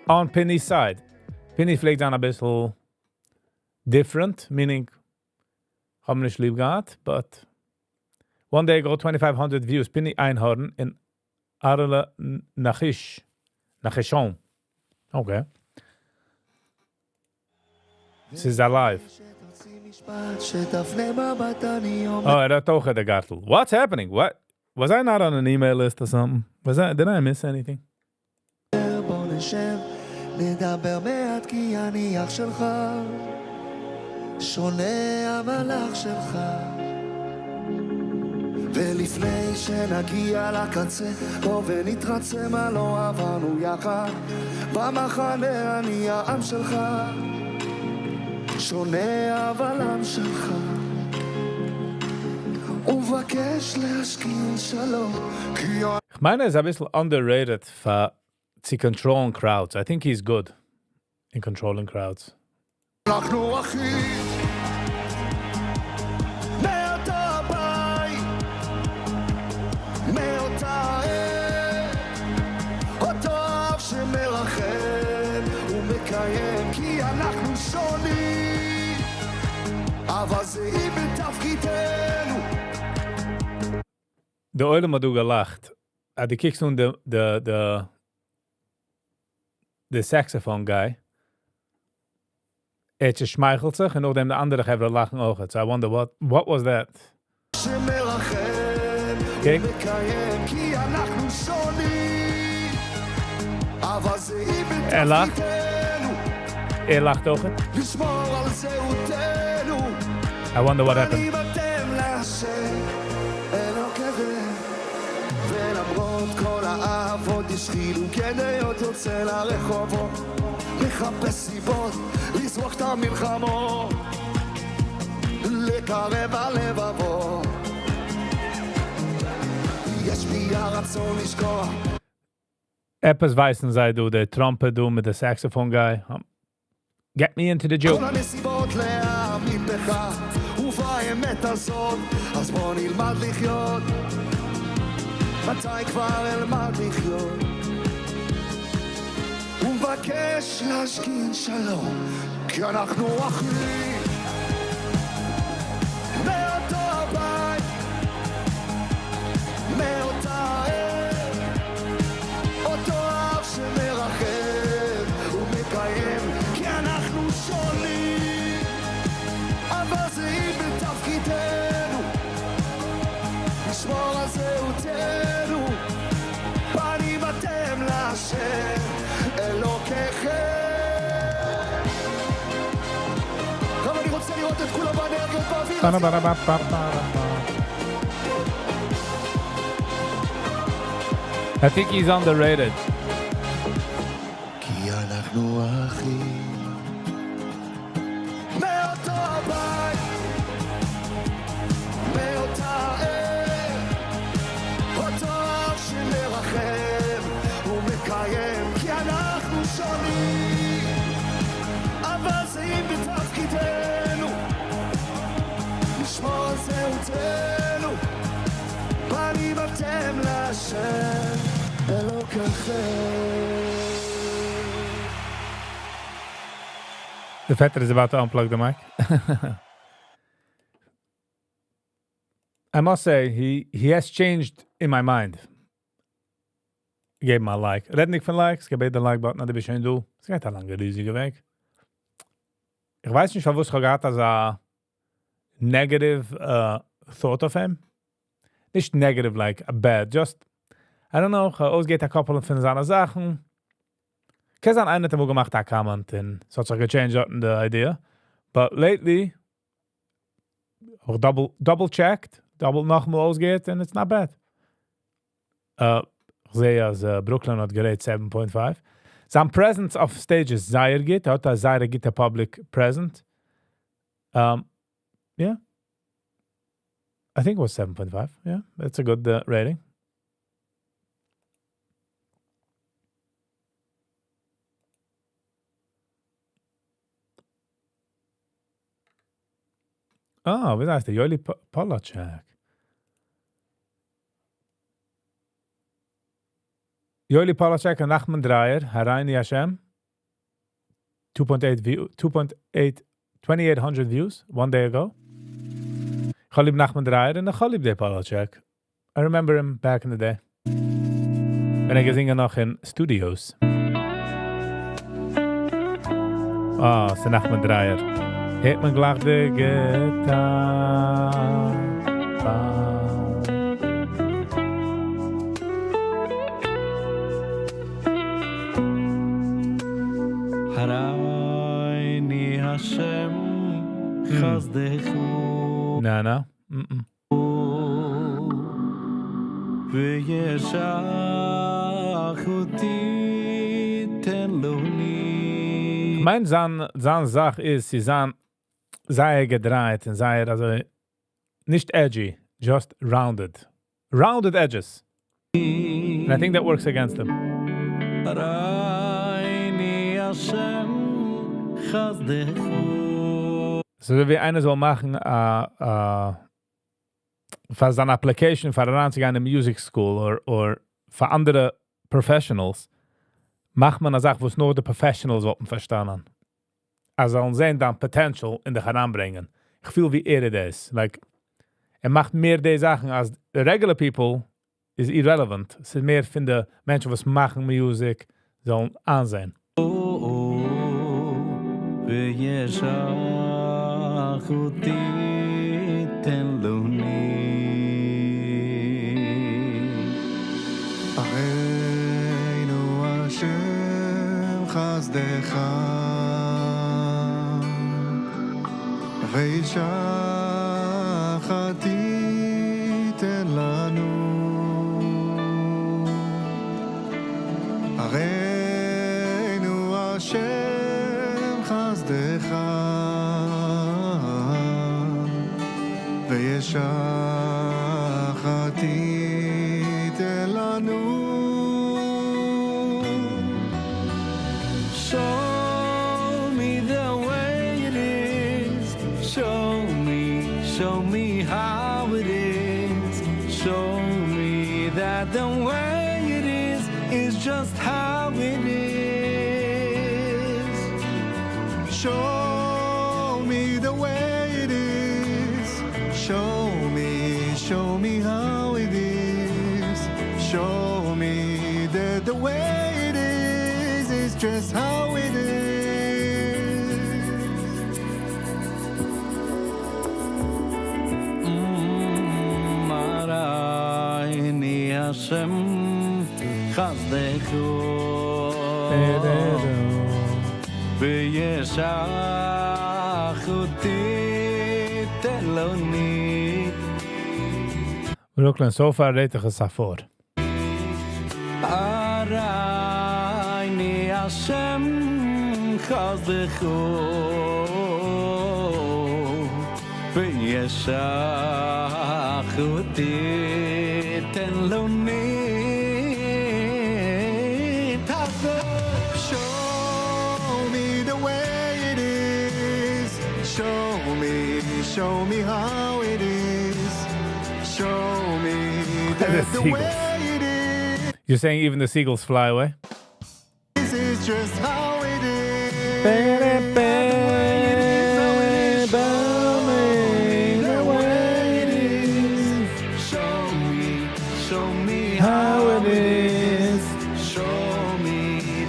on Penny's side. Penny fliegt dann a bisschen different, meaning haben nicht lieb gehabt, but one day I got 2,500 views. Penny Einhorn in Arle Nachishon. Okay. This is alive. Oh, er hat auch der Gartel. What's happening? What? Was I not on an email list or something? Did I miss anything? נדבר מעט כי אני אח שלך, שונה אבל אח שלך. ולפני שנגיע לקצה, בוא ונתרצה מה לא עברנו יחד. במחנה אני העם שלך, שונה אבל עם שלך. ובקש להשכין שלום. Ich meine, er ist ein bisschen underrated für zu controlling crowds. I think he's good in controlling crowds. אנחנו אחים מאותה בית מאותה עת אותו אב שמרחם ומקיים כי אנחנו שונים אבל זה בתפקידנו De oile ma du gelacht. Die kicks nun the saxophone guy. Het schmeichelt zich en ook de andere hebben lachen ook. So I wonder what was that? שמרחם Kijk. ומקיים כי אנחנו שונים אבל זה lacht. בתפקידנו Lacht ook. לשמור על זהותנו I wonder what happened. אני בתם להשם אלוקיכם ולמרות כל האהבות יש חילוקי דעות יוצא לרחובות מחפש סיבות לזרוק את המלחמות לקרב הלבבות יש בי הרצון לשכוח Etwas weißen sei du, der Trumpet du mit der Saxophone guy. Get me into the joke. כל הנסיבות להאמין בך ובאמת הזאת אז בוא נלמד לחיות מתי כבר אלמד לחיות ומבקש להשכין שלום כי אנחנו אחים מאותו בית מאותה עת אותו אב שמרחם ומקיים כי אנחנו שונים אבל זה בתפקידנו לשמור על זהותנו פנים אתם להשם אלוקיכם גם אני רוצה לראות את כולם באנרגיות באוויר I think he's underrated. כי אנחנו אחים מאותו בית מאותה עת אותו אב שמרחם ומקיים כי אנחנו שונים אבל זה בתפקידנו לשמור על זהותנו פנים אתם להשם אלוקיכם The vetter is about to unplug the mic. I must say, he has changed in my mind. I gave him a like. Red nicht von likes, ich gebe den like-button, das ist schön du. Es geht ein langer, riesiger Weg. Ich weiß nicht, was ich gehabt als a negative thought of him. Nicht negative, like a bad, just, I don't know, ausgeht a couple von seinen Sachen. Kesan einer wo gemacht hat comment and so it's like a change up in the idea. But lately, auch double checked, double nochmal ausgeht and it's not bad. Ich sehe, als Brooklyn hat gerät 7.5. Some presence of stages, Zaire geht, hat Zaire geht a public present. Yeah. I think it was 7.5. Yeah, that's a good rating. Oh, wie heißt der? Joeli Polacek. Joeli Polacek und Nachman Dreyer, Haraini Hashem. 2,800 views one day ago. Chalib Nachman Dreyer and Chalib de Polacek. I remember him back in the day. When I gesingen noch in studios. Ah, c'est Nachman Dreyer. Het man gleich de Gitarre. Haraini Hashem chazdechu No. V'yeshach oti ten loni Mein Zahn Sach ist, sie sahen sei gedreht und sei also nicht edgy, just rounded. Rounded edges. And I think that works against them. Reini Hashem chazdechu. So wie einer soll machen, für seine Application, für eine Music School or für andere Professionals, macht man eine Sache, wo es nur die Professionals verstehen. Also sehen dann Potential in der heranbringen. Ich fühle wie das ist. Like, macht mehr die Sachen als regular people is irrelevant. Es ist mehr von den Menschen, was machen Musik, sollen ansehen. V'yeshachuti tenluni. Areinu Hashem chazdecha V'yeshachati ten lanu Areinu Hashem chazdecha V'yeshachati ten lanu Show me the way it is. Show me how it is. Show me that the way it is just how it is. Show me the way it is. Show me how it is. Show me that the way it is just how it is. Maraini Hashem chazdechu. V'yeshachuti teloni. Brooklyn, so far rete gesafor. Araini Hashem chazdechu. V'yeshachuti teloni. Show me the way it is. Show me how it is. Show me that the seagulls. way it is. You're saying even the seagulls fly away? This is just how it is. Show me how it is. Show me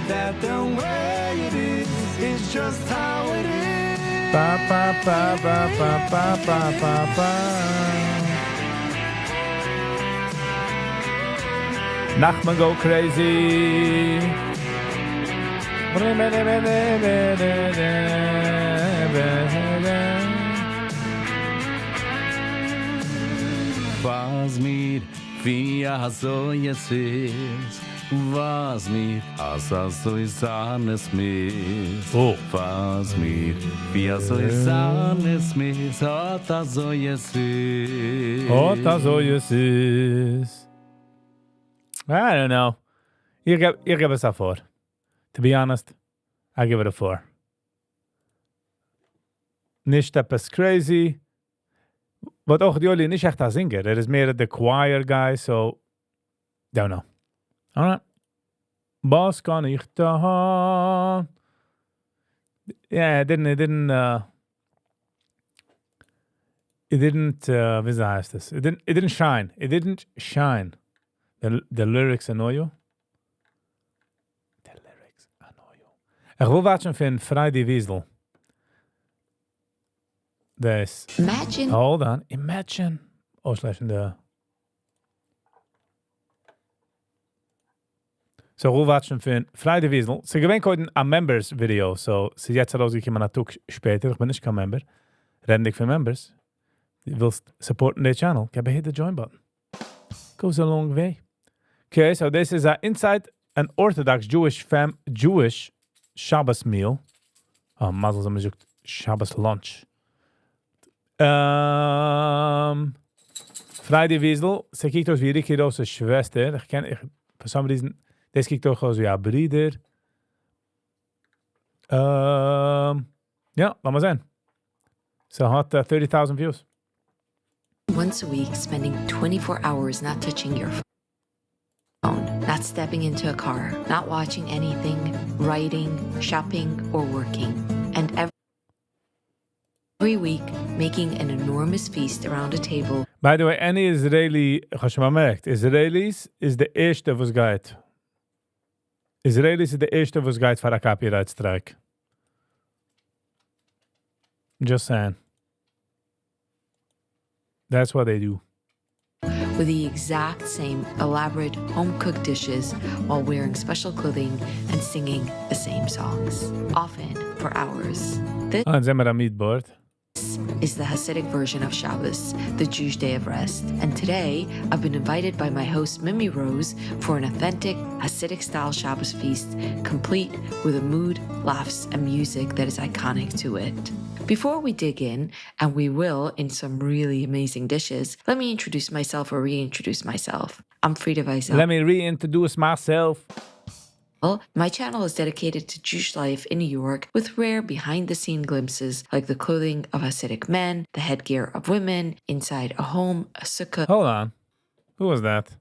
that the way it is just how it is. Ba ba ba ba ba ba ba ba ba. Nachman go crazy. Was mir wie so jetzt ist, was mir so ist es mir. Oh. Was mir wie so ist es mir, so jetzt ist. Oh, that's all you see. I don't know. You give us a 4. To be honest, I give it a 4. Nicht etwas crazy. But auch Joli nicht echt ein Singer. Er ist mehr the choir guy, so don't know. Alright. Was kann ich da? Yeah, it didn't wie heißt das? It didn't shine. It didn't shine. The lyrics annoy you? The lyrics annoy you. Ich will watchen für Friday Wiesel. Das. Imagine. Hold on. Imagine. Ausleichen der. So, ich will watchen für Friday Wiesel. Sie gewinnt heute ein Members-Video. So, sie jetzt rausgekommen natürlich später. Ich bin nicht kein Member. Rendig für Members. Du willst supporten den Channel. Gib hit the join button. Goes a long way. Okay, so this is inside an Orthodox Jewish Shabbos meal. Oh, Mazel haben gesagt Shabbos lunch. Friday Wiesel, sie kijkt aus wie Ricky Rose's Schwester. For some reason, this kijkt toch als ja, breeder. Ja, laat maar zijn. Ze had 30,000 views. Once a week, spending 24 hours not touching your phone, not stepping into a car, not watching anything, writing, shopping, or working. And every week, making an enormous feast around a table. By the way, any Israeli, als je maar merkt, Israelis is de eerste was gaat. Israelis is de eerste was gaat voor een copyright strike. Just saying. That's what they do. With the exact same elaborate home-cooked dishes while wearing special clothing and singing the same songs, often for hours. This En zijn we dan meetboard. is the Hasidic version of Shabbos, the Jewish day of rest. And today, I've been invited by my host Mimi Rose for an authentic Hasidic-style Shabbos feast, complete with a mood, laughs, and music that is iconic to it. Before we dig in, and we will in some really amazing dishes, let me introduce myself or reintroduce myself. I'm Frida Weisel. Let me reintroduce myself. My channel is dedicated to Jewish life in New York with rare behind-the-scene glimpses like the clothing of Hasidic men, the headgear of women, inside a home, a sukkah. Hold on. Who was that?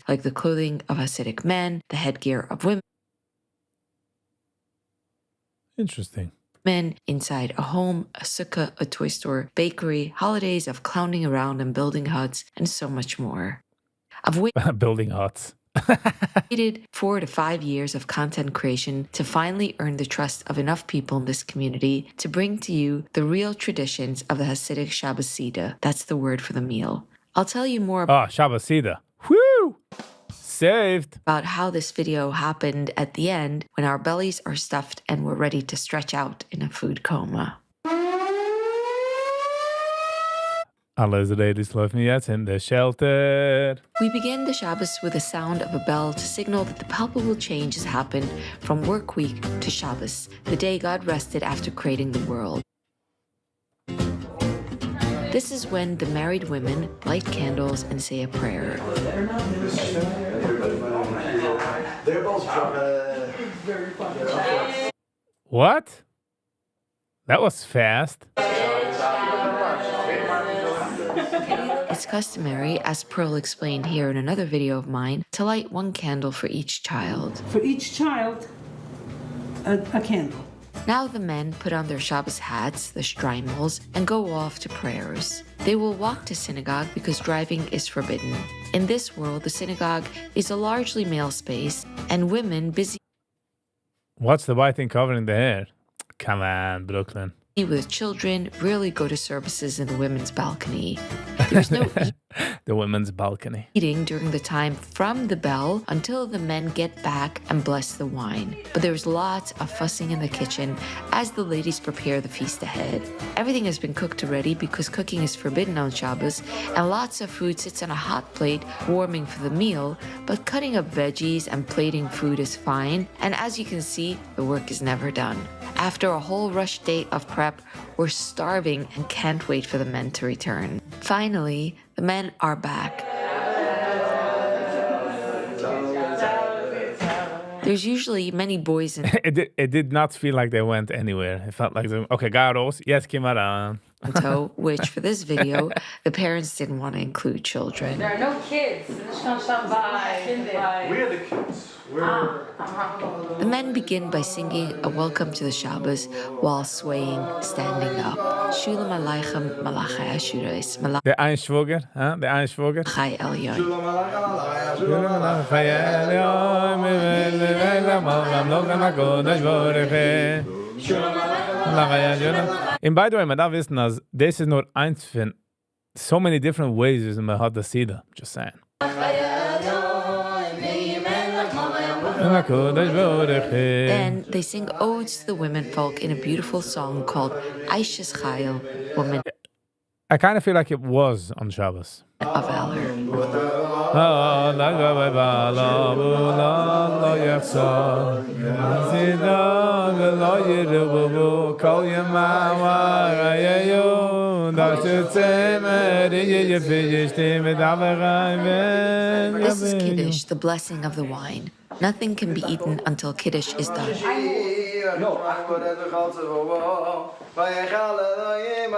Like the clothing of Hasidic men, the headgear of women, Interesting. inside a home, a sukkah, a toy store, bakery, holidays of clowning around and building huts, and so much more. I've Building huts. waited 4 to 5 years of content creation to finally earn the trust of enough people in this community to bring to you the real traditions of the Hasidic Shabbos Seder. That's the word for the meal. I'll tell you more Oh, Shabbos Seder. Woo! Saved. about how this video happened at the end when our bellies are stuffed and we're ready to stretch out in a food coma. Alle Israelis laufen jetzt in the shelter. We begin the Shabbos with the sound of a bell to signal that the palpable change has happened from work week to Shabbos, the day God rested after creating the world. This is when the married women light candles and say a prayer. What? That was fast. It's customary, as Pearl explained here in another video of mine, to light one candle for each child. For each child, a candle. Now the men put on their Shabbos hats, the streimels, and go off to prayers. They will walk to synagogue because driving is forbidden. In this world, the synagogue is a largely male space, and women busy What's the white thing covering the hair? Come on, Brooklyn. with children rarely go to services in the women's balcony. There's no The women's balcony. eating during the time from the bell until the men get back and bless the wine. But there's lots of fussing in the kitchen as the ladies prepare the feast ahead. Everything has been cooked already because cooking is forbidden on Shabbos, and lots of food sits on a hot plate warming for the meal, but cutting up veggies and plating food is fine, and as you can see, the work is never done. After a whole rush day of prep, we're starving and can't wait for the men to return. Finally, the men are back. There's usually many boys in It did not feel like they went anywhere. It felt like, okay, Garos, yes, Kimaran. tow, which for this video, the parents didn't want to include children. There are no kids. Dus gaan staan bij. We're the kids. The men begin by singing a welcome to the Shabbos while swaying, standing up. Shulam Aleichem Malachai Ashurais De Einschwoger, huh? De Einschwoger. Malachai Elyon. And by the way, man darf wissen, dass das ist nur eins von so many different ways, wie man hat das Seder. Just saying. Then they sing odes to the women folk in a beautiful song called Aishes Chayil, Woman I kind of feel like it was on Shabbos. of Valor. und das ist immer die Fisch mit aber This is Kiddush, the blessing of the wine. Nothing can be eaten until Kiddush is done.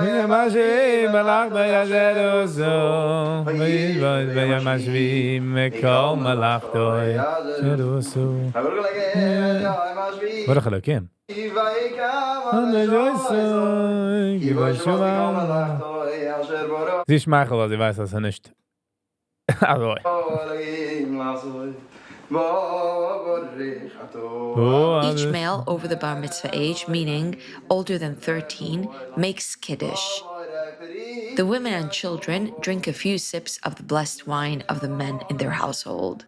Ja, mas malach bei Jerusalem. Bei masvim kol malach toy. Jerusalem. Wat gelukkig. Sie schmeichelt, also ich weiß das nicht. Also. Each male over the bar mitzvah age, meaning older than 13, makes Kiddush. The women and children drink a few sips of the blessed wine of the men in their household.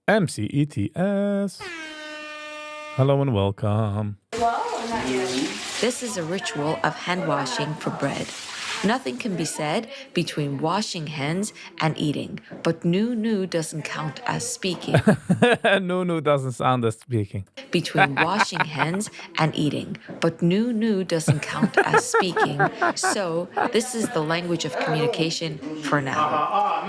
MCETS. Hello and welcome. This is a ritual of hand washing for bread. Nothing can be said between washing hands and eating, but nu doesn't count as speaking. No doesn't sound as speaking. Between washing hands and eating, but nu doesn't count as speaking. So this is the language of communication for now.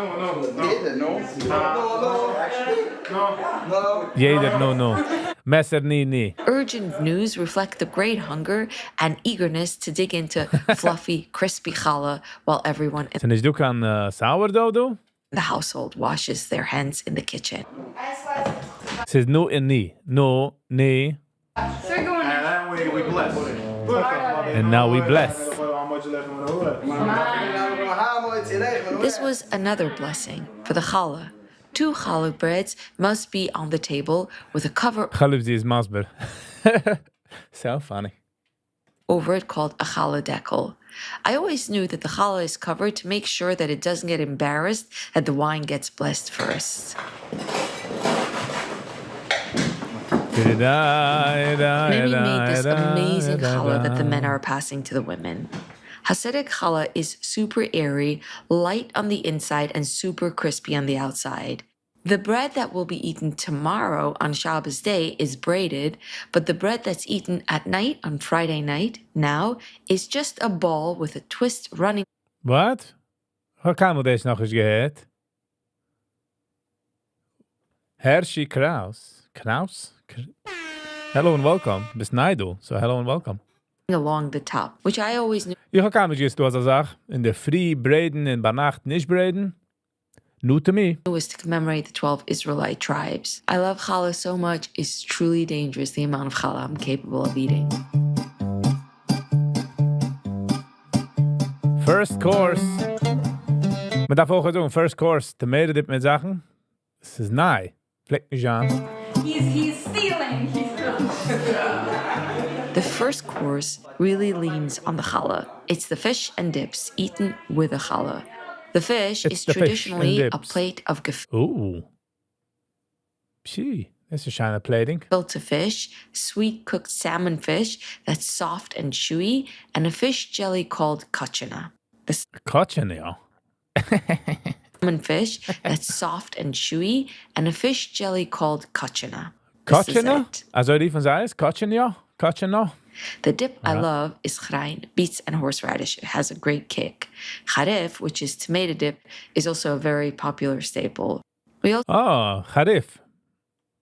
Jeder no. Messer nie. Urgent news reflect the great hunger and eagerness to dig into fluffy, crispy challah while everyone in Sind ich du kan sourdough do? the household washes their hands in the kitchen. Says no and nie. No, nee. And now we bless. This was another blessing for the challah. 2 challah breads must be on the table with a cover Chalubzi is masber. So funny. over it called a challah dekel. I always knew that the challah is covered to make sure that it doesn't get embarrassed that the wine gets blessed first. Mimi made this amazing challah that the men are passing to the women. Hasidic challah is super airy, light on the inside, and super crispy on the outside. The bread that will be eaten tomorrow on Shabbos day is braided, but the bread that's eaten at night on Friday night now is just a ball with a twist running. What? How kan we deze nog eens gehad? Hershey Kraus. Hello and welcome. Bis Naidu. So hello and welcome. Along the top, which I always knew Ich kann mich jetzt, was sag, in der Früh braiden, in der Nacht nicht braiden. New to me. was to commemorate the 12 Israelite tribes. I love challah so much, it's truly dangerous the amount of challah I'm capable of eating. First course. Man darf auch sagen, first course, Tomato dip mit Sachen. Das ist nahe. Fleck mich an. He's stealing. The first course really leans on the challah. It's the fish and dips eaten with a challah. The fish It's is the fish traditionally and a dips. plate of Ooh. Gee, that's a shiny plating. gefilte fish, sweet cooked salmon fish that's soft and chewy, and a fish jelly called kachana. The Kotchen, ja. salmon fish that's soft and chewy, and a fish jelly called kachana. This is Kotchen, it. also die von Seis, Kotchen, ja. Kotchen, no. The dip I love is chrein, beets and horseradish. It has a great kick. Charef, which is tomato dip, is also a very popular staple. We Oh, Charif.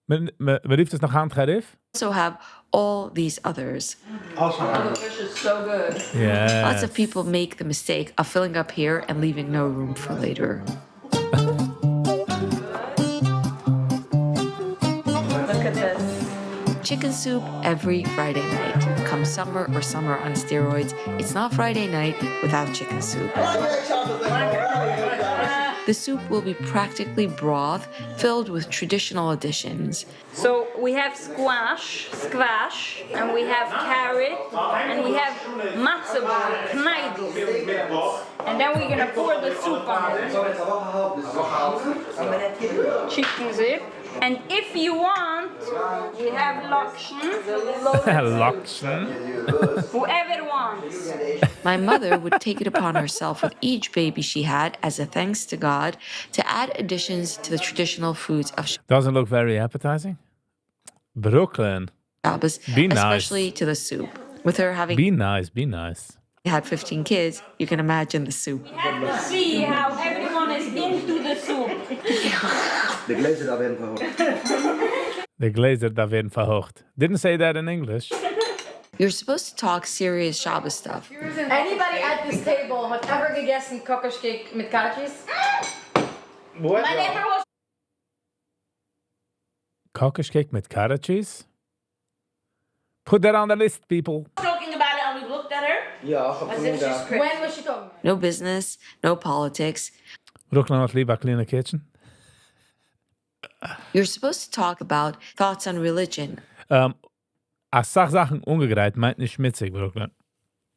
Men rief das noch Hand Charif? also have all these others. The fish is so good. Yeah. Lots of people make the mistake of filling up here and leaving no room for later. Look at this. Chicken soup every Friday night. Come summer or summer on steroids, it's not Friday night without chicken soup. The soup will be practically broth filled with traditional additions. So we have squash, and we have carrot, and we have matzo ball, kneidel. And then we're gonna pour the soup on it. Chicken soup. And if you want, we have lakshen. Laksen. Whoever wants. My mother would take it upon herself with each baby she had as a thanks to God to add additions to the traditional foods of Doesn't look very appetizing. Brooklyn. Shabbos, Be nice. especially to the soup. With her having Be nice, be nice. had 15 kids, you can imagine the soup. We have to see how everyone is into the soup. De glazen daar werden verhoogd. The glazer da werden verhoogd. Didn't say that in English. You're supposed to talk serious Shabbos stuff. Anybody at this table have ever gegessen kokoscake mit karatjes? What? My neighbor was Caucus with carrot cheese? Put that on the list, people. talking about it and we looked at her. Ja, ik heb As if she's crazy. When was she talking? No business, no politics. Brooklyn not leave a clean kitchen. You're supposed to talk about thoughts on religion, Als Sachen ungegreit meint nicht schmitzig, Brooklyn.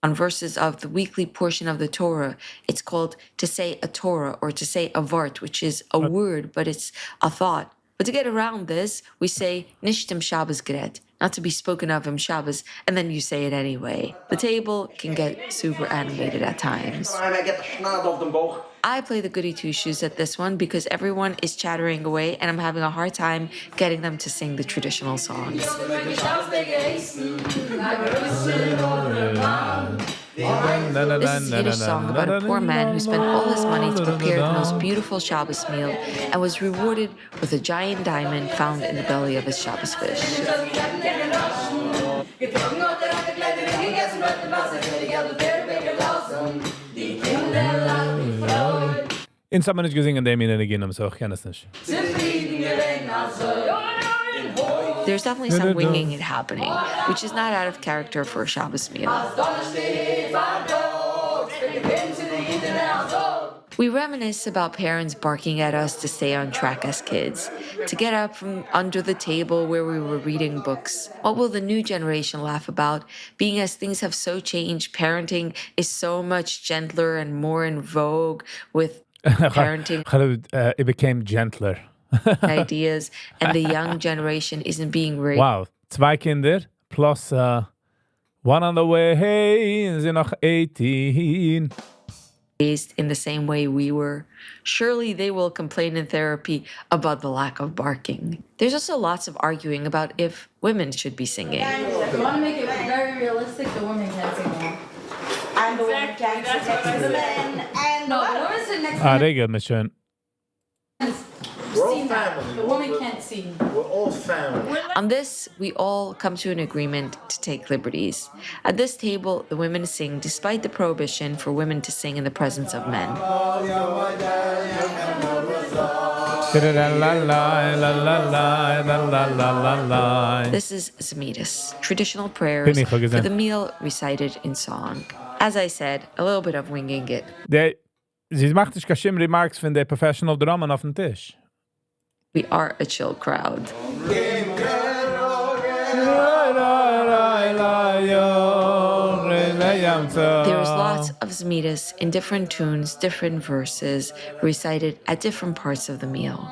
on verses of the weekly portion of the Torah. It's called to say a Torah or to say a vart, which is a word, but it's a thought. But to get around this, we say nicht im Shabbos gered, not to be spoken of im Shabbos, and then you say it anyway. The table can get super animated at times. Hij get de schnaad op de boog. I play the goody two-shoes at this one because everyone is chattering away and I'm having a hard time getting them to sing the traditional songs. This is a Yiddish song about a poor man who spent all his money to prepare the most beautiful Shabbos meal and was rewarded with a giant diamond found in the belly of his Shabbos fish. In Sommer nicht gesungen, dem in gehen, so ich kenne es nicht. There's definitely some winging it happening, which is not out of character for a Shabbos meal. We reminisce about parents barking at us to stay on track as kids, to get up from under the table where we were reading books. What will the new generation laugh about, being as things have so changed, parenting is so much gentler and more in vogue with parenting It became gentler. ideas, and the young generation isn't being raised. Wow, 2 Kinder plus one on the way. Hey, sie noch 18. In the same way we were. Surely they will complain in therapy about the lack of barking. There's also lots of arguing about if women should be singing. If you want to make it very realistic, the women can't sing along. And the women can't sit next to the men. And no, the women sit next to the men. Regel mich schön. We're all family. The woman can't sing. We're all family. On this, we all come to an agreement to take liberties. At this table, the women sing despite the prohibition for women to sing in the presence of men. This is Zemidus, traditional prayers for the meal recited in song. As I said, a little bit of winging it. Sie macht sich keine Remarks von der Professional Drummern auf dem Tisch. We are a chill crowd. There's lots of Zemidus in different tunes, different verses, recited at different parts of the meal.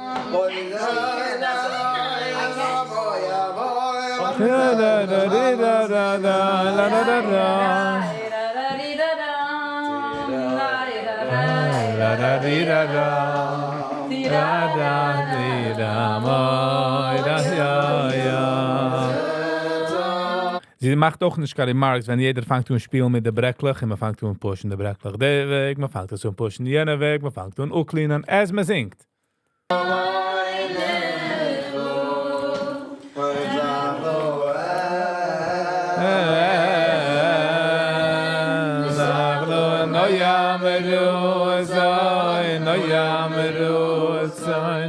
Sie macht auch nicht keine Remarks, wenn jeder fängt an spielen mit der Brecklich, und man fängt an pushen der Brecklich der Weg, man fängt an pushen jener Weg, man fängt an uklinen, als man singt.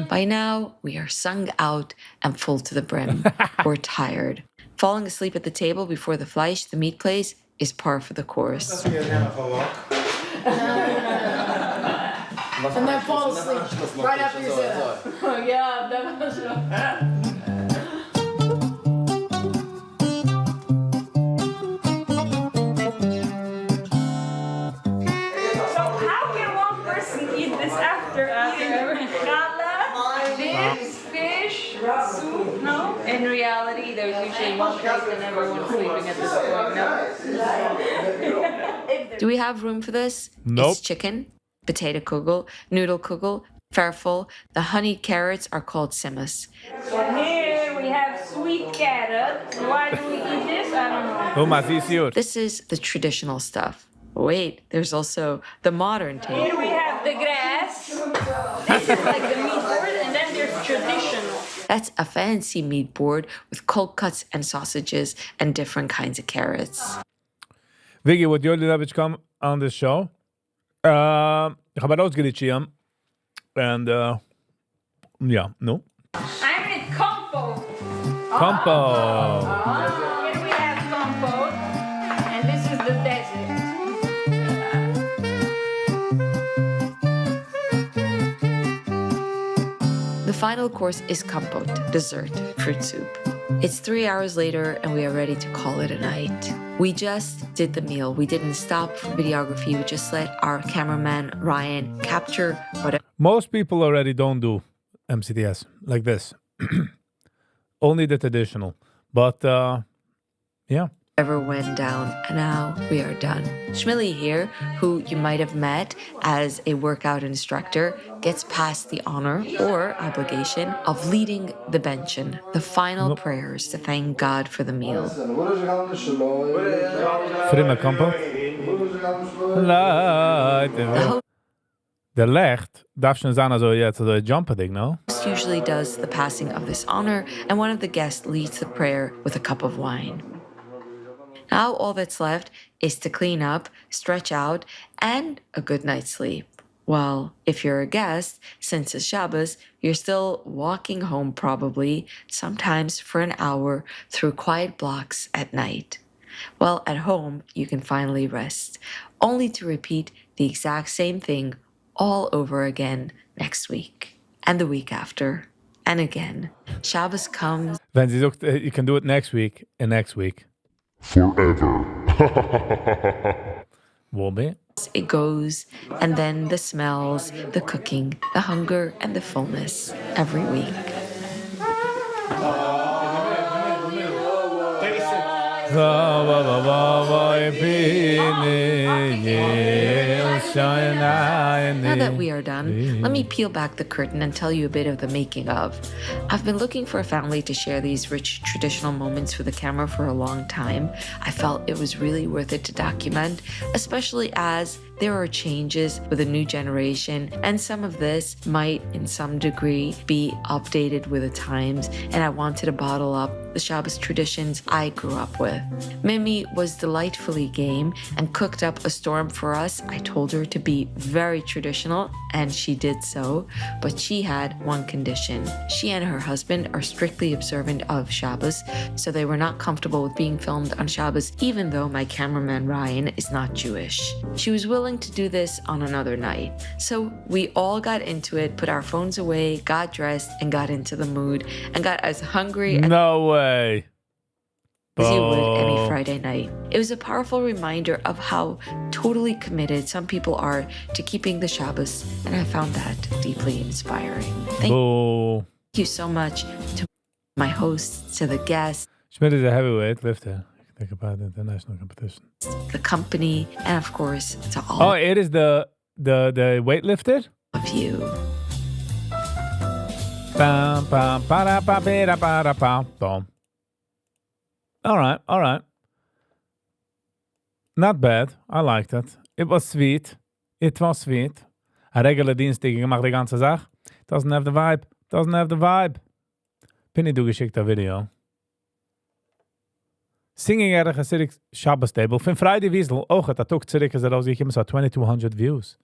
By now, we are sung out and full to the brim. We're tired. Falling asleep at the table before the fleisch, the meat place, is par for the course. And then fall asleep right after you say that. Yeah, that was How can one person eat this after eating challah, ribs, fish, soup? No. In reality, there's usually one plate and everyone's sleeping at this point. No. Do we have room for this? Nope. It's chicken, potato kugel, noodle kugel, farfel. The honeyed carrots are called simmas. Here we have sweet carrot. Why do we eat this? I don't know. Oh, maar sie ist gut. This is the traditional stuff. Wait, there's also the modern take. Here we have the grass. This is like the meat board, and then there's traditional. That's a fancy meat board with cold cuts and sausages and different kinds of carrots. Viggy, would you love to come on this show? Ich habe rausgerichtet and yeah, no. I'm in compote. Compote. Here we have compote, and this is the desert. The final course is compote, dessert, fruit soup. It's 3 hours later and we are ready to call it a night. We just did the meal. We didn't stop for videography. We just let our cameraman, Ryan, capture whatever. Most people already don't do MCTS like this. Only the traditional. But, yeah. Ever went down, and now we are done. Shmilly here, who you might have met as a workout instructor, gets past the honor or obligation of leading the benchen, the final prayers to thank God for the meal. Frima compote. De licht darf schon sein, also jetzt so ein Jumper-Ding, no? Host usually does the passing of this honor, and one of the guests leads the prayer with a cup of wine. Now all that's left is to clean up, stretch out, and a good night's sleep. Well, if you're a guest, since it's Shabbos, you're still walking home probably, sometimes for an hour, through quiet blocks at night. Well, at home, you can finally rest, only to repeat the exact same thing all over again next week, and the week after, and again. Shabbos comes. Wenn sie sagt, you can do it next week and next week. Forever. Will be. It goes, and then the smells, the cooking, the hunger, and the fullness every week. Now that we are done, let me peel back the curtain and tell you a bit of the making of. I've been looking for a family to share these rich traditional moments for the camera for a long time. I felt it was really worth it to document, especially as there are changes with a new generation, and some of this might, in some degree, be updated with the times, and I wanted to bottle up the Shabbos traditions I grew up with. Mimi was delightfully game and cooked up a storm for us. I told her to be very traditional, and she did so, but she had one condition. She and her husband are strictly observant of Shabbos, so they were not comfortable with being filmed on Shabbos, even though my cameraman Ryan is not Jewish. She was willing to do this on another night. So we all got into it, put our phones away, got dressed, and got into the mood, and got as hungry No way. as you would any Friday night. It was a powerful reminder of how totally committed some people are to keeping the Shabbos, and I found that deeply inspiring. Thank you so much to my hosts, to the guests, Schmidt is a heavyweight lifter. Think about the international competition. the company, and of course, to all Oh, it is the weightlifter? of you. Bam, bam, ba-da, ba, ba-da, ba-da, bam, boom. All right. Not bad. I liked it. It was sweet. A regular Dienstag gemacht die ganze Sache. Doesn't have the vibe. Penny, du geschickt a video. Singing at a Hasidic Shabbos table. Von Friday Wiesel. Oh, dat took zurück, as I was 2200 views.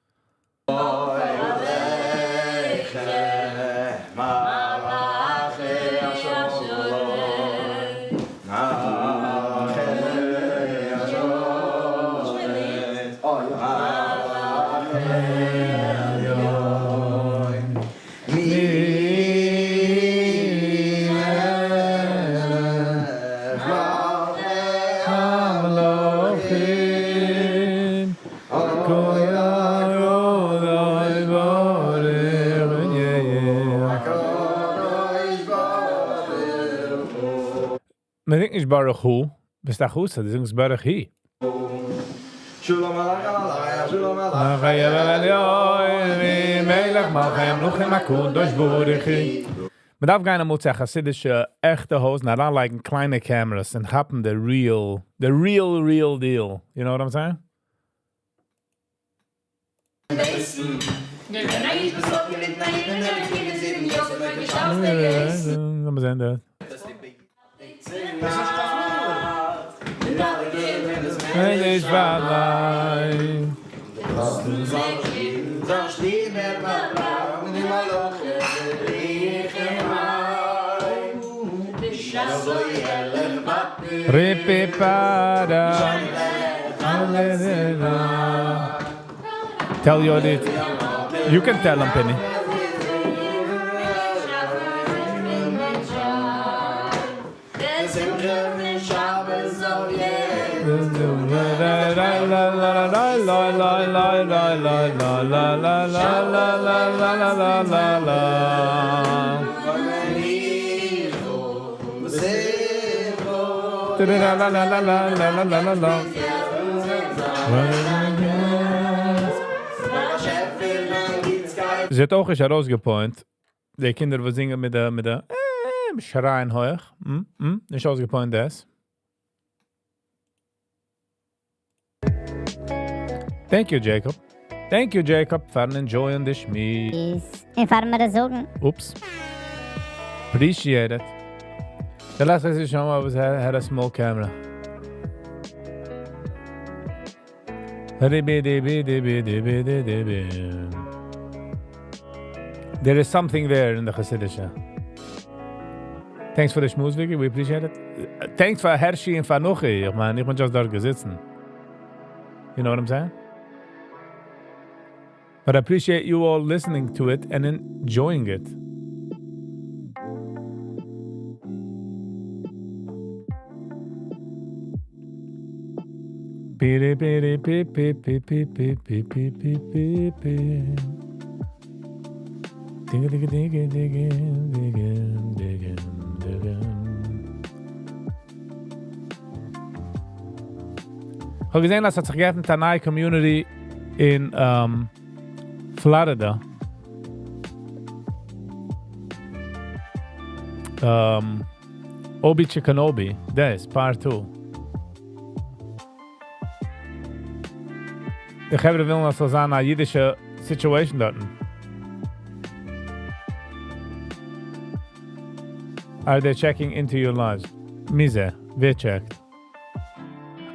Men denkt nicht Baruch Hu. Bist du gut? Das ist Baruch Hi. Man darf gerne mal sagen, chassidische, echte Host, not like kleine cameras and happen the real deal. You know what I'm saying? Lass mal sehen, das. Wenn ich war allein. Ripipada. Tell you it. You can tell him, Penny. Sie hat auch herausgepoint. Die Kinder, die singen mit der Schreien hoch. Nicht ausgepoint, das. Thank you, Jacob. Thank you, Jacob, for enjoying the schmees. Ich fahre mir das sagen. Oops. Appreciate it. The last time I showed was had a small camera. There is something there in the Chassidisha. Thanks for the schmooze, Viggy. We appreciate it. Thanks for Hershey and Fanuchi. Ich bin just dort gesitzen. You know what I'm saying? But I appreciate you all listening to it and enjoying it. Ich habe gesehen, dass es sich gegeben eine neue Community in Florida. Obi Chicanobi, das, Part 2. Ich habe will, dass es eine jiddische Situation dort. Are they checking into your lives? Mise, wer checkt?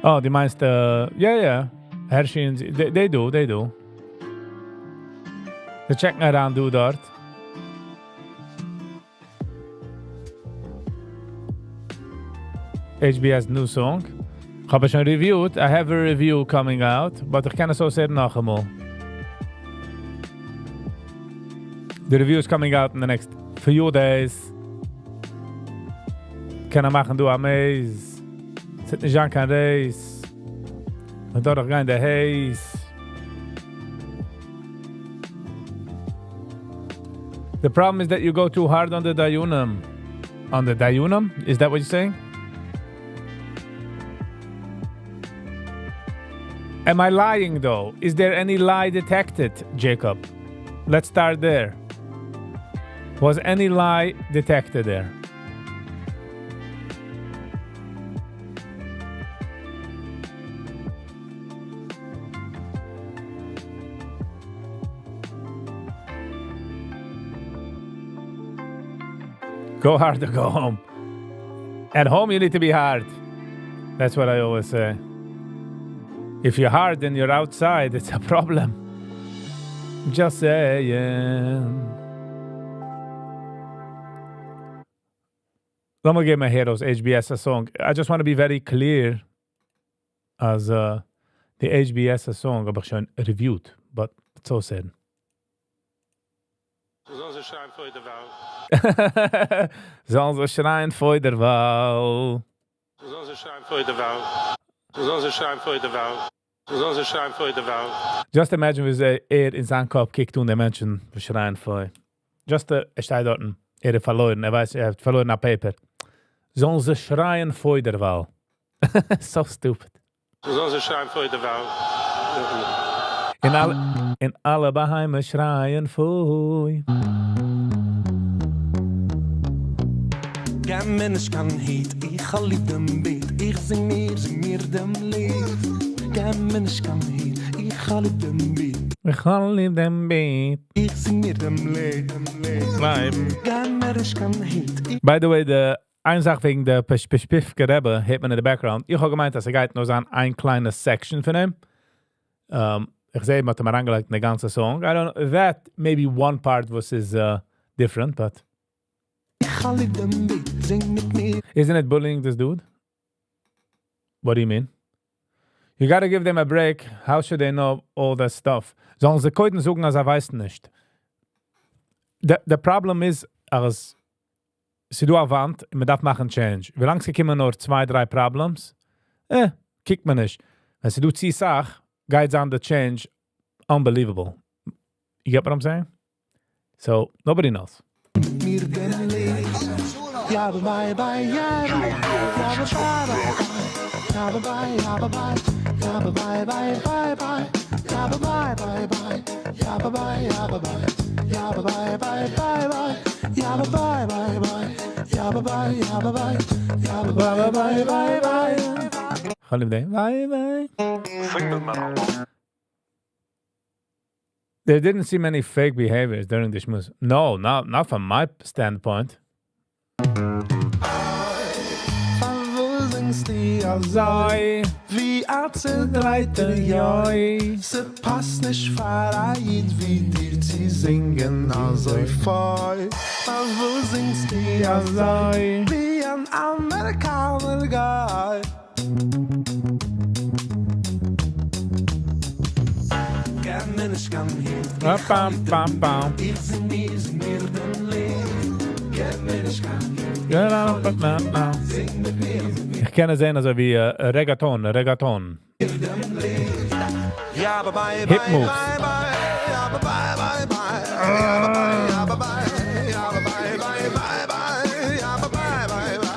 Oh, die meinst, yeah. Hershey, they do. They checken around du dort. HBS new song. Ich habe schon reviewed. I have a review coming out, but ich kann es so sagen noch einmal. The review is coming out in the next few days. Kann machen du am Eis. Sit nicht an kein Reis. Und dort rein der Haze. The problem is that you go too hard on the Dayunam. On the Dayunam? Is that what you're saying? Am I lying though? Is there any lie detected, Jacob? Let's start there. Was any lie detected there? Go hard or go home. At home, you need to be hard. That's what I always say. If you're hard and you're outside, it's a problem. Just saying. Let me give my heroes HBS a song. I just want to be very clear as the HBS a song habe ich schon reviewed, but it's so sad. Sollen sie schreien vor der Wahl? Sollen sie schreien vor der Wahl? Sollen sie schreien vor der Wahl? Sollen sie schreien vor der Wahl? Sollen sie schreien vor der Wahl? Just imagine wie in seinen Kopf kickt und der Menschen schreien vor. Just steht dort, hat verloren, weiß, hat verloren auf Paper. Sollen sie schreien vor der Wahl? So stupid. Sollen sie schreien vor der Wahl? In alle Baheime schreien vor. Kein Mensch kann hit, ich hab lieb dem Beat. Ich sing mir dem Lied. Kein Mensch kann hit, ich Ich hab lieb dem Beat. Ich kann lieb dem Beat. Ich sing mir dem Lied. Bleiben. Gamerisch kann Hit. By the way, the eine Sache wegen der Pespifke Rebbe hit man in the background. Ich habe gemeint, dass geht nur an ein kleines Section von ihm. Ich sehe, man hat mir angelegt in the ganze Song. I don't know, that maybe one part was different, but... Ich hab lieb dem Beat. Sing mit mir. Isn't it bullying this dude? What do you mean? You gotta give them a break. How should they know all that stuff? Sollen sie koiten suchen, als weiß nicht. The problem is, als sie du Wand, man darf machen Change. Wie lange sie kommen nur 2-3 Problems? Kickt man nicht. Wenn sie du zieh Sach, guides on the change, unbelievable. You get what I'm saying? So, nobody knows. Mir dem Lied. Ja, bye bye, ja, bye. Ja, bye bye. Ja, bye bye. Ja, bye bye, bye bye. Ja, bye bye, bye. Ja, bye bye, ja, bye. Ja, bye bye, bye bye. Ja, bye bye, bye. Ja, bye, ja, bye. Ja, bye bye, bye bye. Holiday. Bye bye. Sing das mal auf. There didn't seem any fake behaviors during the schmooze. No, not from my standpoint. Sei wie Arzelreiter, joi. Se passt nicht verreiht, wie dir zu singen, also fei. Wo singst du, sei wie ein Amerikaner, Guy. Gerne nicht kann hier. Ich sing mir den Lied. Gerne nicht kann hier. Ich kenne sehen, also wie Reggaeton. Ja, bye bye, Hip moves. bye bye. Ja, bye bye, bye. Ja, bye bye, ja, bye bye. Ja, bye bye, bye bye. Ja, bye bye, bye bye.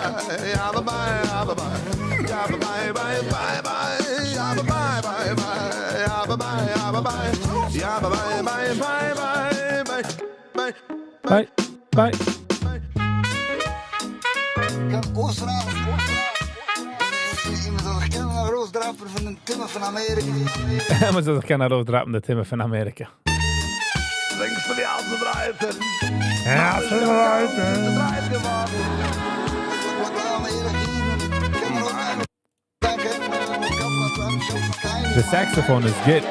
Ja, bye bye, ja, bye bye. Ja, bye bye, bye bye. Ja, bye bye, bye bye. Ja, bye bye, ja, bye bye. Ja, bye bye, bye bye. Bye. Bye. Roosdraper van een timmer van Amerika. Maar ze kennen roosdrapen de timmer van Amerika. Links van die Alzendraaiter. Ja, ze The saxophone is good.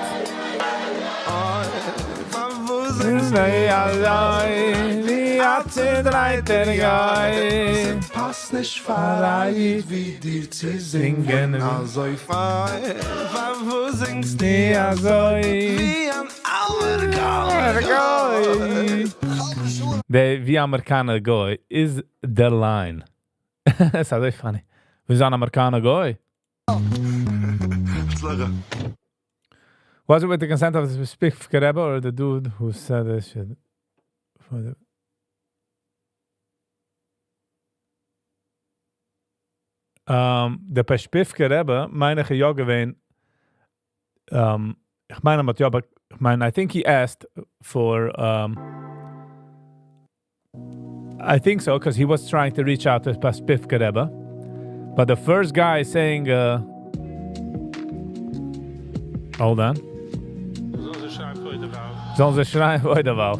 Pass nicht verreiht, wie dir zu singen, also fein. Wo singst du, wie ein Amerikaner? The wie Amerikaner goy is the line. That's so funny. Who's an Amerikaner goy? Was it with the consent of the specific Rebbe or the dude who said this shit? The Pespifke Rebbe, meine ja gewesen, ich meine, mit ja, but I think he asked for, I think so, because he was trying to reach out to Pespifke Rebbe. But the first guy saying, hold on. Sollen sie schreien vor der Wahl?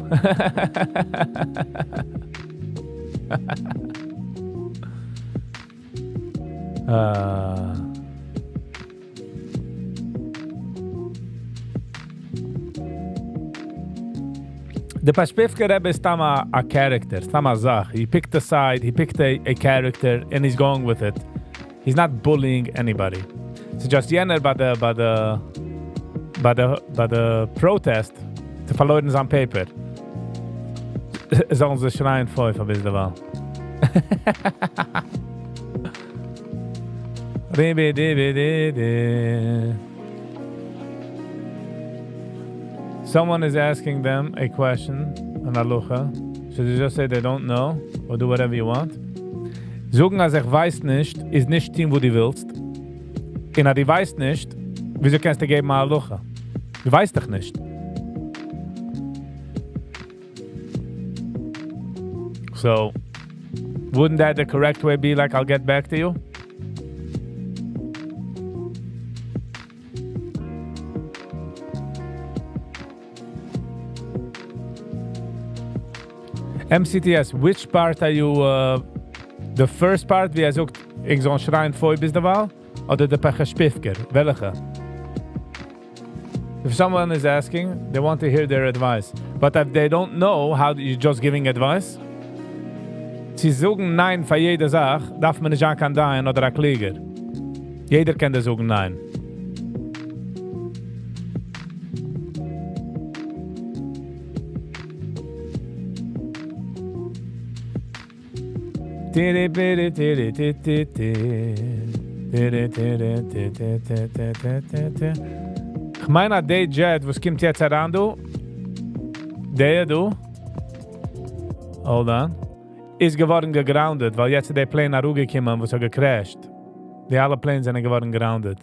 The Pespifke Rebbe is tama a character, tama zach. He picked a side, he picked a character, and he's going with it. He's not bullying anybody. So just jener by the protest te verloren zijn paper. Sollen sie schreien vor von bis der Wahl. Someone is asking them a question on Aloha. Should you just say they don't know or do whatever you want? Sagen, als ich weiß nicht, ist nicht Team, wo du willst. Und die weiß nicht, wieso kannst du geben Aloha? Du weißt doch nicht. So, wouldn't that the correct way be like, I'll get back to you? MCTS, which part are you, the first part, wie sagt, ich soll schreien vor bis der Wahl? Oder der Pechespifker? Welche? If someone is asking, they want to hear their advice. But if they don't know how you're just giving advice, sie sagen nein für jede Sache, darf man nicht an dein oder ein Kläger. Jeder kann das sagen nein. Ich meine, der Jet, was kommt jetzt heran, du? Der, du? Hold on. Ist geworden gegroundet, weil jetzt der Plane nach Ruge gekommen, was gecrashed. Die alle Planes sind geworden grounded.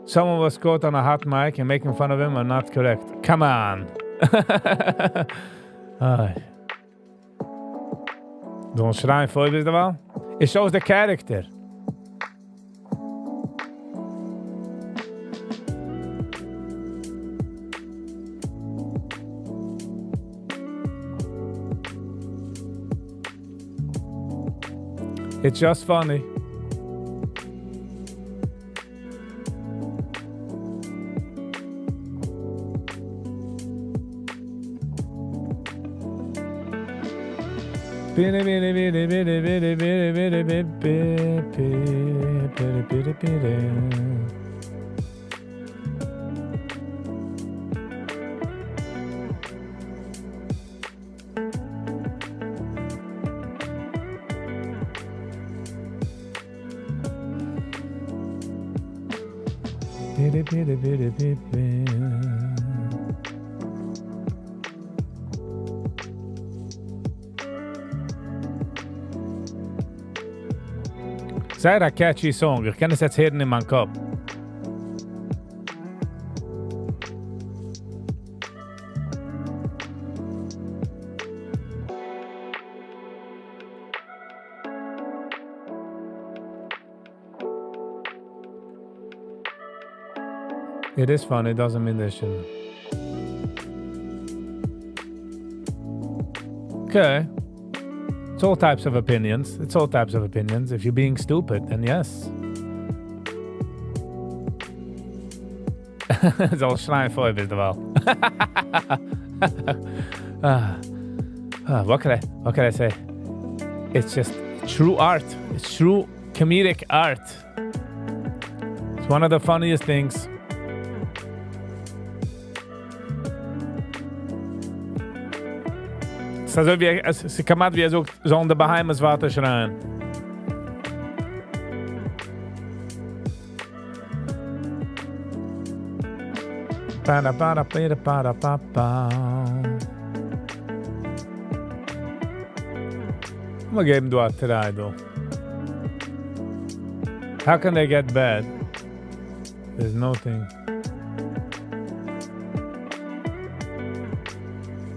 Someone was caught on a hot mic and making fun of him are not correct. Come on. Don't schreien voor je, wel? It shows the character. It's just funny. Sehr a catchy song. Ich kann es jetzt hören in meinem Kopf. It is fun. It doesn't mean they shouldn't. Okay. It's all types of opinions. It's all types of opinions. If you're being stupid, then yes. It's all schreien voor je, bist du wel. What can I say? It's just true art. It's true comedic art. It's one of the funniest things. Also wie es kommt, wie so in der Bahamas Water schreien. Para para para para para. Mal geben du a try, du. How can they get bad? There's nothing.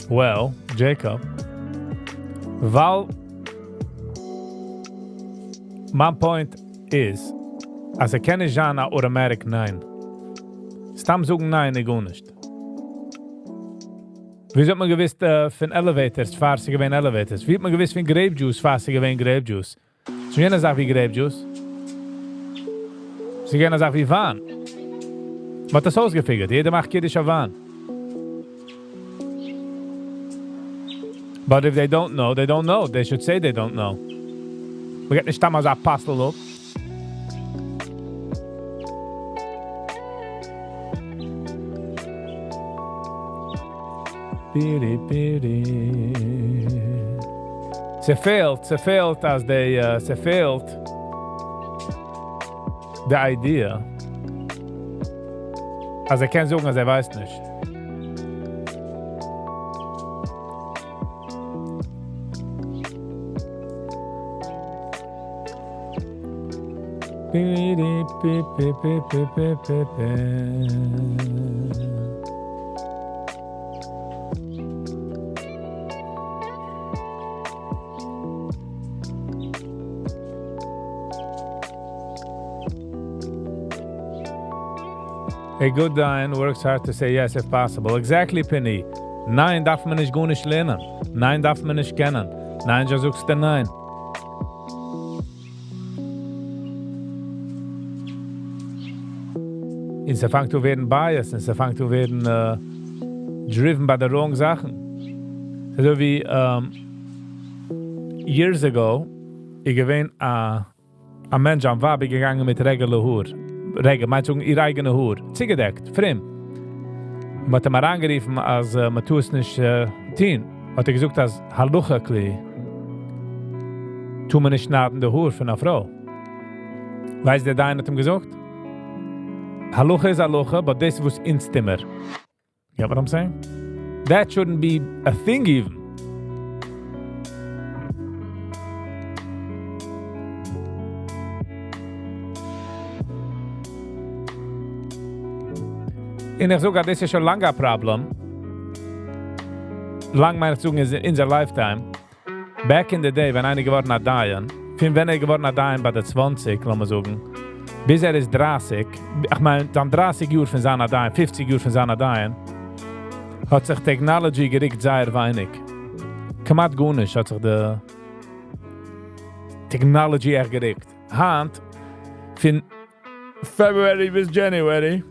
Well, Jacob. Well, my point is, als kenne Jana automatic nein. Stam zoeken nein, ich gar nicht. Wie hat man gewiss von Elevators, fahr sie gewähnt Elevators? Wie hat man gewiss von Grape Juice, fahr sie gewähnt Grape Juice? So jener sagt wie Grape Juice. Sie jener sagt wie Wahn. Was das ausgefigert? Jeder macht Kiddisch auf Wahn. But if they don't know, they don't know. They should say they don't know. We get nicht damals Apostel up. Ze fehlt as they, ze fehlt the idea. Als kann sagen, als weiß nicht. A good Dayan works hard to say yes if possible. Exactly, Penny. Nein, darf man nicht gut nicht lernen. Nein, darf man nicht kennen. Nein, du suchst den Nein. Und sie fangt zu werden biased, und sie fangt zu werden driven by the wrong Sachen. So wie years ago, ich gewinn ein Mensch am Wabi gegangen mit regular Haar. Meinst du, ihr eigene Haar. Zugedeckt, fremd. Man hat ihn mal angerufen, als man tut es nicht tun. Hat er gesagt, als Hallucha-Kli tun wir nicht schnaden der Haar von einer Frau. Weißt du, der Dein hat ihm gesagt? Hallucha is Hallucha, but this was instimmer. You know what I'm saying? That shouldn't be a thing even. Und ich sage, das ist schon lange ein Problem. Lang meine ich sagen, ist in der Lifetime. Back in the day, wenn einer geworden hat Dayan, wenn er geworden hat Dayan bei der 20, lassen wir sagen, bis er ist 30, ich meine, dann 30 Jahre von seiner Dayan, 50 Jahre von seiner Dayan, hat sich Technology gerickt sehr wenig. Kamat Gunisch hat sich die Technology gerickt. Hand, von February bis January,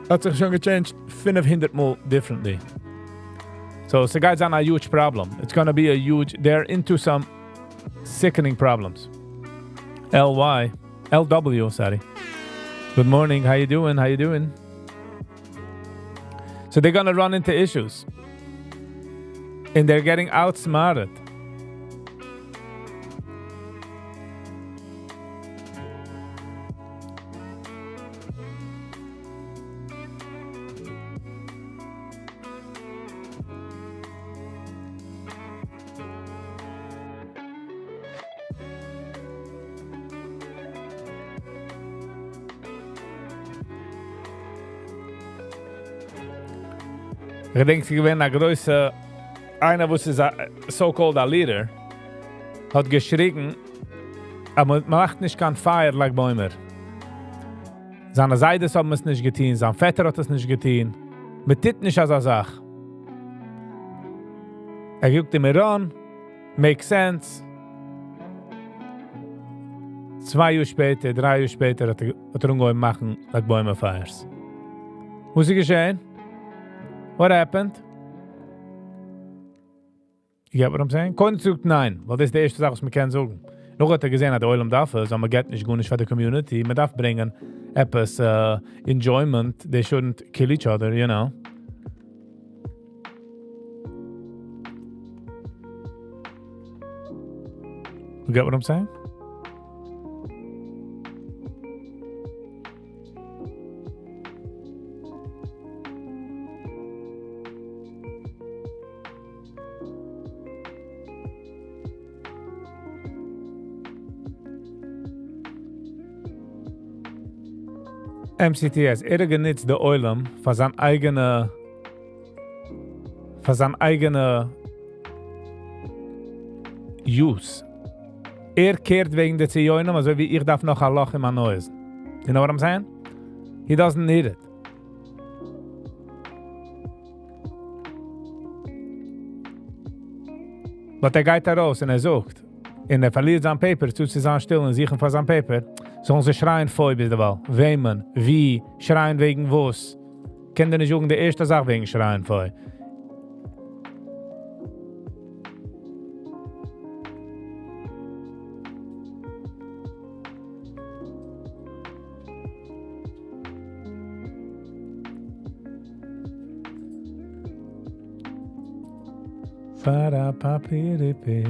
hat sich schon gechanged 500 Mal differently. So it's a guy's on a huge problem. It's gonna be a huge, they're into some sickening problems. LW, sorry. Good morning, how you doing? How you doing? So they're gonna run into issues. And they're getting outsmarted. Ich denke, sie gewinnen eine größere, einer, was ist so-called a leader, hat geschrien, aber man macht nicht kein Feier like Bäumer. Seine Seite haben es nicht getan, sein Vater hat es nicht getan. Man tut nicht als eine Sache. Er guckt mir an, makes sense. 2 Jahre später, 3 Jahre später hat er umgehen machen, like Bäumer Feiers. Was ist geschehen? What happened? You get what I'm saying? Keiner sagt nein, weil das ist die erste Sache, was man kann sagen. Noch hat er gesehen, dass der Oilem darf, so man geht nicht gut für die Community. Man darf bringen etwas Enjoyment. They shouldn't kill each other, you know. You get what I'm saying? MCTS, genutzt der Oilem für sein eigene Use. Kehrt wegen der Zioinem, also wie ich darf noch ein Loch in mein Neues. You know what I'm saying? He doesn't need it. Aber der geht da raus und sucht. Und verliert sein Paper, tut sich sein Still und sich für sein Paper. Sollen sie schreien vor, bis der Wahl. Wehmen, wie, schreien wegen was. Können die nicht sagen, die erste Sache wegen schreien vor. Fara papiripe.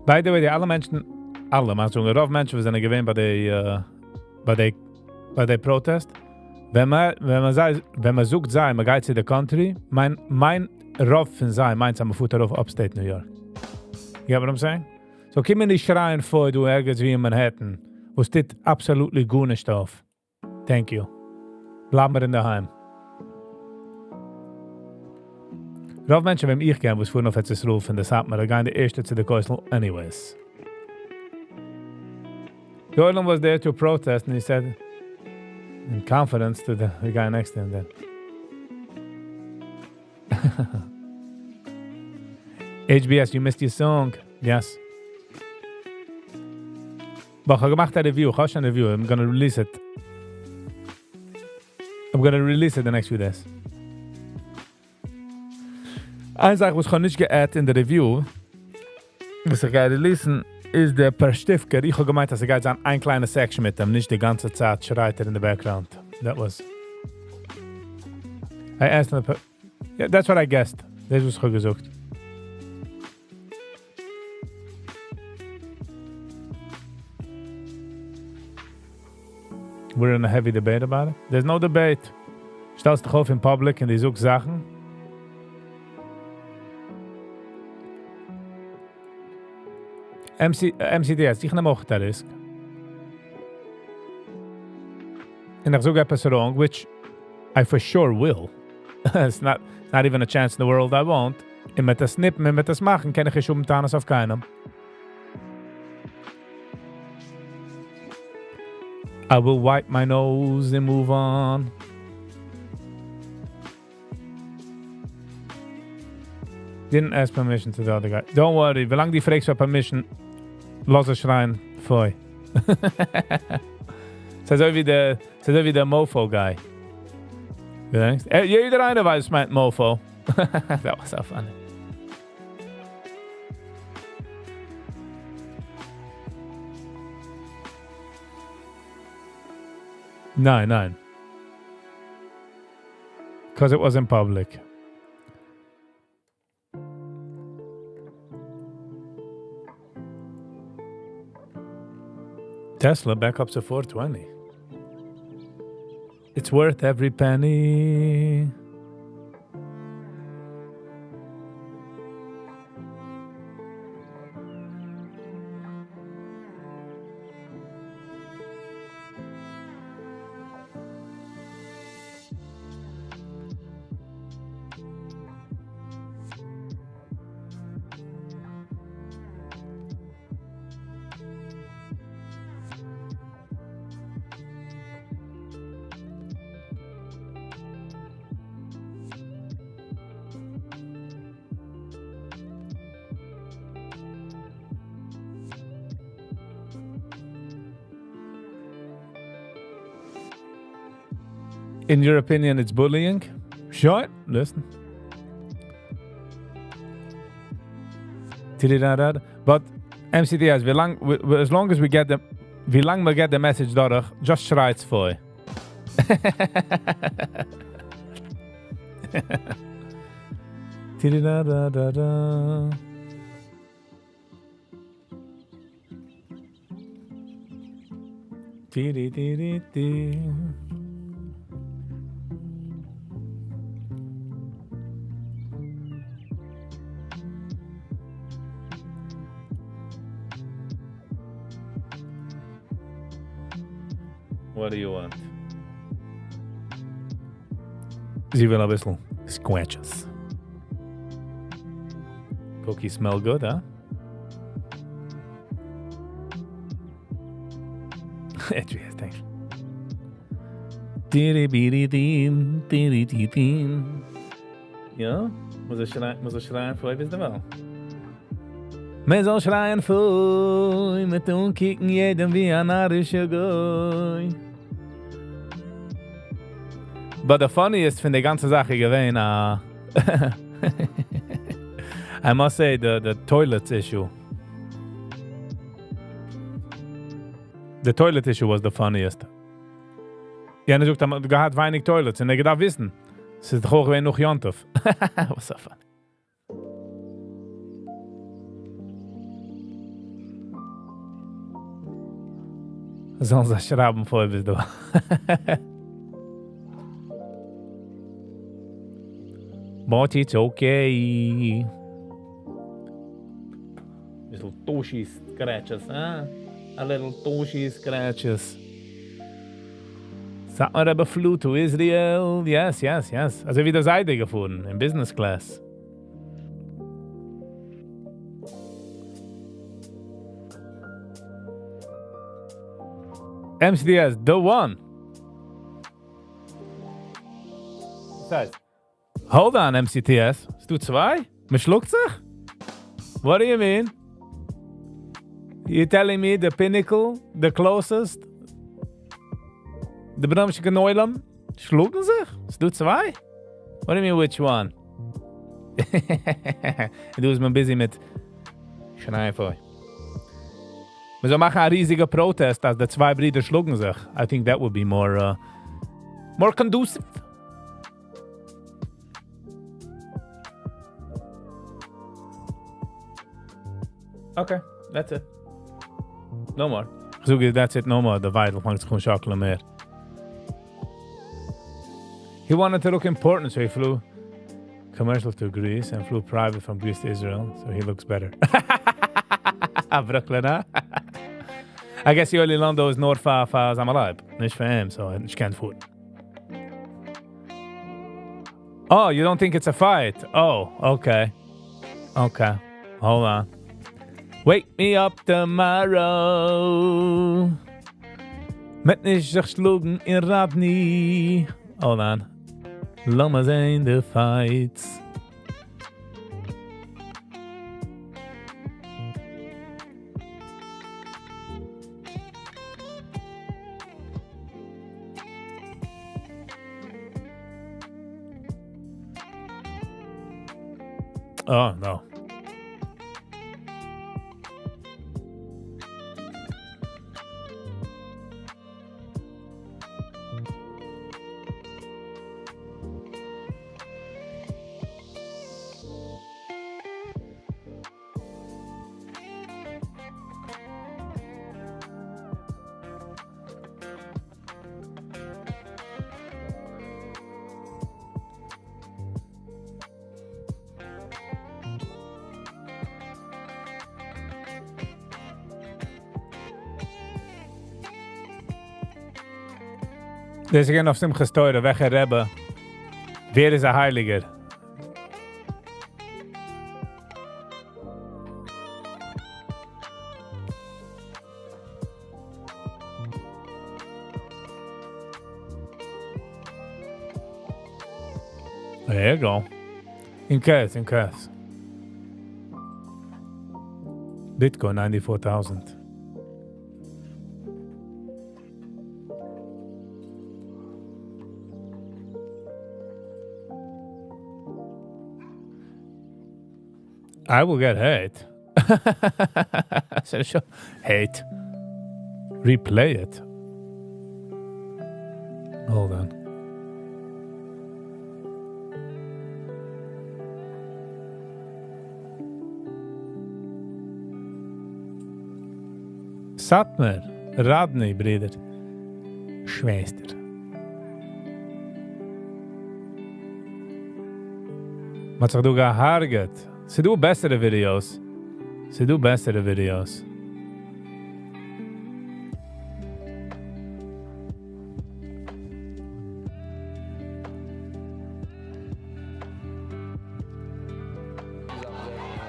By the way, alle Menschen, man sagen, rauf Menschen, wir sind gewähnt bei der Protest. Wenn man sucht sein, man geht zu der Country, mein rauf von sein, meint man fuhrt auf Upstate New York. You get what I'm saying? So komm mir nicht schreien vor, du irgendwas wie in Manhattan, wo steht absolut gut nicht auf. Thank you. Bleib mir in der Heim. Rauf Menschen, wenn ich gehen, was fuhren auf jetzt rufen, das hat man, da gehen die erste zu der Keusel anyways. Jordan was there to protest and he said in confidence to the guy next to him then. HBS, you missed your song. Yes. But I gemacht a review. How should I review? I'm gonna release it. I'm gonna release it the next few days. Eine Sache, was ich nicht geaddet in der Review, was ich gehe releasen, ist der per Stifker. Ich habe gemeint, dass ich gehe ein kleine Section mit dem, nicht die ganze Zeit schreit in the background. That was... I asked him... Yeah, that's what I guessed. Das was ich gesucht. We're in a heavy debate about it. There's no debate. Stellst dich auf in public und die sucht Sachen. MCDS, ich nehme auch den Risk. Und ich suche etwas wrong, which I for sure will. It's not even a chance in the world I won't. Und mit das Snippen und mit das Machen kann ich momentan auf keinem. I will wipe my nose and move on. Didn't ask permission to the other guy. Don't worry, wie lange die fragst für permission, lass es schreien, voll. So wie der Mofo-Guy. Jeder eine weiß, meint Mofo. That was so funny. Nein. Because it was in public. Tesla back up to 420. It's worth every penny. In your opinion, it's bullying? Sure, listen. But MCDS, as long as we get the, wie lang we get the message durch, just schreit's vor. What do you want? Sie will ein bisschen squatches. Cookies smell good, huh? Yes, thanks. Ja? Muss ich schreien vor, bis der Wahl. Man soll schreien vor, mit umkicken jedem wie ein narischer Goy. But the funniest von der ganzen Sache gewesen, I must say the toilets issue. The toilet issue was the funniest. Ja, er sagt, du gehad weinig Toilets. Und er gedacht wissen, es ist doch auch noch Jontov. Was so funny. Sollen sie schrauben vor, bis du. But it's okay. Little tushy scratches, huh? A little tushy scratches. Sag mal, aber flew to Israel. Yes. Also wieder Seite gefunden, in Business Class. MCTS, the one. Hold on, MCTS. Is du zwei? Man schluckt sich? What do you mean? You telling me the pinnacle, the closest, the Bramsche Neulam, schlucken sich? Ist du zwei? What do you mean, which one? Du bist mal busy mit Schneifel. Wir sollen machen einen riesigen Protest, dass die zwei Brüder schlucken sich. I think that would be more conducive. Okay, that's it. No more. Gezoek, that's it, no more. De vital hangt gewoon schakelen meer. He wanted to look important, so he flew commercial to Greece and flew private from Greece to Israel, so he looks better. Brooklyn, huh? I guess jullie landen is Noord van Zamalab. Niet voor hem, so ich can't food. Oh, you don't think it's a fight? Oh, okay. Okay, hold on. Wake me up tomorrow. Met niet zich sloegen in Radni. Hold on. Laat maar zijn de fights. Oh, no. Deze gaan op Simcha Stoire, weg en Rebbe. Wer is een heiliger? There you go. In case. Bitcoin 94,000. I will get hate. Hate. Replay it. Hold on. Satmer, Radny, breder. Schwester. Wat zich doe geharget. Ze doen bessere video's.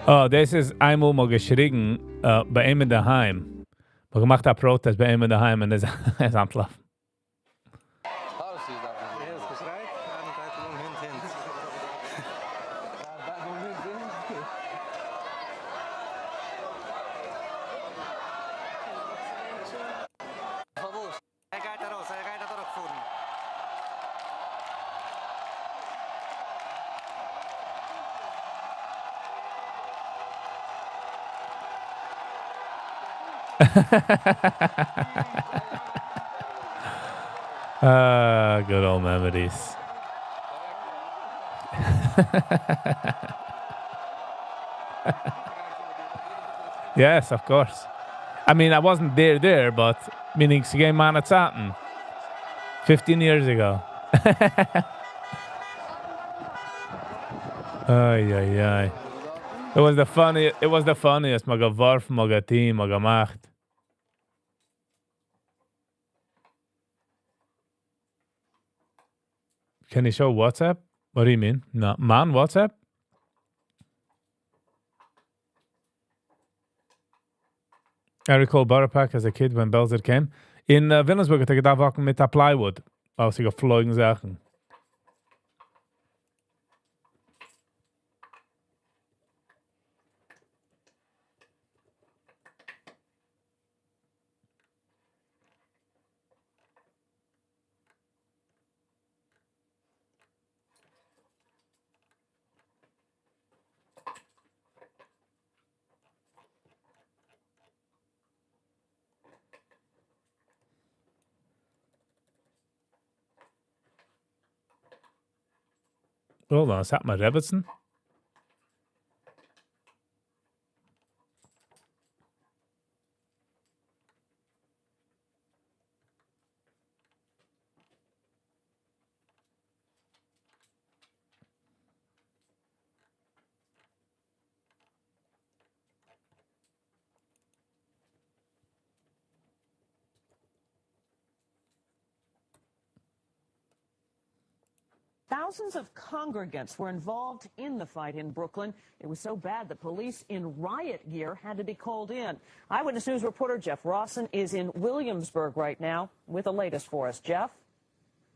Oh, deze is eenmaal mal geschrien bij hem in de heim. Maar gemacht een protest bij hem in de heim en is aan het lachen. Good old memories. Yes, of course. I mean, I wasn't there, but meaning ze game aan het zaten 15 years ago. Ay. It was the funniest. Maar geworf, maar geteam, maar gemacht. Can you show WhatsApp? What do you mean? No, man, WhatsApp? I recall Barapak as a kid when Belzer came. In Wilhelmsburg hat gedacht, wacken mit der Plywood. Aus sich geflogen Sachen. Hold on, sagt mal Rebbetzin? Thousands of congregants were involved in the fight in Brooklyn. It was so bad that police in riot gear had to be called in. Eyewitness News reporter Jeff Rawson is in Williamsburg right now with the latest for us. Jeff?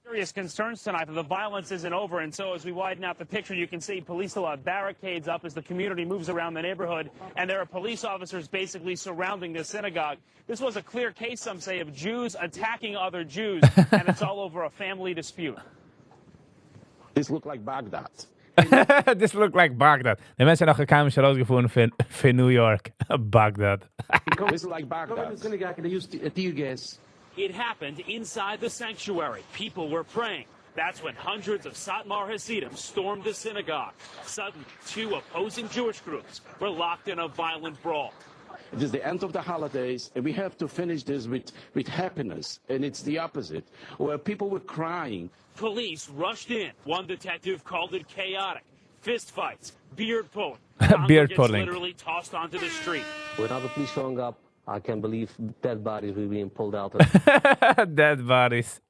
Serious concerns tonight that the violence isn't over, and so as we widen out the picture, you can see police still have barricades up as the community moves around the neighborhood, and there are police officers basically surrounding the synagogue. This was a clear case, some say, of Jews attacking other Jews, and it's all over a family dispute. This looked like Baghdad. This looked like Baghdad. De mensen nog gekomen zijn uitgevoerd van New York. Baghdad. This is like Baghdad. They used tear gas. It happened inside the sanctuary. People were praying. That's when hundreds of Satmar Hasidim stormed the synagogue. Suddenly, two opposing Jewish groups were locked in a violent brawl. It is the end of the holidays, and we have to finish this with happiness, and it's the opposite, where people were crying. Police rushed in. One detective called it chaotic. Fistfights, beard pulling. Beard Congregants pulling. literally tossed onto the street. Without the police showing up, I can't believe dead bodies were being pulled out Dead bodies.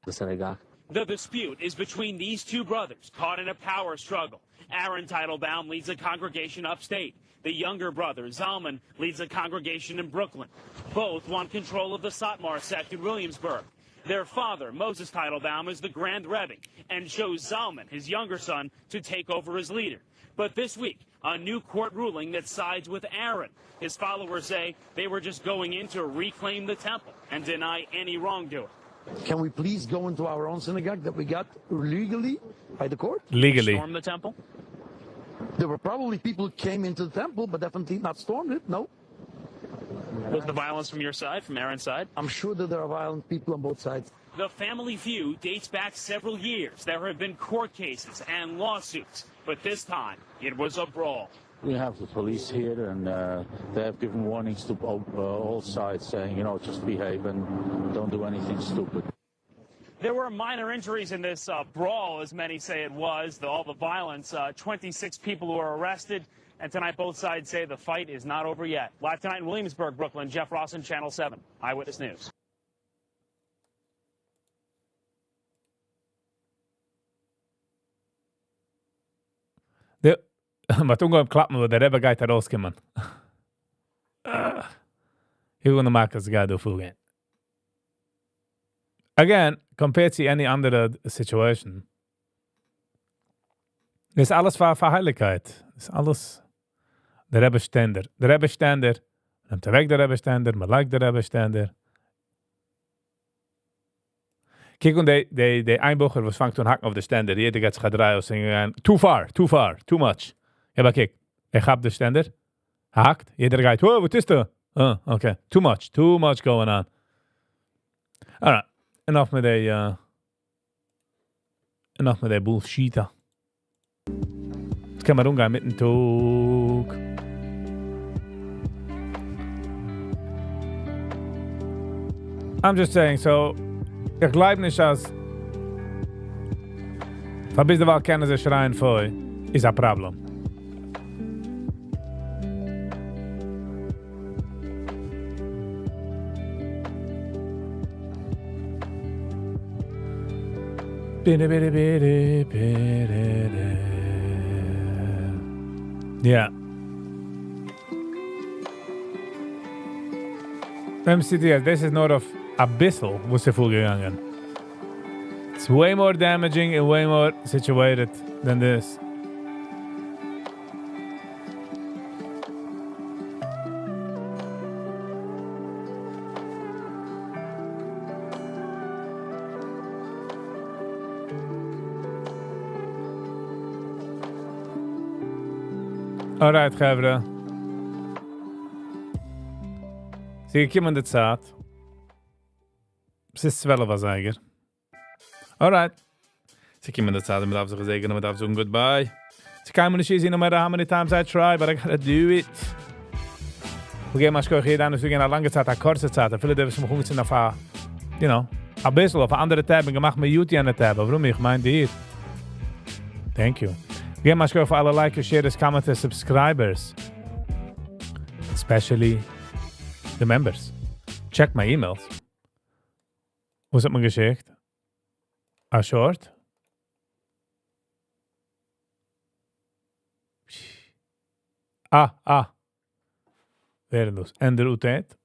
the synagogue. The dispute is between these two brothers caught in a power struggle. Aaron Teitelbaum leads a congregation upstate. The younger brother, Zalman, leads a congregation in Brooklyn. Both want control of the Satmar sect in Williamsburg. Their father, Moses Teitelbaum, is the Grand Rebbe and chose Zalman, his younger son, to take over as leader. But this week, a new court ruling that sides with Aaron. His followers say they were just going in to reclaim the temple and deny any wrongdoing. Can we please go into our own synagogue that we got legally by the court? Legally. Storm the temple? There were probably people who came into the temple, but definitely not stormed it, no. Was the violence from your side, from Aaron's side? I'm sure that there are violent people on both sides. The family feud dates back several years. There have been court cases and lawsuits, but this time it was a brawl. We have the police here, and they have given warnings to all sides, saying, just behave and don't do anything stupid. There were minor injuries in this brawl, as many say it was, all the violence. 26 people were arrested, and tonight both sides say the fight is not over yet. Live tonight in Williamsburg, Brooklyn, Jeff Rawson, Channel 7, Eyewitness News. Maar toen kwam klappen we, de Rebbe gaat er rauskommen. Hier gaan de makers gaan doorvoeren. Again, compared to any other situation, is alles voor heiligheid. Is alles de Rebbe stender. De Rebbe stender, neemt weg de Rebbe stender, maar lijkt de Rebbe stender. Kijk, und de Einbucher was fangt toen hakken op de stender. Jeder gaat zich draaien en zeggen, too far, too much. Ja, maar kijk, ik heb de stender, hakt, jeder gaat, oh, wat is dat? Okay, too much going on. Alright, enough met de bullshit. Jetzt können wir umgehen mit dem Tag. I'm just saying, so, ich glaube nicht, dass bis der Wahl kennen sie schreien vor, ist ein Problem. Yeah. MCTS, this is not of abyssal, was er vorgegangen. It's way more damaging and way more situated than this. Alright, Gevre. Sie gekommen in der Zeit. Es ist 12 Uhr, Eiger. Alright. Sie kommen in der Zeit, und man darf sich sagen, und man darf sagen goodbye. Sie kann mir nicht easy, no matter how many times I try, but I gotta do it. Wir gehen mal schau, hier dann, wir gehen eine lange Zeit, eine kurze Zeit. Viele dürfen sich mal sind auf ein, you know, ein bisschen auf eine andere Tab, und gemacht mir Beauty an der Tab. Warum? Ich meine die. Thank you. Wir gehen mal schau, für alle Likes, Shares, Comments, Subscribers. Especially the members. Check my emails. Was hat man geschickt? A short? Wer dus? En de tijd?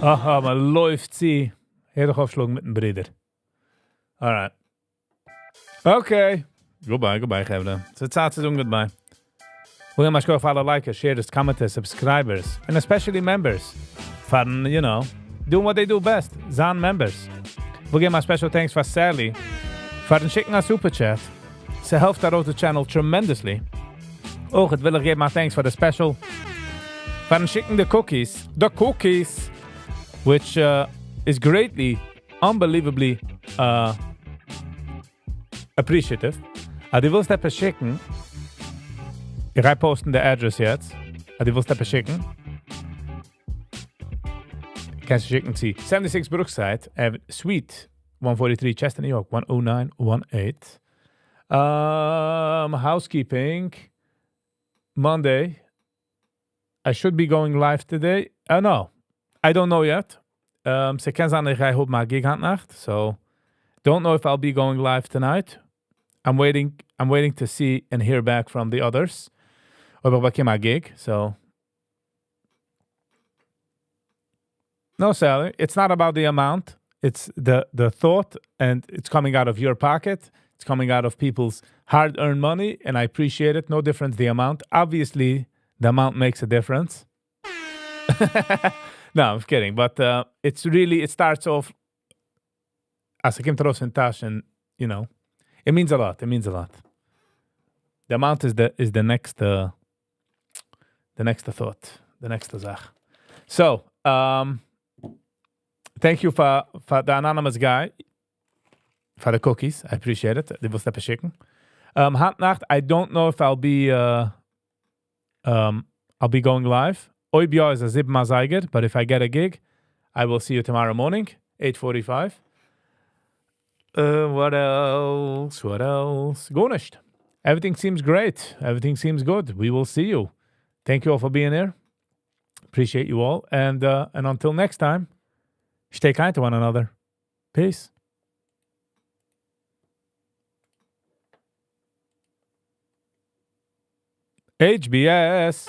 Aha, man läuft sie. Hier doch aufschlagen mit dem Bruder. Alright. Okay. Goodbye, Gevre. So Zeit zu sagen goodbye. We're going to go for alle likers, shares, commenters, subscribers, and especially members. Fun, you know, doing what they do best. Zan members. We'll give my special thanks for Sally for the schicken a super chat. Ze helpt out the channel tremendously. Oh, het wil ik geven my thanks for the special. For the schicken the cookies. The cookies. Which is greatly, unbelievably appreciative. Die willst etwas schicken. Ich posten the address jetzt. Die willst etwas schicken. Kannst du schicken zu 76 Brookside, Suite 143, Chester, New York 10918. Housekeeping. Monday. I should be going live today. No. I don't know yet. Ze kan zijn dat ik hoop maar gig aan nacht. So, don't know if I'll be going live tonight. I'm waiting to see and hear back from the others. About my gig. So, no, Sally. It's not about the amount. It's the thought, and it's coming out of your pocket. It's coming out of people's hard-earned money, and I appreciate it. No difference the amount. Obviously, the amount makes a difference. No, I'm kidding. But it's really, it starts off as a Kim Taros and you know, it means a lot. It means a lot. The amount is the next thought, the next zach. So, thank you for the anonymous guy for the cookies. I appreciate it. Die will steppen schicken. Handnacht, I don't know if I'll be going live. Oibia is a 7 Zeiger, but if I get a gig, I will see you tomorrow morning, 8:45. What else? Go nicht. Everything seems great. Everything seems good. We will see you. Thank you all for being here. Appreciate you all. And until next time, stay kind to one another. Peace. HBS.